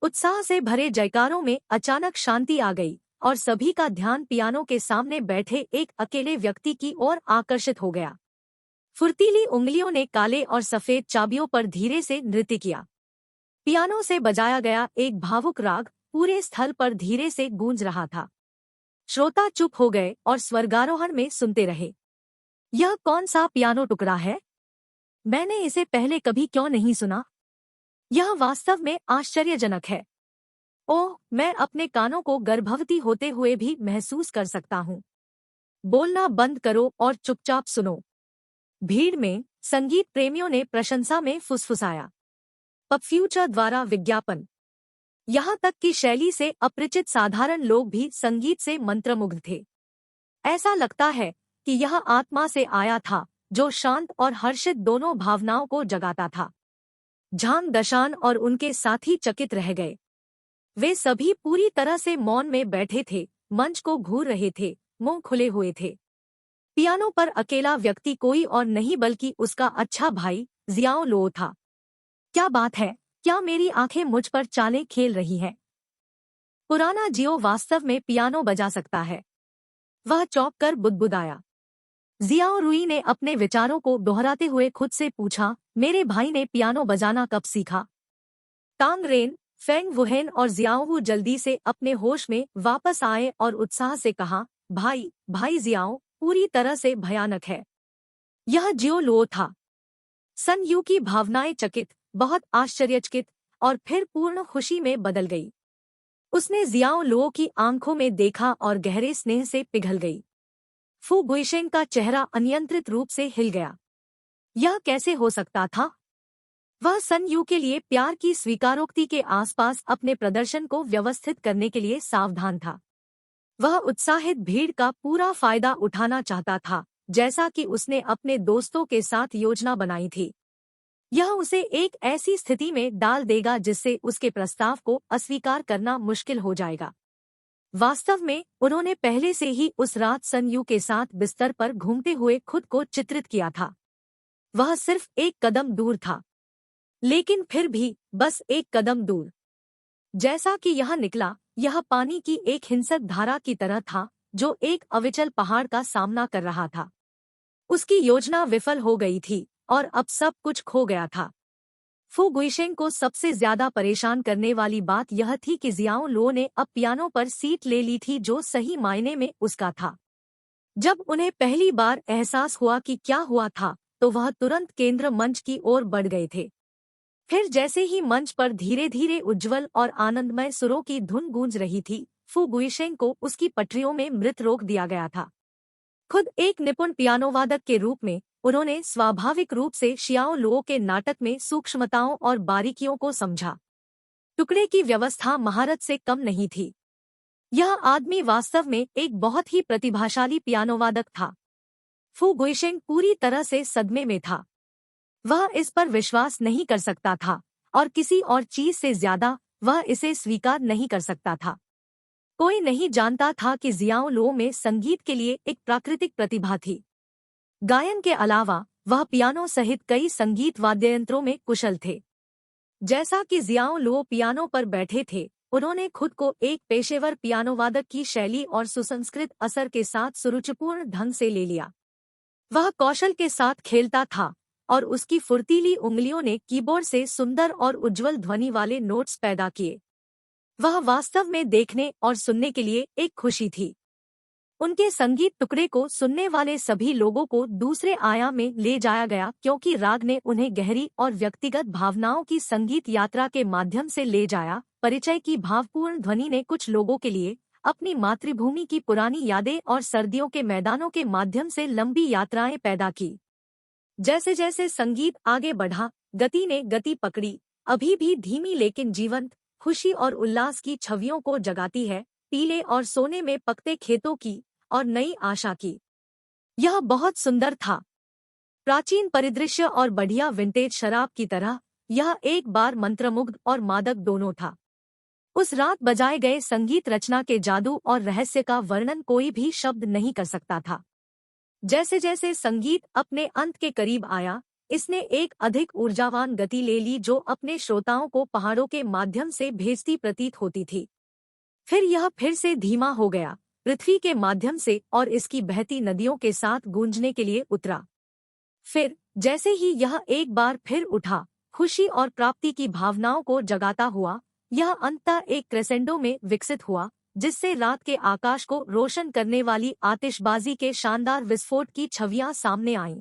उत्साह से भरे जयकारों में अचानक शांति आ गई और सभी का ध्यान पियानो के सामने बैठे एक अकेले व्यक्ति की ओर आकर्षित हो गया। फुर्तीली उंगलियों ने काले और सफेद चाबियों पर धीरे से नृत्य किया। पियानो से बजाया गया एक भावुक राग पूरे स्थल पर धीरे से गूंज रहा था। श्रोता चुप हो गए और स्वर्गारोहण में सुनते रहे। यह कौन सा पियानो टुकड़ा है? मैंने इसे पहले कभी क्यों नहीं सुना? यह वास्तव में आश्चर्यजनक है। ओह, मैं अपने कानों को गर्भवती होते हुए भी महसूस कर सकता हूँ। बोलना बंद करो और चुपचाप सुनो। भीड़ में संगीत प्रेमियों ने प्रशंसा में फुसफुसाया। पब फ्यूचर द्वारा विज्ञापन, यहाँ तक कि शैली से अपरिचित साधारण लोग भी संगीत से मंत्रमुग्ध थे। ऐसा लगता है कि यह आत्मा से आया था, जो शांत और हर्षित दोनों भावनाओं को जगाता था। झांग दशान और उनके साथी चकित रह गए। वे सभी पूरी तरह से मौन में बैठे थे, मंच को घूर रहे थे, मुंह खुले हुए थे। पियानो पर अकेला व्यक्ति कोई और नहीं बल्कि उसका अच्छा भाई जियाओ लो था। क्या बात है, क्या मेरी आंखें मुझ पर चालें खेल रही हैं? पुराना जियो वास्तव में पियानो बजा सकता है। वह चौंक कर बुदबुदाया। जियाओ रुई ने अपने विचारों को दोहराते हुए खुद से पूछा, मेरे भाई ने पियानो बजाना कब सीखा? तांग रेन, फेंग वुहेन और जियाओ जल्दी से अपने होश में वापस आए और उत्साह से कहा, भाई जियाओ पूरी तरह से भयानक है। यह जियो लो था। सन यू की भावनाएं चकित, बहुत आश्चर्यचकित और फिर पूर्ण खुशी में बदल गई। उसने जियाओ लो की आंखों में देखा और गहरे स्नेह से पिघल गई। फू गुइशेंग का चेहरा अनियंत्रित रूप से हिल गया। यह कैसे हो सकता था? वह सन यू के लिए प्यार की स्वीकारोक्ति के आसपास अपने प्रदर्शन को व्यवस्थित करने के लिए सावधान था। वह उत्साहित भीड़ का पूरा फायदा उठाना चाहता था, जैसा कि उसने अपने दोस्तों के साथ योजना बनाई थी। यह उसे एक ऐसी स्थिति में डाल देगा जिससे उसके प्रस्ताव को अस्वीकार करना मुश्किल हो जाएगा। वास्तव में उन्होंने पहले से ही उस रात सन यू के साथ बिस्तर पर घूमते हुए खुद को चित्रित किया था। वह सिर्फ एक कदम दूर था, लेकिन फिर भी बस एक कदम दूर। जैसा कि यह निकला, यह पानी की एक हिंसक धारा की तरह था जो एक अविचल पहाड़ का सामना कर रहा था। उसकी योजना विफल हो गई थी और अब सब कुछ खो गया था। फू गुइशेंग को सबसे ज्यादा परेशान करने वाली बात यह थी कि जियाओ लो ने अब पियानो पर सीट ले ली थी जो सही मायने में उसका था। जब उन्हें पहली बार एहसास हुआ कि क्या हुआ था, तो वह तुरंत केंद्र मंच की ओर बढ़ गए थे। फिर जैसे ही मंच पर धीरे धीरे उज्ज्वल और आनंदमय सुरों की धुन गूंज रही थी, फू गुइशेंग को उसकी पटरियों में मृत रोक दिया गया था। खुद एक निपुण पियानोवादक के रूप में उन्होंने स्वाभाविक रूप से शियाओ लुओ के नाटक में सूक्ष्मताओं और बारीकियों को समझा। टुकड़े की व्यवस्था महारत से कम नहीं थी। यह आदमी वास्तव में एक बहुत ही प्रतिभाशाली पियानोवादक था। फू गुइशेंग पूरी तरह से सदमे में था। वह इस पर विश्वास नहीं कर सकता था और किसी और चीज से ज्यादा वह इसे स्वीकार नहीं कर सकता था। कोई नहीं जानता था कि जियाओ लो में संगीत के लिए एक प्राकृतिक प्रतिभा थी। गायन के अलावा वह पियानो सहित कई संगीत वाद्ययंत्रों में कुशल थे। जैसा कि जियाओ लो पियानो पर बैठे थे, उन्होंने खुद को एक पेशेवर पियानोवादक की शैली और सुसंस्कृत असर के साथ सुरुचिपूर्ण ढंग से ले लिया। वह कौशल के साथ खेलता था और उसकी फुर्तीली उंगलियों ने कीबोर्ड से सुंदर और उज्ज्वल ध्वनि वाले नोट्स पैदा किए। वह वास्तव में देखने और सुनने के लिए एक खुशी थी। उनके संगीत टुकड़े को सुनने वाले सभी लोगों को दूसरे आयाम में ले जाया गया, क्योंकि राग ने उन्हें गहरी और व्यक्तिगत भावनाओं की संगीत यात्रा के माध्यम से ले जाया। परिचय की भावपूर्ण ध्वनि ने कुछ लोगों के लिए अपनी मातृभूमि की पुरानी यादें और सर्दियों के मैदानों के माध्यम से लंबी यात्राएं पैदा की। जैसे जैसे संगीत आगे बढ़ा, गति ने गति पकड़ी, अभी भी धीमी लेकिन जीवंत, खुशी और उल्लास की छवियों को जगाती है, पीले और सोने में पकते खेतों की और नई आशा की। यह बहुत सुंदर था। प्राचीन परिदृश्य और बढ़िया विंटेज शराब की तरह यह एक बार मंत्रमुग्ध और मादक दोनों था। उस रात बजाए गए संगीत रचना के जादू और रहस्य का वर्णन कोई भी शब्द नहीं कर सकता था। जैसे जैसे संगीत अपने अंत के करीब आया, इसने एक अधिक ऊर्जावान गति ले ली जो अपने श्रोताओं को पहाड़ों के माध्यम से भेजती प्रतीत होती थी। फिर यह फिर से धीमा हो गया, पृथ्वी के माध्यम से और इसकी बहती नदियों के साथ गूंजने के लिए उतरा। फिर जैसे ही यह एक बार फिर उठा, खुशी और प्राप्ति की भावनाओं को जगाता हुआ, यह अंततः एक क्रेसेंडो में विकसित हुआ, जिससे रात के आकाश को रोशन करने वाली आतिशबाजी के शानदार विस्फोट की छवियां सामने आईं।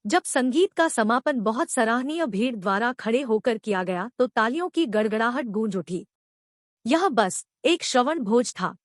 जब संगीत का समापन बहुत सराहनीय भीड़ द्वारा खड़े होकर किया गया तो तालियों की गड़गड़ाहट गूंज उठी। यह बस एक श्रवण भोज था,